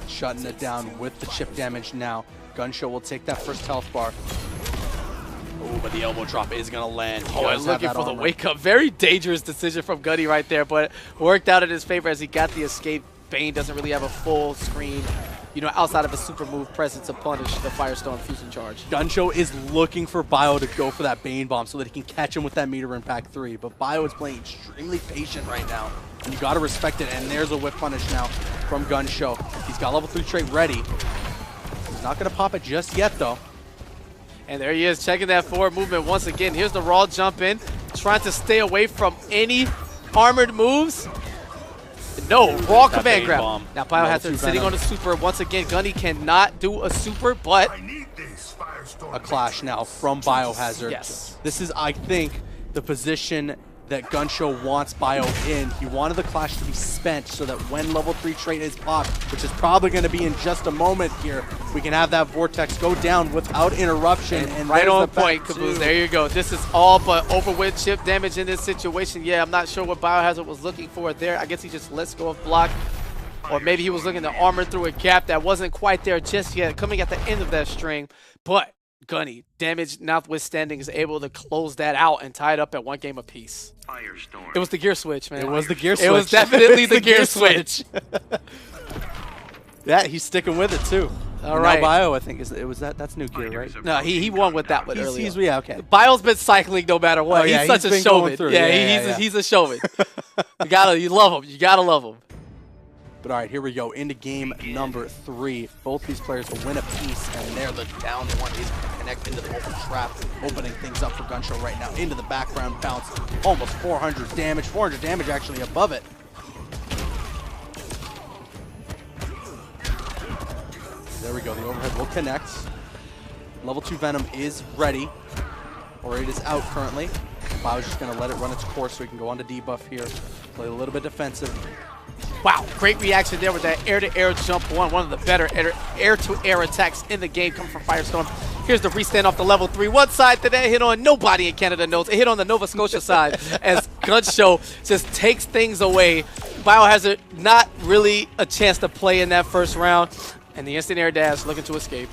Shutting it down with the chip damage now. Gunshow will take that first health bar. Oh, but the elbow drop is going to land. Oh, and looking for the wake up. Very dangerous decision from Gunny right there, but worked out in his favor as he got the escape. Bane doesn't really have a full screen, you know, outside of a super move present to punish the Firestone fusion charge. Gunshow is looking for Bio to go for that Bane Bomb so that he can catch him with that Meter Impact 3, but Bio is playing extremely patient right now, and you got to respect it, and there's a whip punish now from Gunshow. He's got level 3 trait ready. He's not going to pop it just yet, though. And there he is, checking that forward movement once again. Here's the raw jump in, trying to stay away from any armored moves. No, raw command grab. Bomb. Now Biohazard sitting on a super. Once again, Gunny cannot do a super, but a clash now from Biohazard. Yes. This is, I think, the position that Gunshow wants Bio in. He wanted the clash to be spent so that when level 3 trait is popped, which is probably going to be in just a moment here, we can have that Vortex go down without interruption. And right on point, Caboose. There you go. This is all but over with chip damage in this situation. Yeah, I'm not sure what Biohazard was looking for there. I guess he just lets go of block. Or maybe he was looking to armor through a gap that wasn't quite there just yet, coming at the end of that string. But Gunny, damage notwithstanding, is able to close that out and tie it up at 1 game apiece. It was the gear switch, man. It was the gear switch. It was definitely the gear switch. Yeah, he's sticking with it too. All right. Now Bio, I think, that's new gear, right? No, he won with that one earlier. Yeah, okay. Bio's been cycling no matter what. He's such a showman. He's a showman. You love him. You gotta love him. But all right, here we go into game number 3. Both these players will win a piece, and there the down one is going to connect into the Molten Trap, opening things up for Gunshow right now. Into the background bounce, almost 400 damage. 400 damage actually above it. There we go, the overhead will connect. Level 2 Venom is ready, or it is out currently. Bio's just going to let it run its course so he can go on to debuff here. Play a little bit defensive. Wow, great reaction there with that air-to-air jump one of the better air-to-air attacks in the game coming from Firestorm. Here's the restand off the level 3. One side that hit on, nobody in Canada knows. It hit on the Nova Scotia side as Gunshow just takes things away. Biohazard not really a chance to play in that first round. And the instant air dash looking to escape.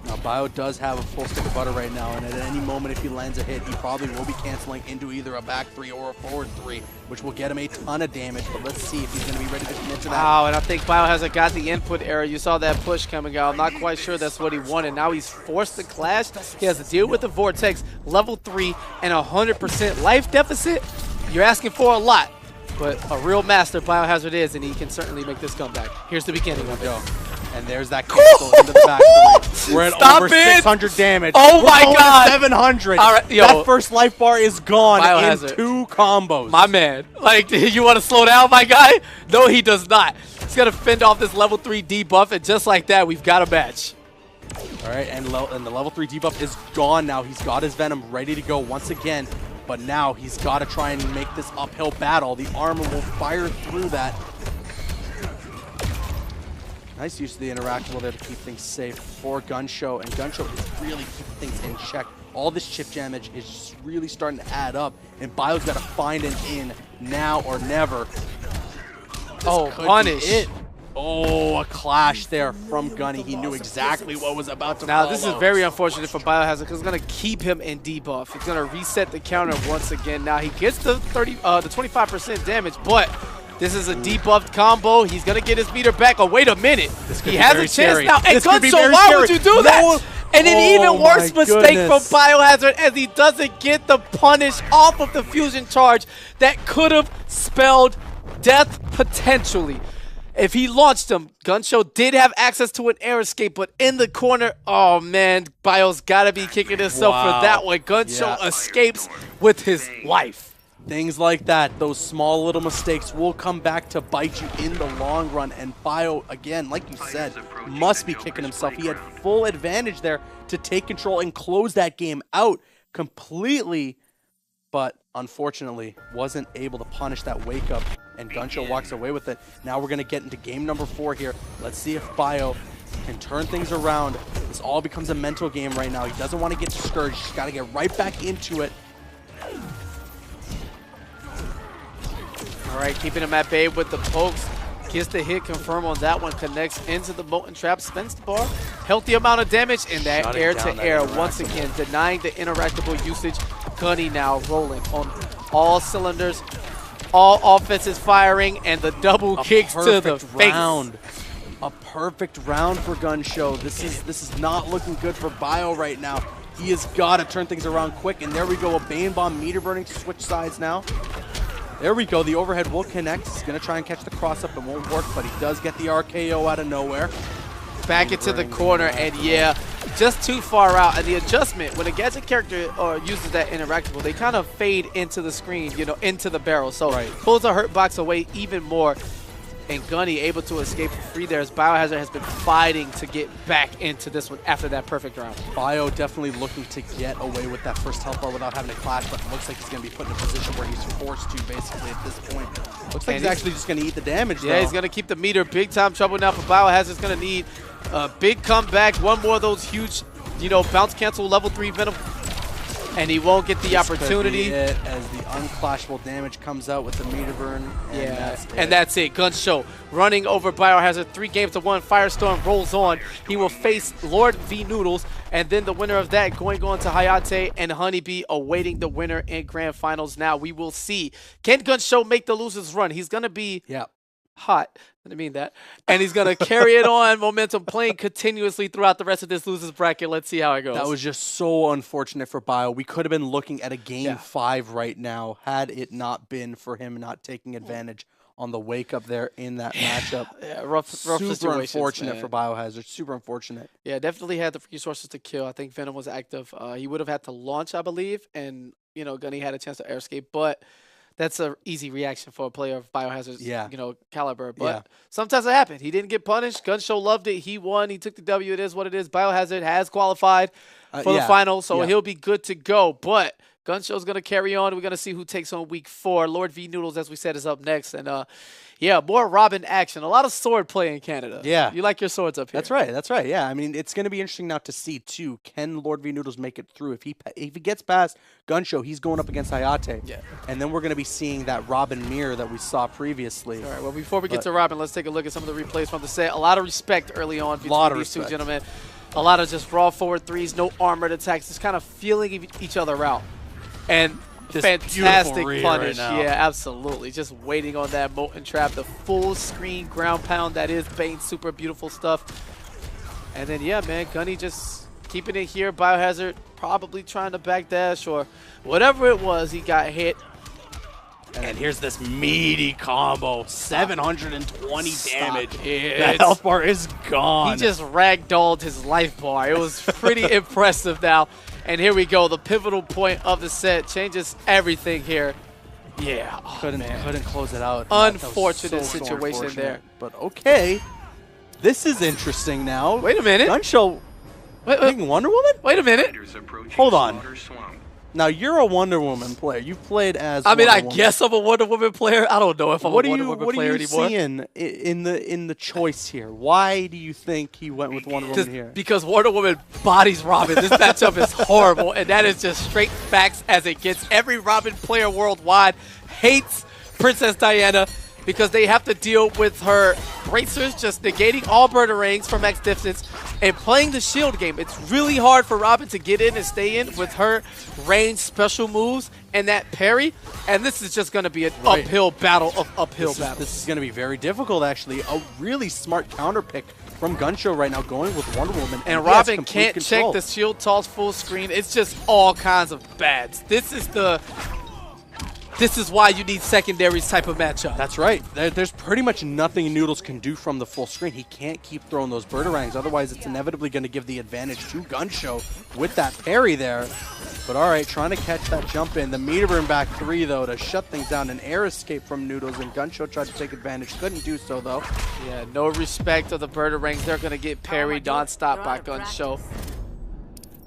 Now, Bio does have a full stick of butter right now, and at any moment, if he lands a hit, he probably will be canceling into either a back 3 or a forward 3, which will get him a ton of damage. But let's see if he's going to be ready to commit to that. Wow, and I think Biohazard got the input error. You saw that push coming out. I'm not quite sure that's what he wanted. Now he's forced to clash. He has to deal with the Vortex, level 3, and 100% life deficit. You're asking for a lot, but a real master Biohazard is, and he can certainly make this comeback. Here's the beginning of it. And there's that cancel into the back 3. We're at over 600 damage. Oh my God. 700. All right, yo. That first life bar is gone Biohazard. in 2 combos. My man. Like, you want to slow down, my guy? No, he does not. He's going to fend off this level 3 debuff, and just like that, we've got a match. All right, and the level 3 debuff is gone now. He's got his Venom ready to go once again. But now he's got to try and make this uphill battle. The armor will fire through that. Nice use of the interactable there to keep things safe for Gunshow, and Gunshow is really keeping things in check. All this chip damage is just really starting to add up, and Bio's got to find an in now or never. Oh, punish. Oh, a clash there from Gunny. He knew exactly what was about to Now, follow. this is very unfortunate for Biohazard because it's going to keep him in debuff. It's going to reset the counter once again. Now, he gets the 25% damage, but this is a debuffed combo. He's going to get his meter back. Oh, wait a minute. He has a chance scary. now. And Gunshow, why would you do that? And an even worse mistake from Biohazard as he doesn't get the punish off of the fusion charge that could have spelled death potentially. If he launched him, Gunshow did have access to an air escape, but in the corner, oh man, Bio's got to be kicking himself for that one. Gunshow escapes with his life. Things like that, those small little mistakes will come back to bite you in the long run. And Bio, again, like you said, must be kicking himself. He had full advantage there to take control and close that game out completely, but unfortunately wasn't able to punish that wake up, and Gunshow walks away with it. Now we're going to get into game number 4 here. Let's see if Bio can turn things around. This all becomes a mental game right now. He doesn't want to get discouraged. He's got to get right back into it. All right, keeping him at bay with the pokes. Gets the hit, confirm on that one, connects into the Molten Trap, spins the bar. Healthy amount of damage, and that air-to-air once again, denying the interactable usage. Gunny now rolling on all cylinders. All offenses firing, and the double kicks to the face. A perfect round for Gunshow. This is not looking good for Bio right now. He has got to turn things around quick, and there we go. A Bane Bomb meter burning to switch sides now. There we go. The overhead will connect. He's going to try and catch the cross-up. It won't work, but he does get the RKO out of nowhere. Back into the corner, and yeah, just too far out. And the adjustment, when a gadget character uses that interactable, they kind of fade into the screen, you know, into the barrel. So pulls a hurt box away even more. And Gunny able to escape for free there as Biohazard has been fighting to get back into this one after that perfect round. Bio definitely looking to get away with that first health bar without having to clash, but it looks like he's going to be put in a position where he's forced to basically at this point. Looks like he's actually just going to eat the damage, Yeah, he's going to keep the meter. Big time trouble now for Biohazard's going to need a big comeback. One more of those huge, you know, bounce cancel level 3 Venom. And he won't get the opportunity. Could be it as the unclashable damage comes out with the meter burn. And that's it. Gunshow running over Biohazard 3-1. Firestorm rolls on. He will face Lord V Noodles, and then the winner of that going on to Hayate and Honeybee, awaiting the winner in grand finals. Now we will see. Can Gunshow make the losers run? He's gonna be hot. I didn't mean that. And he's going to carry it on, momentum playing continuously throughout the rest of this losers bracket. Let's see how it goes. That was just so unfortunate for Bio. We could have been looking at a game 5 right now had it not been for him not taking advantage on the wake up there in that matchup. Rough Super unfortunate for Biohazard. Super unfortunate. Yeah, definitely had the resources to kill. I think Venom was active. He would have had to launch, I believe, and you know, Gunny had a chance to air escape, but that's an easy reaction for a player of Biohazard's you know, caliber. But sometimes it happened. He didn't get punished. Gunshow loved it. He won. He took the W. It is what it is. Biohazard has qualified for the final, so he'll be good to go. But Gunshow's going to carry on. We're going to see who takes on week 4. Lord V Noodles, as we said, is up next. And, yeah, more Robin action. A lot of sword play in Canada. Yeah. You like your swords up here. That's right. That's right. Yeah. I mean, it's going to be interesting now to see, too, can Lord V Noodles make it through? If he gets past Gunshow, he's going up against Hayate. Yeah. And then we're going to be seeing that Robin mirror that we saw previously. All right, well, before we get to Robin, let's take a look at some of the replays from the set. A lot of respect early on between these two gentlemen. A lot of just raw forward threes, no armored attacks, just kind of feeling each other out. And this fantastic punish. Right now. Yeah, absolutely. Just waiting on that Molten Trap, the full screen ground pound that is Bane. Super beautiful stuff. And then, yeah, man, Gunny just keeping it here. Biohazard probably trying to backdash or whatever it was. He got hit. And here's this meaty combo, 720 damage. It. That health bar is gone. He just ragdolled his life bar. It was pretty impressive now. And here we go. The pivotal point of the set changes everything here. Yeah. Oh, couldn't close it out. Unfortunate situation there. But okay. This is interesting now. Wait a minute. Gunshow picking Wonder Woman? Wait a minute. Hold on. Now, you're a Wonder Woman player. You've played as I mean, Wonder Woman. guess I'm a Wonder Woman player. I don't know if I'm a Wonder Woman player anymore. What are you seeing in the choice here? Why do you think he went with Wonder Woman here? Because Wonder Woman bodies Robin. This matchup is horrible, and that is just straight facts as it gets. Every Robin player worldwide hates Princess Diana because they have to deal with her bracers just negating all Birdarangs from X distance and playing the shield game. It's really hard for Robin to get in and stay in with her range special moves and that parry, and this is just going to be an uphill battle of uphill battles. This is going to be very difficult, actually. A really smart counter pick from Gunshow right now, going with Wonder Woman. And Robin can't check the shield toss full screen. It's just all kinds of bads. This is why you need secondaries type of matchup. That's right. There's pretty much nothing Noodles can do from the full screen. He can't keep throwing those Birdarangs. Otherwise, it's inevitably going to give the advantage to Gunshow with that parry there. But all right, trying to catch that jump in. The meter burn back 3, though, to shut things down. An air escape from Noodles, and Gunshow tried to take advantage. Couldn't do so, though. Yeah, no respect of the Birdarangs. They're going to get parried non-stop by Gunshow.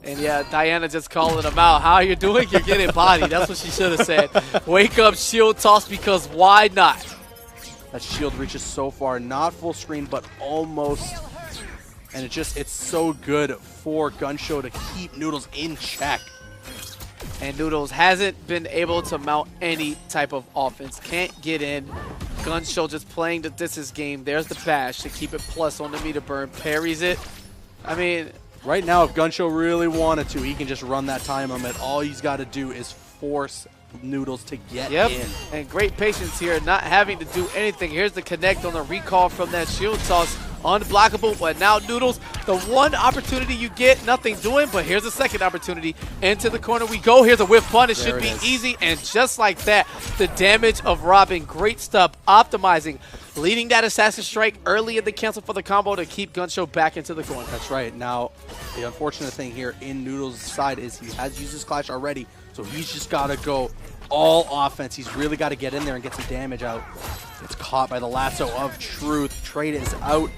And yeah, Diana just calling him out. How you doing? You're getting bodied. That's what she should have said. Wake up, shield toss, because why not? That shield reaches so far. Not full screen, but almost. And it's so good for Gunshow to keep Noodles in check. And Noodles hasn't been able to mount any type of offense. Can't get in. Gunshow just playing the distance game. There's the bash to keep it plus on the meter burn. Parries it. I mean, right now, if Gunshow really wanted to, he can just run that time limit. All he's got to do is force Noodles to get in. And great patience here, not having to do anything. Here's the connect on the recall from that shield toss. Unblockable, but now Noodles, the one opportunity you get, nothing doing, but here's a second opportunity. Into the corner we go. Here's a whiff punish. Should be easy, and just like that, the damage of Robin. Great stuff, optimizing. Leading that Assassin Strike early in the cancel for the combo to keep Gunshow back into the corner. That's right. Now, the unfortunate thing here in Noodles' side is he has used his Clash already, so he's just got to go all offense. He's really got to get in there and get some damage out. It's caught by the lasso of truth. Trade is out.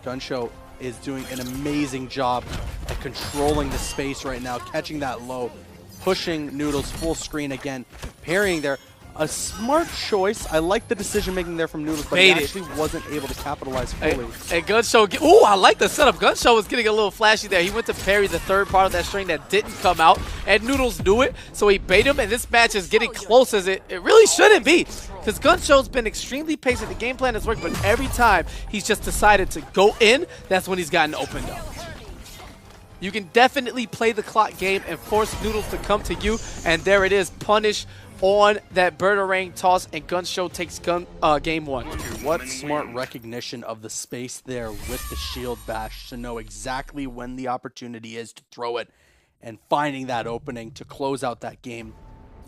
Gunshow is doing an amazing job at controlling the space right now, catching that low, pushing Noodles full screen again, parrying there. A smart choice. I like the decision making there from Noodles, but he actually wasn't able to capitalize fully. And Gunshow, ooh, I like the setup. Gunshow was getting a little flashy there. He went to parry the third part of that string that didn't come out, and Noodles knew it, so he bait him, and this match is getting close as it really shouldn't be, because Gunshow's been extremely patient. The game plan has worked, but every time he's just decided to go in, that's when he's gotten opened up. You can definitely play the clock game and force Noodles to come to you, and there it is, punish on that Birdarang toss, and Gunshow takes game 1. What smart recognition of the space there with the shield bash to know exactly when the opportunity is to throw it and finding that opening to close out that game.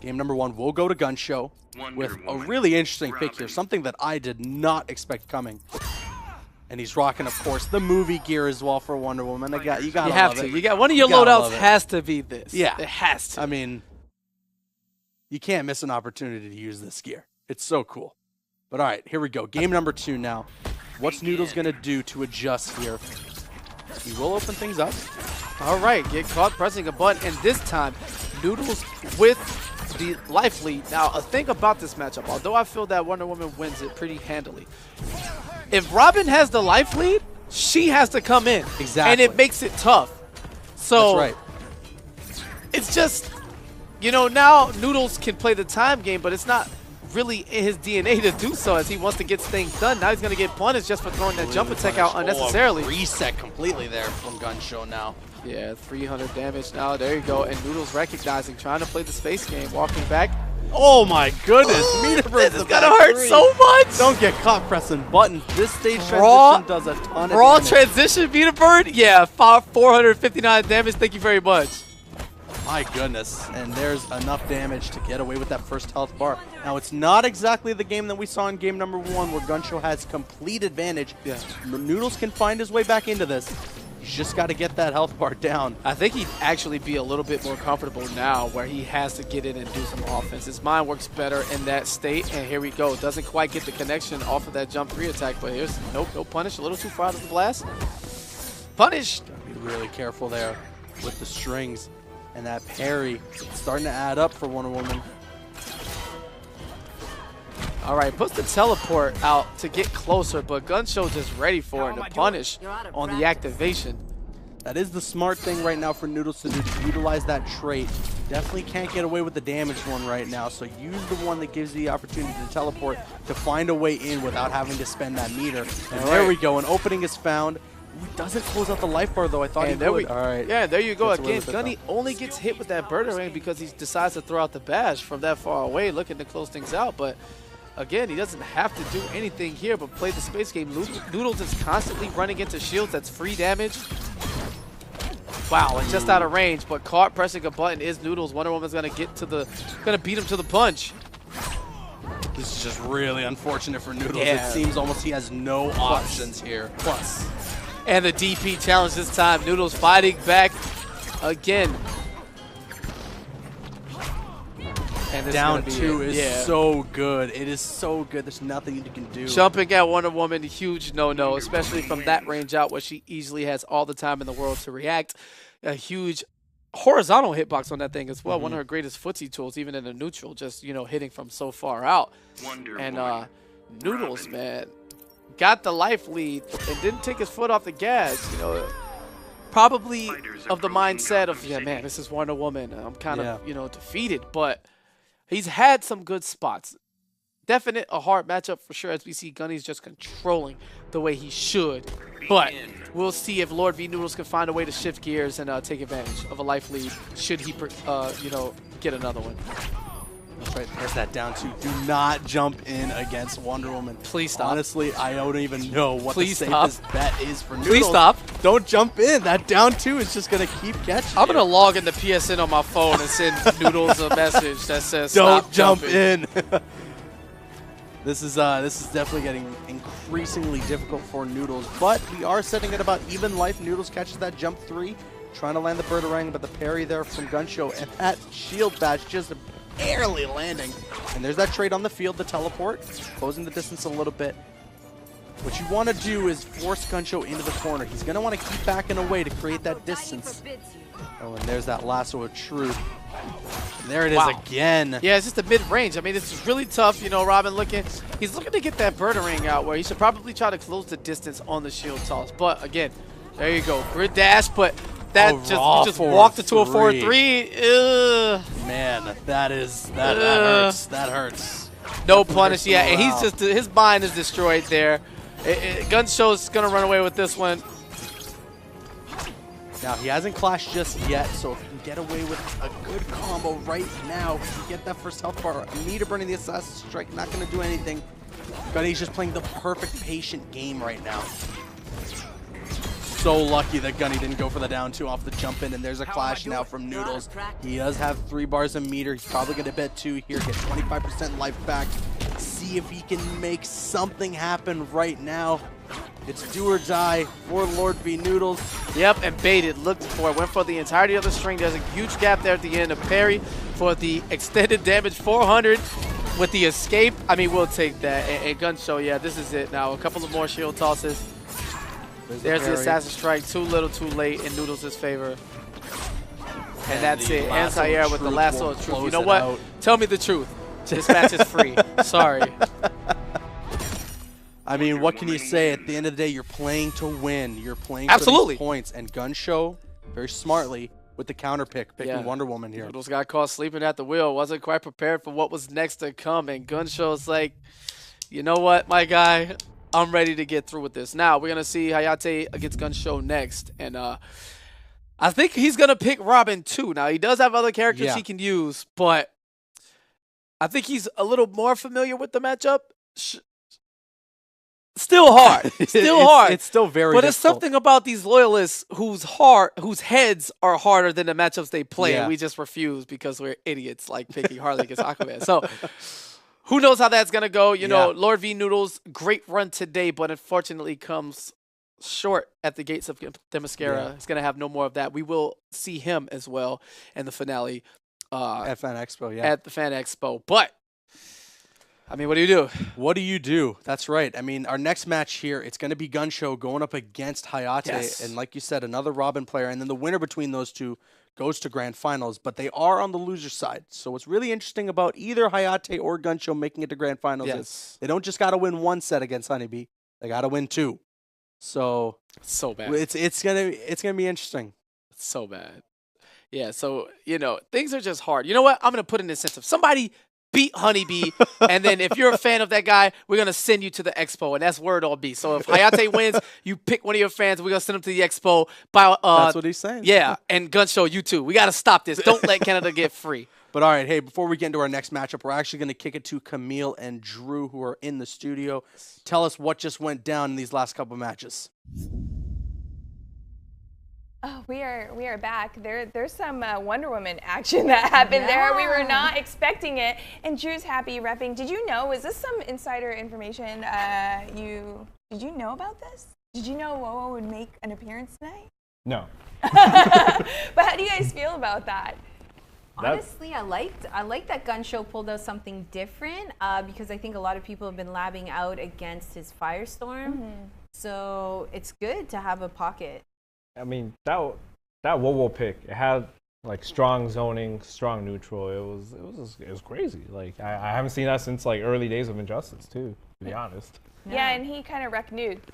Game number 1 will go to Gunshow with a really interesting pick here, something that I did not expect coming. And he's rocking, of course, the movie gear as well for Wonder Woman. You gotta have love to. it. You got one of your loadouts has to be this. Yeah, it has to. I mean, you can't miss an opportunity to use this gear. It's so cool. But all right, here we go. Game number 2 now. What's Noodles gonna do to adjust here? he will open things up. All right, get caught pressing a button, and this time, Noodles with the life lead. Now, a thing about this matchup, although I feel that Wonder Woman wins it pretty handily, if Robin has the life lead, she has to come in. Exactly. And it makes it tough. So, that's right. It's just, you know, now Noodles can play the time game, but it's not really in his DNA to do so as he wants to get things done. Now he's going to get punished just for throwing that jump attack out unnecessarily. Reset completely there from Gunshow now. Yeah, 300 damage now. There you go. And Noodles recognizing, trying to play the space game, walking back. Oh my goodness. Meter This is going to hurt so much. Don't get caught pressing buttons. This stage transition does a ton of raw damage. transition, Meter Bird? Yeah, 459 damage. Thank you very much. My goodness, and there's enough damage to get away with that first health bar. Now, it's not exactly the game that we saw in game number 1 where Gunshow has complete advantage. Yeah. Noodles can find his way back into this. He's just got to get that health bar down. I think he'd actually be a little bit more comfortable now where he has to get in and do some offense. His mind works better in that state, and here we go. Doesn't quite get the connection off of that jump 3 attack, but here's nope, no punish. A little too far out of the blast. Punish. Gotta be really careful there with the strings. And that parry, it's starting to add up for Wonder Woman. All right, puts the teleport out to get closer, but Gunshow just ready for it to punish on the activation. That is the smart thing right now for Noodles to do, to utilize that trait. Definitely can't get away with the damaged one right now, so use the one that gives you the opportunity to teleport to find a way in without having to spend that meter. And there we go, an opening is found. He doesn't close out the life bar though. I thought he would. All right. Yeah, there you go. Again, Gunny only gets hit with that Birdarang because he decides to throw out the bash from that far away, looking to close things out. But again, he doesn't have to do anything here but play the space game. Noodles is constantly running into shields. That's free damage. Wow, and just out of range, but caught pressing a button is Noodles. Wonder Woman's gonna beat him to the punch. This is just really unfortunate for Noodles. Yeah. It seems almost he has no options here. Plus. And the DP challenge this time. Noodles fighting back again. And this down 2 is yeah. so good. It is so good. There's nothing you can do. Jumping at Wonder Woman, huge no-no, especially from that range out where she easily has all the time in the world to react. A huge horizontal hitbox on that thing as well. One of her greatest footsie tools, even in a neutral, just, you know, hitting from so far out. And Noodles, man, got the life lead and didn't take his foot off the gas. You know, probably of the mindset of, yeah, man, this is Wonder Woman. I'm kind of, you know, defeated, but he's had some good spots. Definite a hard matchup for sure, as we see Gunny's just controlling the way he should. But we'll see if Lord V Noodles can find a way to shift gears and take advantage of a life lead should he, you know, get another one. That's right, there's that down 2. Do not jump in against Wonder Woman. Please stop. Honestly, I don't even know what Please the stop. safest bet is for Noodles. Please stop. Don't jump in. That down 2 is just going to keep catching I'm going to log into PSN on my phone and send Noodles a message that says don't stop jump jumping. in. This is definitely getting increasingly difficult for Noodles, but we are setting at about even life. Noodles catches that jump 3, trying to land the Birdarang, but the parry there from Gunshow, and that shield bash just barely landing. And there's that trade on the field, the teleport, closing the distance a little bit. What you want to do is force Gunshow into the corner. He's going to want to keep backing away to create that distance. Oh, and there's that lasso of truth. And there it is again. Yeah, it's just a mid-range. I mean, this is really tough. You know, Robin he's looking to get that Birdarang out where he should probably try to close the distance on the shield toss. But again, there you go. Grid dash, but that just walked into a 4-3. Man, that hurts. That hurts. No punish, yeah. And he's just, his mind is destroyed there. Gunshow's going to run away with this one. Now, he hasn't clashed just yet, so if he can get away with a good combo right now, he can get that first health bar. Meter burning the Assassin's Strike, not going to do anything. Gunny's just playing the perfect patient game right now. So lucky that Gunny didn't go for the down 2 off the jump in, and there's a clash now from Noodles. He does have 3 bars of meter. He's probably going to bet 2 here, get 25% life back. See if he can make something happen right now. It's do or die for Lord V Noodles. Yep, and baited, looked for it, went for the entirety of the string. There's a huge gap there at the end. A parry for the extended damage, 400 with the escape. I mean, we'll take that. And Gunshow, yeah, this is it now. A couple of more shield tosses. There's the Assassin Strike, too little, too late in Noodles' favor. And that's it. Anti-air with the lasso of truth. You know what? Tell me the truth. This match is free. Sorry. I mean, what can you say? At the end of the day, you're playing to win. You're playing for these points. And Gunshow, very smartly, with the counter pick, picking Wonder Woman here. Noodles got caught sleeping at the wheel. Wasn't quite prepared for what was next to come. And Gunshow's like, you know what, my guy? I'm ready to get through with this. Now, we're going to see Hayate against Gunshow next. And I think he's going to pick Robin, too. Now, he does have other characters he can use, but I think he's a little more familiar with the matchup. Still hard. Still hard. It's still very But difficult. it's something about these loyalists whose heads are harder than the matchups they play. And we just refuse because we're idiots like picking Harley against Aquaman. So who knows how that's going to go. You know, Lord V Noodles, great run today, but unfortunately comes short at the gates of Themyscira. He's going to have no more of that. We will see him as well in the finale. At Fan Expo, At the Fan Expo. But I mean, what do you do? What do you do? That's right. I mean, our next match here, it's going to be Gunshow going up against Hayate. Yes. And like you said, another Robin player. And then the winner between those two goes to Grand Finals. But they are on the loser side. So what's really interesting about either Hayate or Gunshow making it to Grand Finals is they don't just got to win one set against Honeybee. They got to win two. So bad. It's gonna be interesting. It's so bad. Yeah, so, you know, things are just hard. You know what? I'm going to put an incentive. Somebody beat Honeybee, and then if you're a fan of that guy, we're going to send you to the expo, and that's where it'll be. So if Hayate wins, you pick one of your fans, we're going to send them to the expo. That's what he's saying. Yeah, and Gunshow, you too. We got to stop this. Don't let Canada get free. But all right, hey, before we get into our next matchup, we're actually going to kick it to Camille and Drew, who are in the studio. Tell us what just went down in these last couple matches. Oh, we are back. There's some Wonder Woman action that happened there. We were not expecting it. And Drew's happy repping. Did you know? Is this some insider information? Did you know about this? Did you know Wowo would make an appearance tonight? No. But how do you guys feel about that? Honestly, I liked that Gunshow pulled out something different because I think a lot of people have been labbing out against his Firestorm. So it's good to have a pocket. I mean, that Wowo pick, it had like strong zoning, strong neutral. It was crazy. Like I haven't seen that since like early days of Injustice too, to be honest. Yeah, and he kind of wrecked Nudes.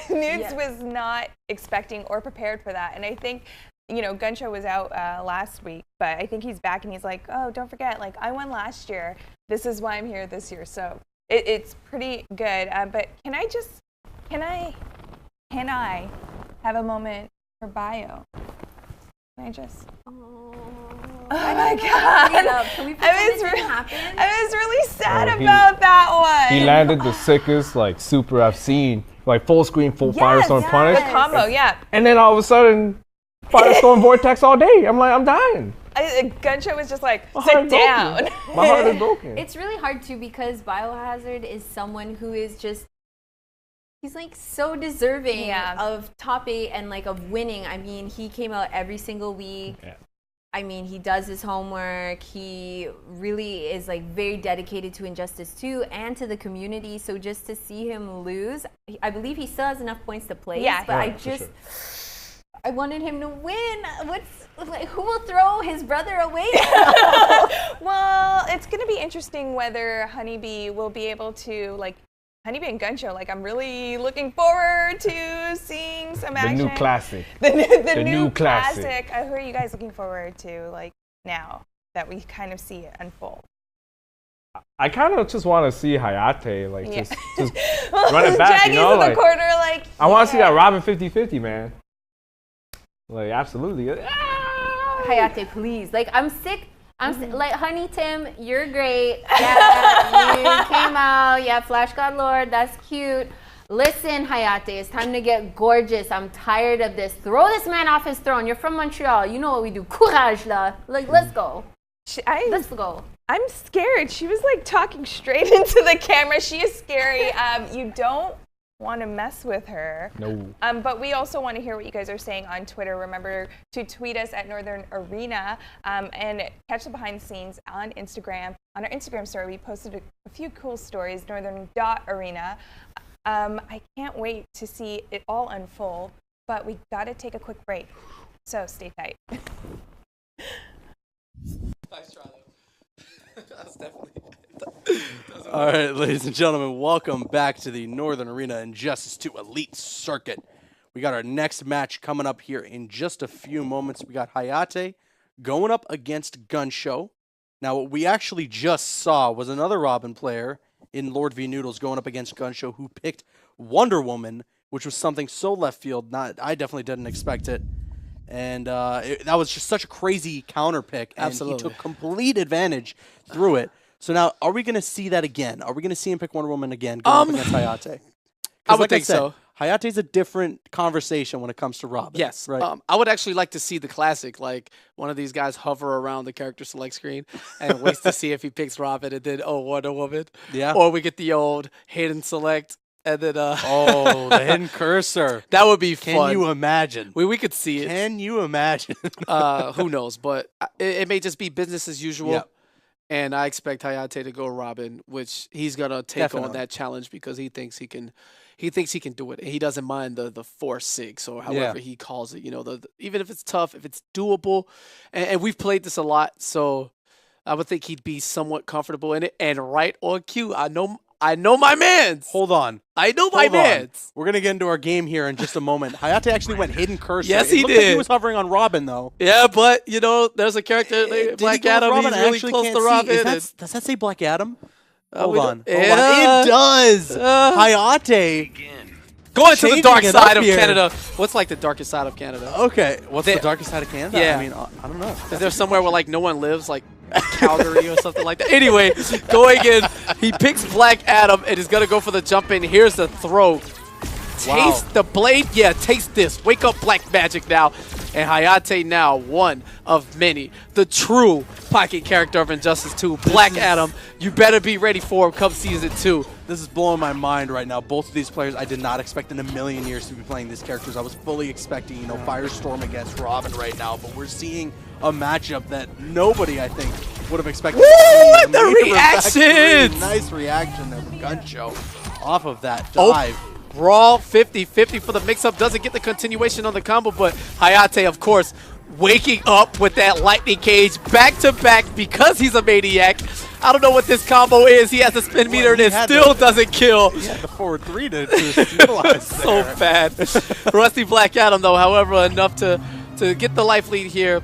Nudes was not expecting or prepared for that, and I think, you know, Gunshow was out last week, but I think he's back and he's like, oh, don't forget, like I won last year. This is why I'm here this year. So it's pretty good. But can I have a moment for bio? Can I just? Oh my God! Can we happen? I was really sad about that one. He landed the sickest like super I've seen, like full screen, full Firestorm punish. The combo, And then all of a sudden, Firestorm Vortex all day. I'm like, I'm dying. Gunshow was just like, sit down. My heart is broken. It's really hard too because Biohazard is someone who is just. He's like so deserving of top 8 and like of winning. I mean, he came out every single week. Yeah. I mean, he does his homework. He really is like very dedicated to Injustice 2 and to the community. So just to see him lose, I believe he still has enough points to play. Yeah, but I wanted him to win. Who will throw his brother away now? Well, it's going to be interesting whether Honeybee will be able to like. Honeybee and Gunshow, like I'm really looking forward to seeing some action. The new classic. The new classic. Who are you guys looking forward to, like now that we kind of see it unfold? I kind of just want to see Hayate, like just run it back, Jaggy's you know, in like the corner, like I want to see that Robin 50-50, man. Like absolutely. Hayate, please. Like I'm sick. Like, Honey Tim, you're great. Yeah, you came out. Yeah, Flash God Lord, that's cute. Listen, Hayate, it's time to get gorgeous. I'm tired of this. Throw this man off his throne. You're from Montreal. You know what we do. Courage, la. Like, let's go. Let's go. I'm scared. She was like talking straight into the camera. She is scary. You don't want to mess with her. No. But we also want to hear what you guys are saying on Twitter. Remember to tweet us at Northern Arena and catch the behind the scenes on Instagram. On our Instagram story, we posted a few cool stories, northern.arena. I can't wait to see it all unfold, but we got to take a quick break. So stay tight. Nice try, though. That's definitely. All right, ladies and gentlemen, welcome back to the Northern Arena Injustice 2 Elite Circuit. We got our next match coming up here in just a few moments. We got Hayate going up against Gunshow. Now, what we actually just saw was another Robin player in Lord V Noodles going up against Gunshow who picked Wonder Woman, which was something so left field. I definitely didn't expect it. And that was just such a crazy counter pick. And Absolutely. he took complete advantage through it. So now, are we going to see that again? Are we going to see him pick Wonder Woman again going up against Hayate? I would think so. Hayate's a different conversation when it comes to Robin. Yes. Right. I would actually like to see the classic, like one of these guys hover around the character select screen and waits to see if he picks Robin and then, Wonder Woman. Yeah. Or we get the old hidden select and then, Oh, the hidden cursor. that would be fun. Can you imagine? We could see it. Can you imagine? Who knows? But it may just be business as usual. Yep. And I expect Hayate to go Robin, which he's gonna take on Definitely. that challenge because he thinks he can. He thinks he can do it. He doesn't mind the 4-6 or however he calls it. You know, even if it's tough, if it's doable, and we've played this a lot, so I would think he'd be somewhat comfortable in it. And right on cue, I know my mans. Hold on. I know my Hold on. mans. We're going to get into our game here in just a moment. Hayate actually went hidden cursor. Yes, It he looked like did. he was hovering on Robin, though. Yeah, but you know, there's a character Did Black he go with Adam. Robin? He's I really actually close can't to see. Robin. Does that say Black Adam? Hold we on. don't- Hold on. Yeah. It does. Hayate. Going to the Changing dark it side up of here. Canada. What's like the darkest side of Canada? Okay. What's There- the darkest side of Canada? Yeah. I mean, I don't know. Is there somewhere where like no one lives, like Calgary or something like that? Anyway, going in, he picks Black Adam and is gonna go for the jump in. Here's the throw. Taste the blade. Yeah, taste this. Wake up, Black Magic now. And Hayate now one of many. The true pocket character of Injustice 2, Black Adam. You better be ready for him come season 2. This is blowing my mind right now. Both of these players, I did not expect in a million years to be playing these characters. I was fully expecting, Firestorm against Robin right now, but we're seeing a matchup that nobody, I think, would have expected. Woo! to see. The Major Impact three. reactions! Nice reaction there from Gunshow off of that dive. Brawl 50-50 for the mix-up. Doesn't get the continuation on the combo, but Hayate, of course, waking up with that lightning cage back-to-back because he's a maniac. I don't know what this combo is. He has a spin meter and it still doesn't kill. He had the forward 3 to utilize So there. bad. Rusty Black Adam, though, however, enough to get the life lead here.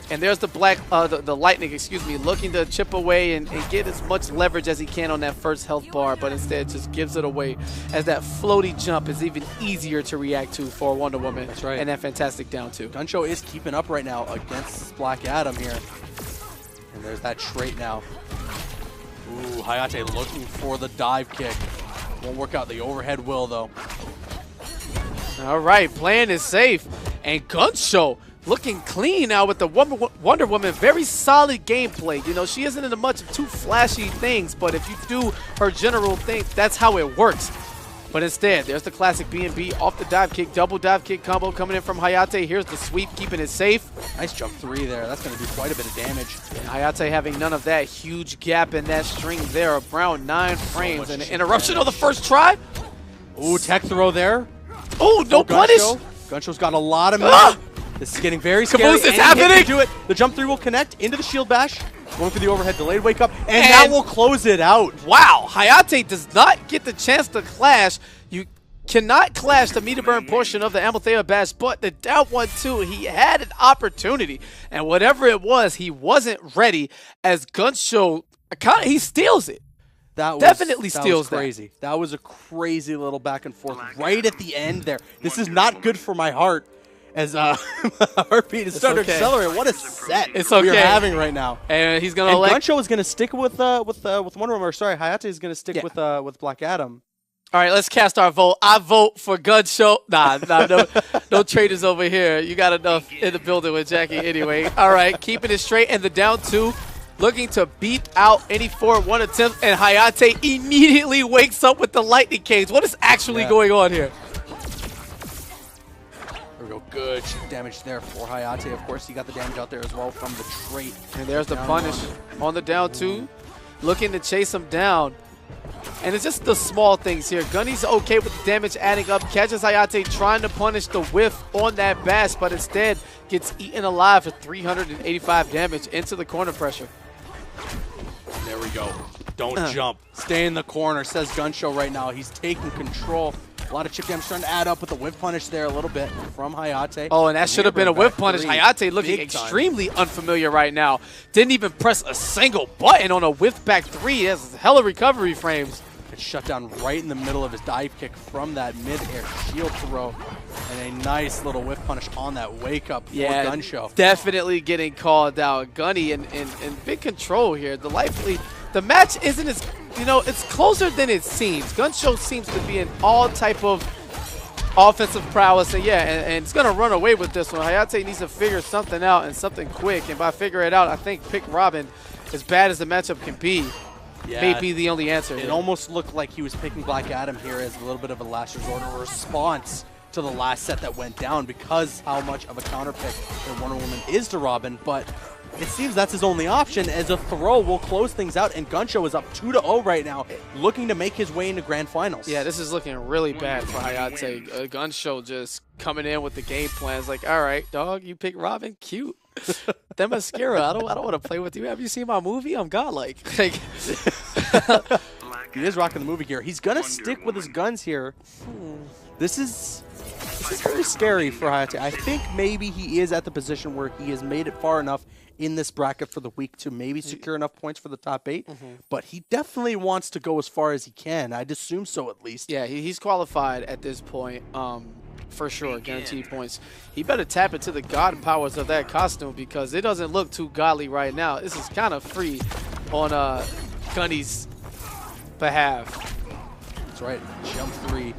And there's the the lightning, looking to chip away and get as much leverage as he can on that first health bar, but instead just gives it away as that floaty jump is even easier to react to for Wonder Woman. That's right. And that fantastic down two. Gunshow is keeping up right now against Black Adam here. And there's that trait now. Ooh, Hayate looking for the dive kick. Won't work out. The overhead will, though. All right, plan is safe. And Gunshow looking clean now with the Wonder Woman. Very solid gameplay. You know, she isn't into much of too flashy things, but if you do her general thing, that's how it works. But instead, there's the classic B&B off the dive kick, double dive kick combo coming in from Hayate. Here's the sweep, keeping it safe. Nice jump 3 there. That's going to do quite a bit of damage. And Hayate having none of that. Huge gap in that string there, around 9 frames. And an interruption on the first try. Ooh, tech throw there. Oh, no punish. Gunshow's got a lot of meat. This is getting very scary. Caboose is And he happening. can do it. The jump 3 will connect into the shield bash. Going for the overhead delayed wake up. And that will close it out. Wow, Hayate does not get the chance to clash. You cannot clash the meter burn portion of the Amalthea bash, but the down 1-2, he had an opportunity. And whatever it was, he wasn't ready as Gunshow, he steals it. That Definitely was steals crazy. That was a crazy little back and forth right at the end there. This is not good for my heart as heartbeat is starting to accelerate. What a set we're having right now. And he's going to Gunshow is going to stick with Wonder Woman. Or sorry, Hayate is going to stick with Black Adam. All right, let's cast our vote. I vote for Gunshow. No traitors over here. You got enough in the building with Jackie anyway. All right, keeping it straight and the down 2. Looking to beat out any 4-1 attempt, and Hayate immediately wakes up with the lightning cage. What is actually going on here? There we go. Good damage there for Hayate. Of course, he got the damage out there as well from the trait. And there's the punish on the down 2. Looking to chase him down. And it's just the small things here. Gunny's okay with the damage adding up. Catches Hayate trying to punish the whiff on that bash, but instead gets eaten alive for 385 damage into the corner pressure. There we go. Don't jump. Stay in the corner, says Gunshow right now. He's taking control. A lot of chip damage starting to add up with the whiff punish there a little bit from Hayate. Oh, and that should have been a whiff punish. Hayate looking Big time. extremely unfamiliar right now. Didn't even press a single button on a whiff back 3. That's hella recovery frames. It's shut down right in the middle of his dive kick from that mid-air shield throw. And a nice little whiff punish on that wake up for Gunshow. Definitely getting called out. Gunny in big control here. The match isn't as, it's closer than it seems. Gunshow seems to be in all type of offensive prowess. And and it's going to run away with this one. Hayate needs to figure something out and something quick. And by figure it out, I think pick Robin, as bad as the matchup can be, may be the only answer. It almost looked like he was picking Black Adam here as a little bit of a last resort or response to the last set that went down because how much of a counter pick that Wonder Woman is to Robin. But it seems that's his only option, as a throw will close things out, and Gunshow is up 2-0 right now, looking to make his way into grand finals. Yeah, this is looking really bad for Hayate. Gunshow just coming in with the game plans like, all right, dog, you pick Robin, cute. That mascara, I don't want to play with you. Have you seen my movie? I'm godlike. Like, he is rocking the movie gear. He's gonna stick with his guns here. This is very scary for Hayate. I think maybe he is at the position where he has made it far enough in this bracket for the week to maybe secure enough points for the top 8. But he definitely wants to go as far as he can. I'd assume so, at least. Yeah, he's qualified at this point. For sure, guaranteed points. He better tap into the god powers of that costume because it doesn't look too godly right now. This is kind of free on Gunny's behalf. That's right. Jump 3.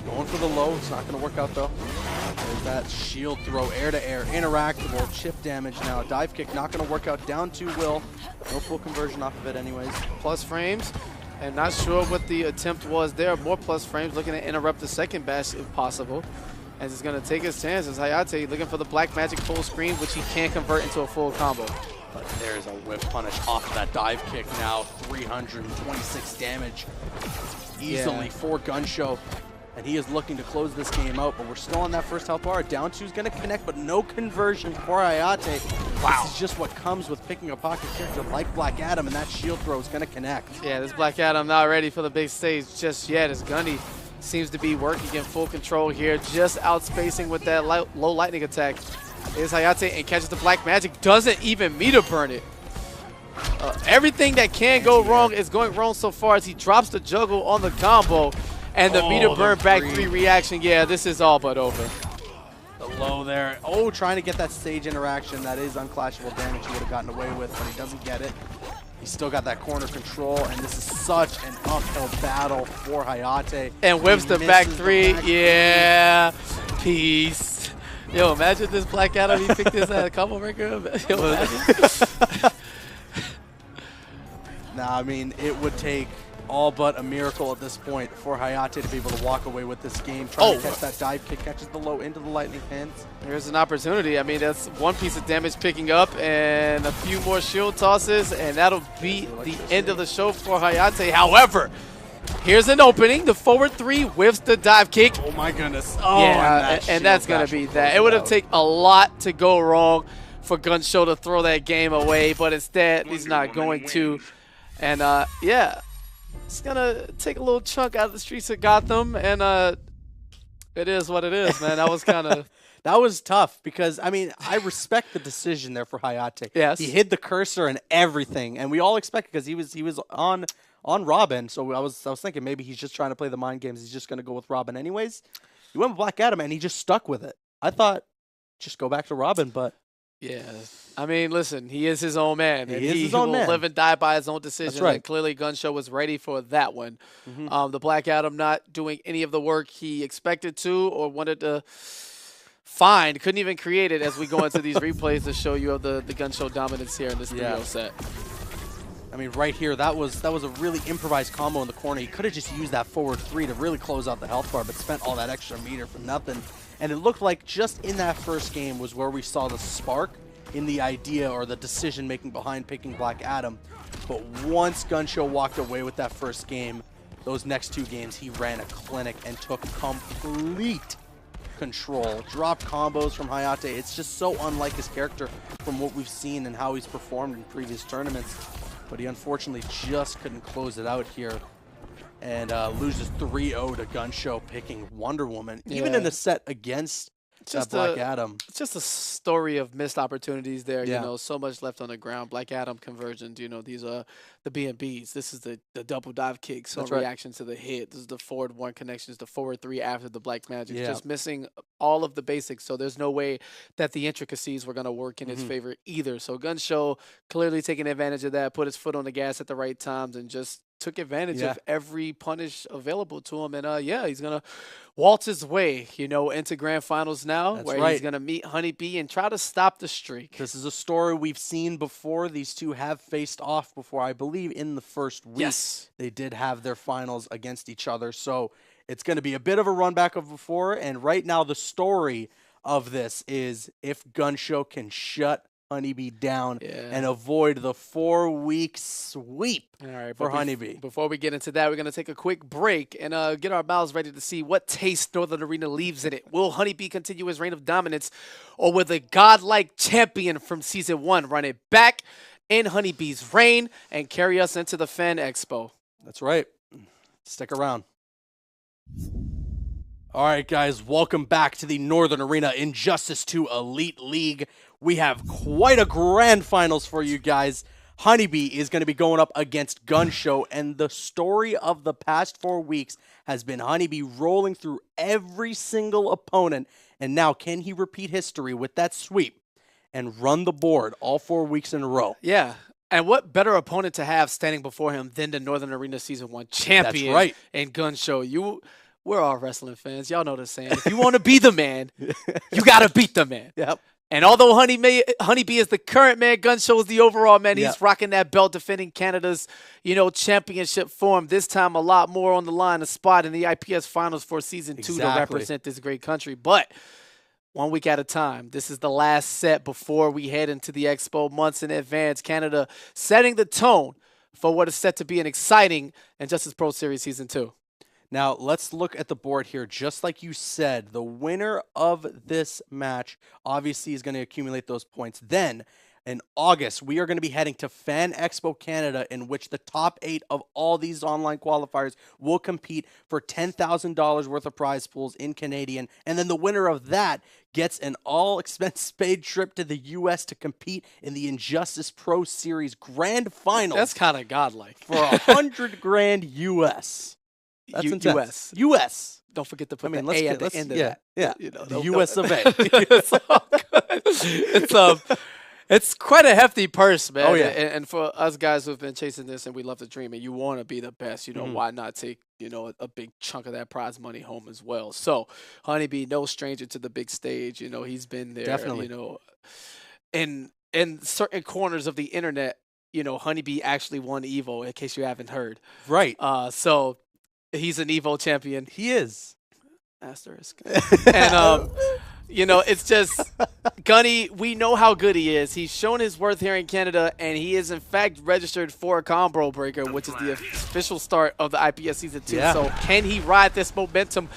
Going for the low. It's not going to work out, though. There's that shield throw, air-to-air, interactable, chip damage now. Dive kick not going to work out. Down 2 will. No full conversion off of it anyways. Plus frames. And not sure what the attempt was there. More plus frames, looking to interrupt the second bash if possible. As he's going to take his chances. Hayate looking for the black magic full screen, which he can't convert into a full combo. But there's a whip punish off of that dive kick now. 326 damage easily for Gunshow. And he is looking to close this game out, but we're still on that first health bar. Down 2 is going to connect, but no conversion for Hayate. Wow. This is just what comes with picking a pocket character like Black Adam, and that shield throw is going to connect. Yeah, this Black Adam not ready for the big stage just yet, as Gunny seems to be working in full control here, just outspacing with that low lightning attack. Is Hayate and catches the black magic, doesn't even meter burn it. Everything that can go wrong is going wrong so far as he drops the juggle on the combo. And the meter burn back 3 reaction, yeah, this is all but over. The low there. Oh, trying to get that stage interaction. That is unclashable damage he would have gotten away with, but he doesn't get it. He's still got that corner control, and this is such an uphill battle for Hayate. And whips the back 3. Yeah, peace. Yo, imagine this Black Adam, he picked this at a combo breaker. Yo, imagine. Nah, I mean, it would take all but a miracle at this point for Hayate to be able to walk away with this game. Trying to catch that dive kick, catches the low into the lightning hands. Here's an opportunity. I mean, that's one piece of damage picking up and a few more shield tosses, and that'll be the end of the show for Hayate. However, here's an opening. The forward 3 whiffs the dive kick. Oh my goodness. Oh, yeah, and that's going to be that. It would have taken a lot to go wrong for Gunshow to throw that game away, but instead, he's not going to. And, yeah. It's going to take a little chunk out of the streets of Gotham, and it is what it is, man. That was kind of... That was tough because, I mean, I respect the decision there for Hayate. Yes. He hid the cursor and everything, and we all expect because he was on Robin, so I was thinking maybe he's just trying to play the mind games. He's just going to go with Robin anyways. He went with Black Adam, and he just stuck with it. I thought, just go back to Robin, but... Yeah, I mean, listen, he is his own man. He is his own man. He will live and die by his own decision. That's right. And clearly, Gunshow was ready for that one. The Black Adam not doing any of the work he expected to or wanted to find. Couldn't even create it as we go into these replays to show you of the Gunshow dominance here in this 3-0 set. I mean, right here, that was a really improvised combo in the corner. He could have just used that forward 3 to really close out the health bar, but spent all that extra meter for nothing. And it looked like just in that first game was where we saw the spark in the idea or the decision-making behind picking Black Adam. But once Gunshow walked away with that first game, those next 2 games, he ran a clinic and took complete control. Dropped combos from Hayate. It's just so unlike his character from what we've seen and how he's performed in previous tournaments. But he unfortunately just couldn't close it out here. And loses 3-0 to Gunshow, picking Wonder Woman. Even in the set against Black Adam. It's just a story of missed opportunities there. Yeah. You know, so much left on the ground. Black Adam conversions, you know, these are the B&Bs. This is the double dive kick, so reaction to the hit. This is the forward 1 connections, the forward 3 after the Black Magic. Just missing all of the basics, so there's no way that the intricacies were going to work in his favor either. So Gunshow clearly taking advantage of that, put his foot on the gas at the right times, and just took advantage of every punish available to him. And he's going to waltz his way, you know, into grand finals now, where he's going to meet Honeybee and try to stop the streak. This is a story we've seen before. These two have faced off before. I believe in the first week they did have their finals against each other. So it's going to be a bit of a run back of before. And right now the story of this is if Gunshow can shut Honeybee down and avoid the 4-week sweep for Honeybee. Before we get into that, we're going to take a quick break and get our mouths ready to see what taste Northern Arena leaves in it. Will Honeybee continue his reign of dominance, or will the godlike champion from Season 1 run it back in Honeybee's reign and carry us into the Fan Expo? That's right. Stick around. All right, guys, welcome back to the Northern Arena Injustice 2 Elite League. We have quite a grand finals for you guys. Honeybee is going to be going up against Gunshow, and the story of the past 4 weeks has been Honeybee rolling through every single opponent, and now can he repeat history with that sweep and run the board all 4 weeks in a row? Yeah. And what better opponent to have standing before him than the Northern Arena Season 1 champion? That's right. And Gunshow. We're all wrestling fans. Y'all know the saying. If you want to be the man, you got to beat the man. Yep. And although Honeybee is the current man, Gunshow is the overall man. He's rocking that belt, defending Canada's, championship form. This time, a lot more on the line, a spot in the IPS Finals for Season 2 to represent this great country. But 1 week at a time. This is the last set before we head into the Expo, months in advance. Canada setting the tone for what is set to be an exciting Injustice Pro Series Season 2. Now, let's look at the board here. Just like you said, the winner of this match obviously is going to accumulate those points. Then, in August, we are going to be heading to Fan Expo Canada, in which the top 8 of all these online qualifiers will compete for $10,000 worth of prize pools in Canadian. And then the winner of that gets an all-expense-paid trip to the U.S. to compete in the Injustice Pro Series Grand Finals. That's kind of godlike. For $100,000 U.S. That's intense. U.S. Don't forget to put the A at the end of that. Yeah, the U.S. of A. It's all good. It's quite a hefty purse, man. Oh, yeah. And for us guys who've been chasing this and we love to dream and you want to be the best, why not take, a big chunk of that prize money home as well? So, Honeybee, no stranger to the big stage. He's been there. Definitely. In certain corners of the internet, Honeybee actually won EVO, in case you haven't heard. Right. So, he's an EVO champion. He is. Asterisk. And, it's just, Gunny, we know how good he is. He's shown his worth here in Canada, and he is, in fact, registered for a combo breaker, which is the official start of the IPS Season 2. Yeah. So can he ride this momentum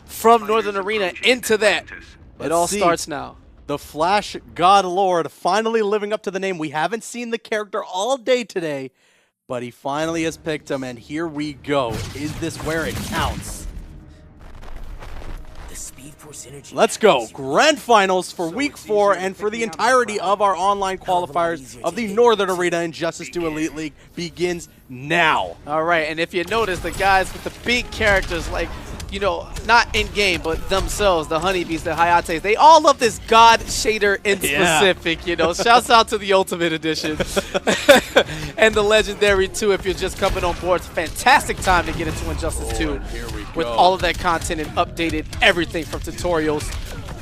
from Northern Arena into that? It all starts now. The Flash God Lord finally living up to the name. We haven't seen the character all day today, but he finally has picked him, and here we go. Is this where it counts? Let's go. Grand Finals for Week 4 and for the entirety of our online qualifiers of the Northern Arena Injustice 2 Elite League begins now. All right, and if you notice, the guys with the big characters like, not in-game, but themselves, the Honeybees, the Hayates, they all love this God shader in specific, Shouts out to the Ultimate Edition and the Legendary, too, if you're just coming on board. It's a fantastic time to get into Injustice 2 with all of that content and updated everything from tutorials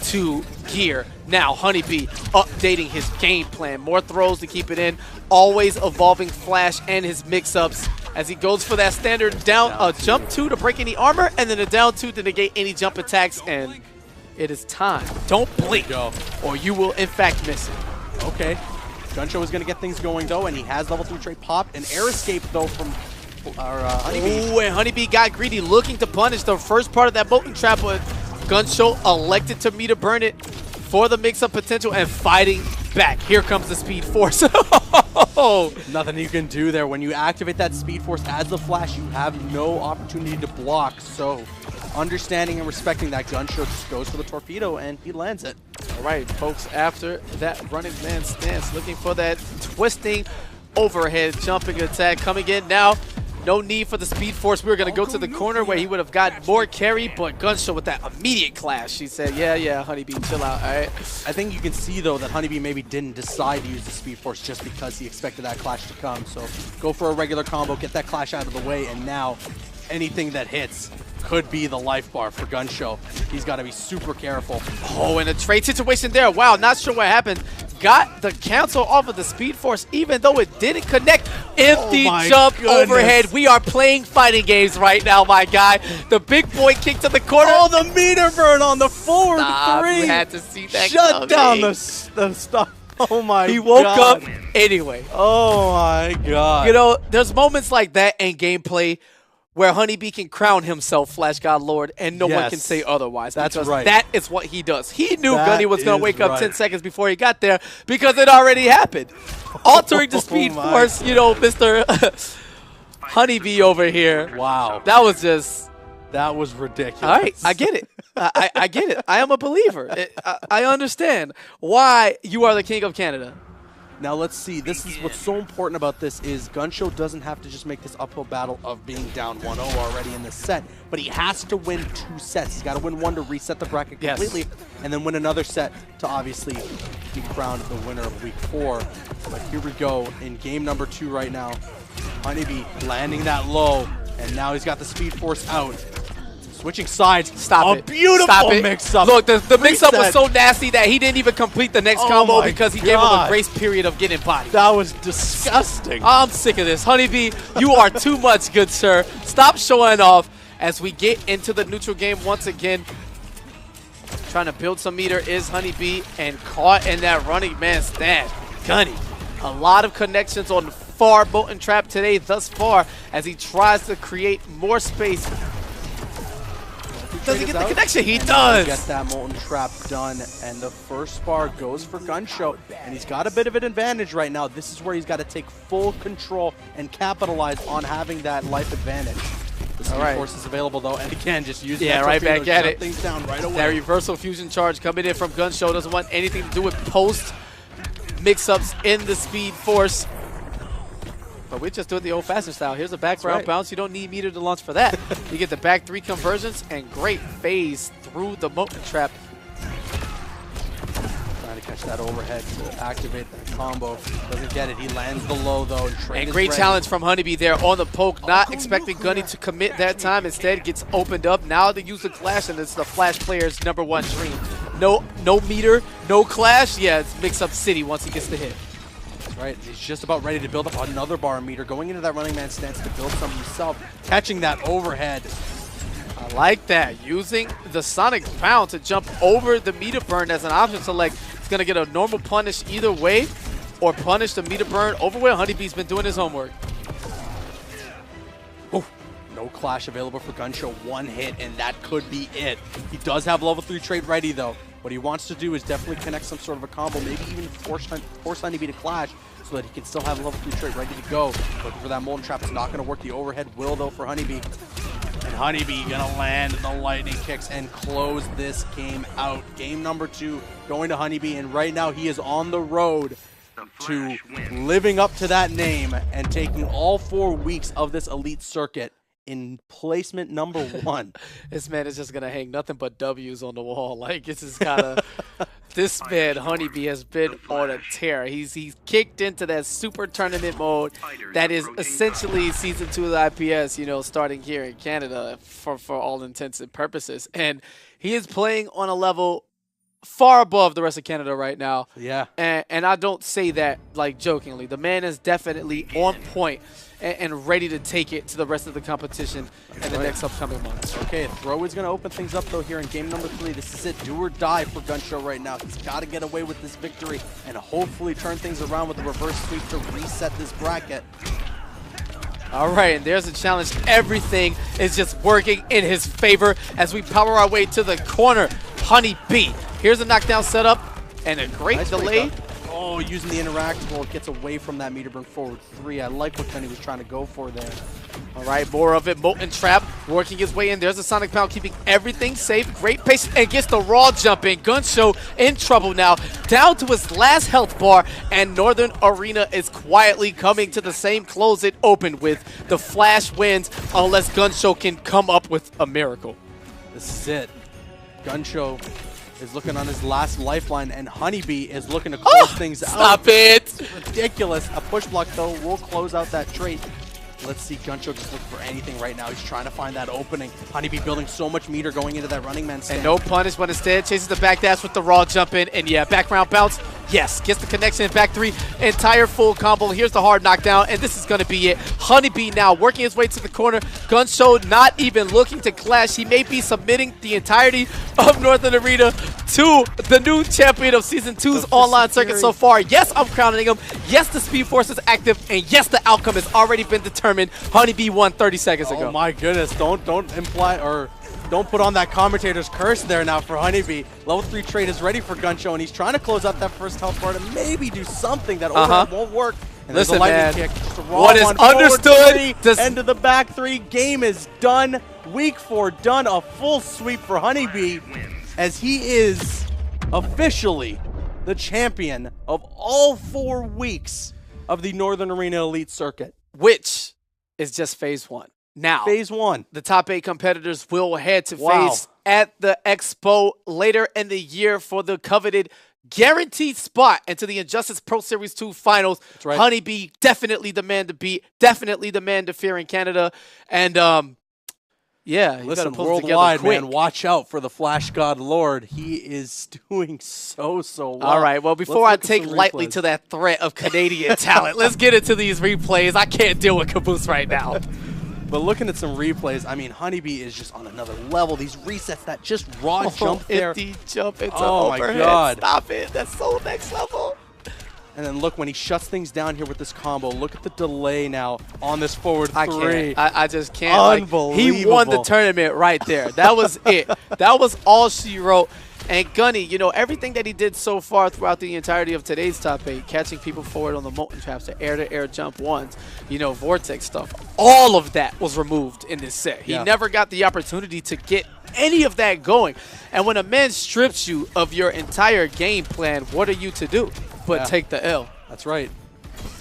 to gear. Now, Honeybee updating his game plan. More throws to keep it in. Always evolving Flash and his mix-ups as he goes for that standard jump 2 to break any armor, and then a down 2 to negate any jump attacks, and it is time. Don't blink, or you will, in fact, miss it. Okay. Gunshow is going to get things going, though, and he has level 3 trait popped. An air escape, though, from Honeybee. Ooh, and Honeybee got greedy, looking to punish the first part of that Molten Trap, but Gunshow elected to meter burn it for the mix-up potential and fighting back. Here comes the Speed Force. Nothing you can do there. When you activate that Speed Force as the Flash, you have no opportunity to block. So understanding and respecting that, Gunshow just goes for the torpedo and he lands it. All right, folks, after that running man stance, looking for that twisting overhead jumping attack coming in now. No need for the Speed Force. We were going to go to the corner where he would have got more carry, but Gunshow with that immediate clash. She said, yeah, Honeybee, chill out, all right? I think you can see, though, that Honeybee maybe didn't decide to use the Speed Force just because he expected that clash to come. So go for a regular combo, get that clash out of the way, and now anything that hits could be the life bar for Gunshow. He's got to be super careful. Oh, and a trade situation there. Wow, not sure what happened. Got the cancel off of the Speed Force, even though it didn't connect. Empty jump overhead. We are playing fighting games right now, my guy. The big boy kick to the corner. Oh, the meter burn on the forward three. You had to see that Shut down the stuff. Oh, my God. He woke up anyway. Oh, my God. You know, there's moments like that in gameplay where Honeybee can crown himself Flash God Lord, and no one can say otherwise. That's because right. That is what he does. He knew Gunny was going to wake up 10 seconds before he got there because it already happened. Altering the Speed Force, you know, Mr. Honeybee over here. Wow. That was just... That was ridiculous. All right, I get it. I get it. I am a believer. I understand why you are the king of Canada. Now let's see, this is what's so important about this is Gunshow doesn't have to just make this uphill battle of being down 1-0 already in this set, but he has to win 2 sets. He's got to win 1 to reset the bracket completely, and then win another set to obviously be crowned the winner of week 4. But here we go in game number 2 right now. Honeybee landing that low, and now he's got the Speed Force out. Switching sides. Stop it. A beautiful mix-up. Look, the mix-up was so nasty that he didn't even complete the next combo because he gave him a grace period of getting bodied. That was disgusting. I'm sick of this. Honeybee, you are too much, good sir. Stop showing off as we get into the neutral game once again. Trying to build some meter is Honeybee, and caught in that running man stand. Gunny. A lot of connections on far Molten Trap today thus far as he tries to create more space. Does he get the connection? He does. Get that Molten Trap done, and the first bar goes for Gunshow, and he's got a bit of an advantage right now. This is where he's got to take full control and capitalize on having that life advantage. The Speed Force is available though, and again, just use that right back at it. Things down right away. That reversal fusion charge coming in from Gunshow doesn't want anything to do with post mix-ups in the Speed Force. But we just do it the old-fashioned style. Here's a background bounce. You don't need meter to launch for that. You get the back 3 conversions and great phase through the Molten Trap. Trying to catch that overhead to activate that combo. Doesn't get it. He lands the low, though. And great challenge from Honeybee there on the poke. Not expecting Gunny to commit that time. Instead, gets opened up. Now they use the clash, and it's the Flash player's #1 dream. No meter, no clash. Yeah, it's mix-up city once he gets the hit. Right, he's just about ready to build up another bar meter, going into that running man stance to build some himself, catching that overhead. I like that, using the Sonic Pound to jump over the meter burn as an option select. It's going to get a normal punish either way, or punish the meter burn over where Honeybee's been doing his homework. Oh, no clash available for Gunshow, 1 hit, and that could be it. He does have level 3 trade ready though. What he wants to do is definitely connect some sort of a combo, maybe even force Honeybee to clash so that he can still have level 3 trade ready to go. Looking for that Molten Trap. It's not going to work. The overhead will, though, for Honeybee. And Honeybee going to land the lightning kicks and close this game out. Game number 2 going to Honeybee, and right now he is on the road to living up to that name and taking all 4 weeks of this elite circuit in placement #1. This man is just going to hang nothing but W's on the wall. Like, this is kind of... This man, Honeybee, has been on a tear. He's kicked into that super tournament mode that is essentially Season 2 of the IPS, you know, starting here in Canada for all intents and purposes. And he is playing on a level far above the rest of Canada right now. Yeah. And I don't say that, like, jokingly. The man is definitely on point and ready to take it to the rest of the competition in the next upcoming months. Okay, Throw is going to open things up, though, here in game number 3. This is it. Do or die for Gunshow right now. He's got to get away with this victory and hopefully turn things around with the reverse sweep to reset this bracket. All right, and there's a challenge. Everything is just working in his favor as we power our way to the corner. Honeybee. Here's a knockdown setup and a great Nice delay. Oh, using the interactable, it gets away from that meter burn forward 3. I like what Kenny was trying to go for there. All right, more of it. Molten Trap working his way in. There's a Sonic Pound keeping everything safe. Great pace and gets the raw jump in. Gunshow in trouble now. Down to his last health bar, and Northern Arena is quietly coming to the same close it opened with. The Flash wins unless Gunshow can come up with a miracle. This is it. Gunshow is looking on his last lifeline, and Honeybee is looking to close things out. Stop it! Ridiculous. A push block, though, will close out that trait. Let's see Gunshow just looking for anything right now. He's trying to find that opening. Honeybee building so much meter going into that running man stand. And no punish, but instead chases the back dash with the raw jump in. And yeah, background bounce. Yes, gets the connection. Back 3. Entire full combo. Here's the hard knockdown, and this is going to be it. Honeybee now working his way to the corner. Gunshow not even looking to clash. He may be submitting the entirety of Northern Arena to the new champion of Season 2's online circuit so far. Yes, I'm crowning him. Yes, the Speed Force is active, and yes, the outcome has already been determined. Honeybee won 30 seconds ago. Oh my goodness, don't imply or don't put on that commentator's curse there now for Honeybee. Level 3 trade is ready for Gunshow, and he's trying to close out that first health bar to maybe do something that overhead won't work. And Listen, there's a man, lightning kick. Just a raw what is one, understood forward 3, end of the back 3. Game is done. Week 4 done. A full sweep for Honeybee as he is officially the champion of all 4 weeks of the Northern Arena Elite Circuit. Which is just phase 1. Now, Phase 1. the top 8 competitors will head to face at the Expo later in the year for the coveted guaranteed spot into the Injustice Pro Series 2 finals. That's right. Honeybee, definitely the man to beat, definitely the man to fear in Canada. And, yeah, you Listen, gotta pull it together worldwide, quick. man, watch out for the Flash God Lord. He is doing so well. All right, well, before Let's I look at take some lightly replays. to that threat of Canadian talent, let's get into these replays. I can't deal with Caboose right now. But looking at some replays, I mean, Honeybee is just on another level. These resets, that just raw jump there. Empty jump into Oh my overhead. God. Stop it. That's so next level. And then look, when he shuts things down here with this combo, look at the delay now on this forward 3. I can't. I just can't. Like, he won the Unbelievable. tournament right there. That was it. That was all she wrote. And Gunny, you know, everything that he did so far throughout the entirety of today's top 8, catching people forward on the Molten Traps, the air-to-air jump ones, you know, Vortex stuff, all of that was removed in this set. He never got the opportunity to get any of that going. And when a man strips you of your entire game plan, what are you to do but take the L? That's right.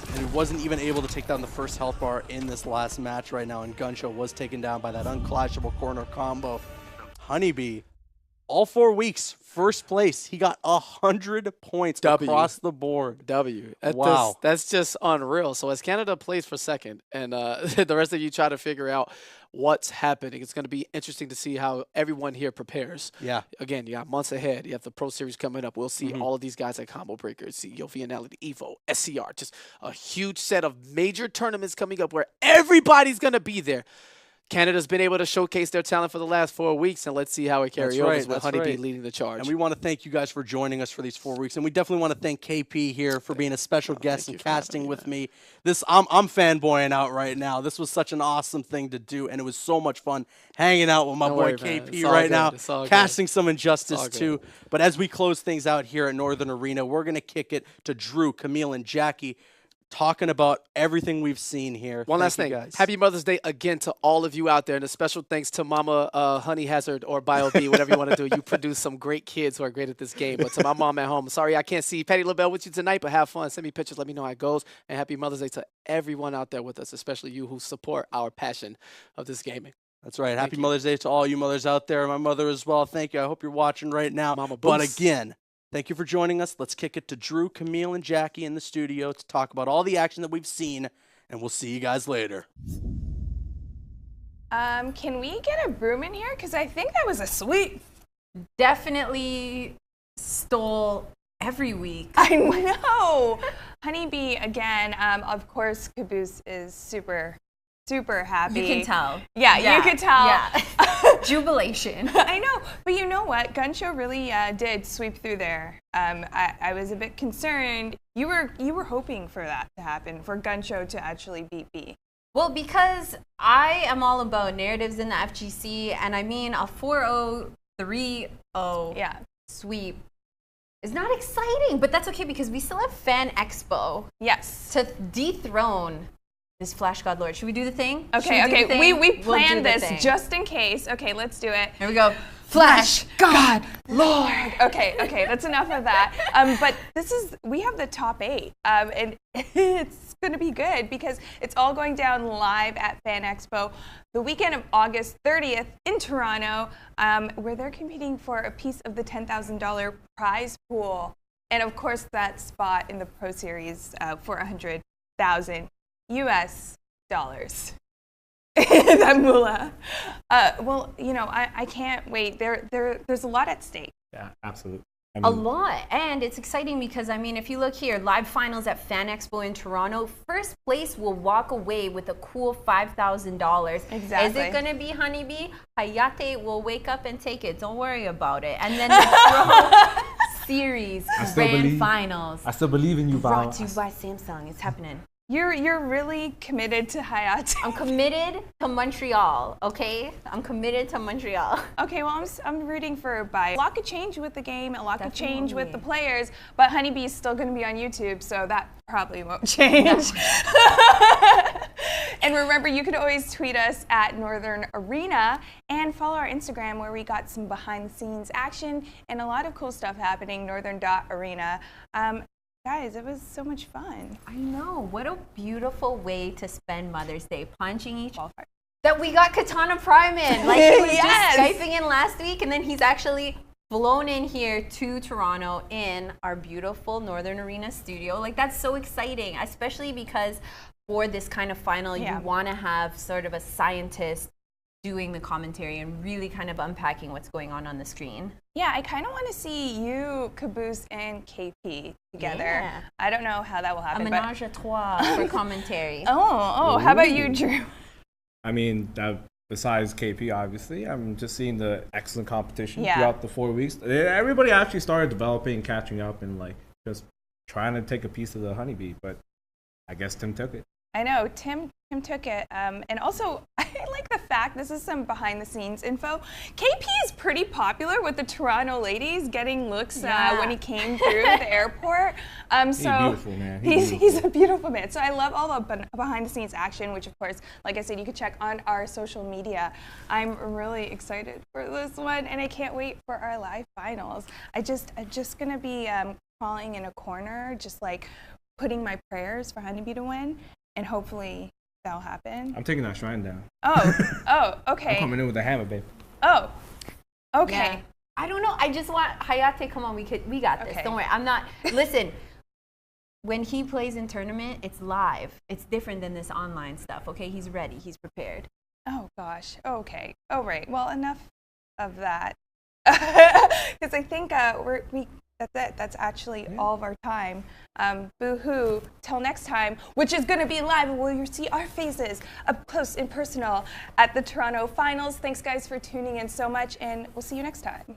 And he wasn't even able to take down the first health bar in this last match right now, and Gunshow was taken down by that unclashable corner combo. Honeybee, all 4 weeks, first place. He got 100 points across the board. Wow. That's just unreal. So as Canada plays for second, and the rest of you try to figure out what's happening, it's going to be interesting to see how everyone here prepares. Yeah. Again, you got months ahead. You have the Pro Series coming up. We'll see all of these guys like Combo Breakers, CEO Vianelli, Evo, SCR. Just a huge set of major tournaments coming up where everybody's going to be there. Canada's been able to showcase their talent for the last 4 weeks, and let's see how it carries over with Honeybee leading the charge. And we want to thank you guys for joining us for these 4 weeks, and we definitely want to thank KP here for being a special guest and casting with me. I'm fanboying out right now. This was such an awesome thing to do, and it was so much fun hanging out with my boy KP right now, casting some Injustice too. But as we close things out here at Northern Arena, we're going to kick it to Drew, Camille, and Jackie, talking about everything we've seen here. One last thing. Guys. Happy Mother's Day again to all of you out there, and a special thanks to Mama Honey Hazard or BioB, whatever you want to do. You produce some great kids who are great at this game. But to my mom at home, sorry I can't see Patty LaBelle with you tonight, but have fun. Send me pictures. Let me know how it goes. And happy Mother's Day to everyone out there with us, especially you who support our passion of this gaming. That's right. Happy Mother's Day to all you mothers out there. My mother as well. Thank you. I hope you're watching right now. Mama but Boost. again, thank you for joining us. Let's kick it to Drew, Camille, and Jackie in the studio to talk about all the action that we've seen, and we'll see you guys later. Can we get a broom in here? Because I think that was a sweep. Definitely stole every week. I know. Honeybee, again, of course, Caboose is super happy. You can tell. Yeah, you could tell. Yeah. Jubilation. I know. But you know what? Gunshow really did sweep through there. I was a bit concerned. You were hoping for that to happen, for Gunshow to actually beat B. Well, because I am all about narratives in the FGC, and I mean a 4-0, 3-0 sweep is not exciting, but that's okay because we still have Fan Expo. Yes. To dethrone this Flash God Lord. Should we do the thing? Okay. We planned this just in case. Okay, let's do it. Here we go. Flash God Lord. Okay, that's enough of that. But we have the top 8, and it's going to be good because it's all going down live at Fan Expo the weekend of August 30th in Toronto, where they're competing for a piece of the $10,000 prize pool, and of course that spot in the Pro Series for $100,000 US dollars. That moolah. Well, I can't wait. There's a lot at stake. Yeah, absolutely. A lot. And it's exciting because, I mean, if you look here, live finals at Fan Expo in Toronto, first place will walk away with a cool $5,000. Exactly. Is it going to be Honeybee? Hayate will wake up and take it. Don't worry about it. And then the Pro Series Grand Finals. I still believe in you, Bao. Brought to you by Samsung. It's happening. You're really committed to Hayate. I'm committed to Montreal, okay? I'm committed to Montreal. Okay, well, I'm rooting for Bai. A lot could change with the game, a lot could change with the players, but Honeybee is still going to be on YouTube, so that probably won't change. And remember, you can always tweet us at Northern Arena and follow our Instagram where we got some behind-the-scenes action and a lot of cool stuff happening, northern.arena. Guys, it was so much fun. I know. What a beautiful way to spend Mother's Day, punching each other. That we got Katana Prime in. Like, he was just Skyping in last week, and then he's actually flown in here to Toronto in our beautiful Northern Arena studio. Like, that's so exciting, especially because for this kind of final, you want to have sort of a scientist doing the commentary and really kind of unpacking what's going on the screen. Yeah, I kind of want to see you, Caboose, and KP together. Yeah. I don't know how that will happen. A menage a trois for commentary. Oh, how about you, Drew? I mean, besides KP, obviously, I'm just seeing the excellent competition throughout the 4 weeks. Everybody actually started developing, catching up, and like just trying to take a piece of the Honeybee, but I guess Tim took it. I know, Tim took it. And also, I like the fact, this is some behind the scenes info, KP is pretty popular with the Toronto ladies getting looks when he came through the airport. He's a beautiful man. He's a beautiful man. So I love all the behind the scenes action, which of course, like I said, you can check on our social media. I'm really excited for this one, and I can't wait for our live finals. I'm just gonna be crawling in a corner, just like putting my prayers for Honeybee to win, and hopefully that'll happen. I'm taking that shrine down. Oh, okay. I'm coming in with a hammer, babe. Oh, okay. Yeah. I don't know. I just want Hayate. Come on, we got this. Don't worry. I'm not. Listen, when he plays in tournament, it's live. It's different than this online stuff. Okay, he's ready. He's prepared. Oh gosh. Okay. Oh right. Well, enough of that. Because I think that's it. That's actually all of our time. Boo-hoo. Till next time, which is going to be live, where you'll see our faces up close and personal at the Toronto Finals. Thanks, guys, for tuning in so much, and we'll see you next time.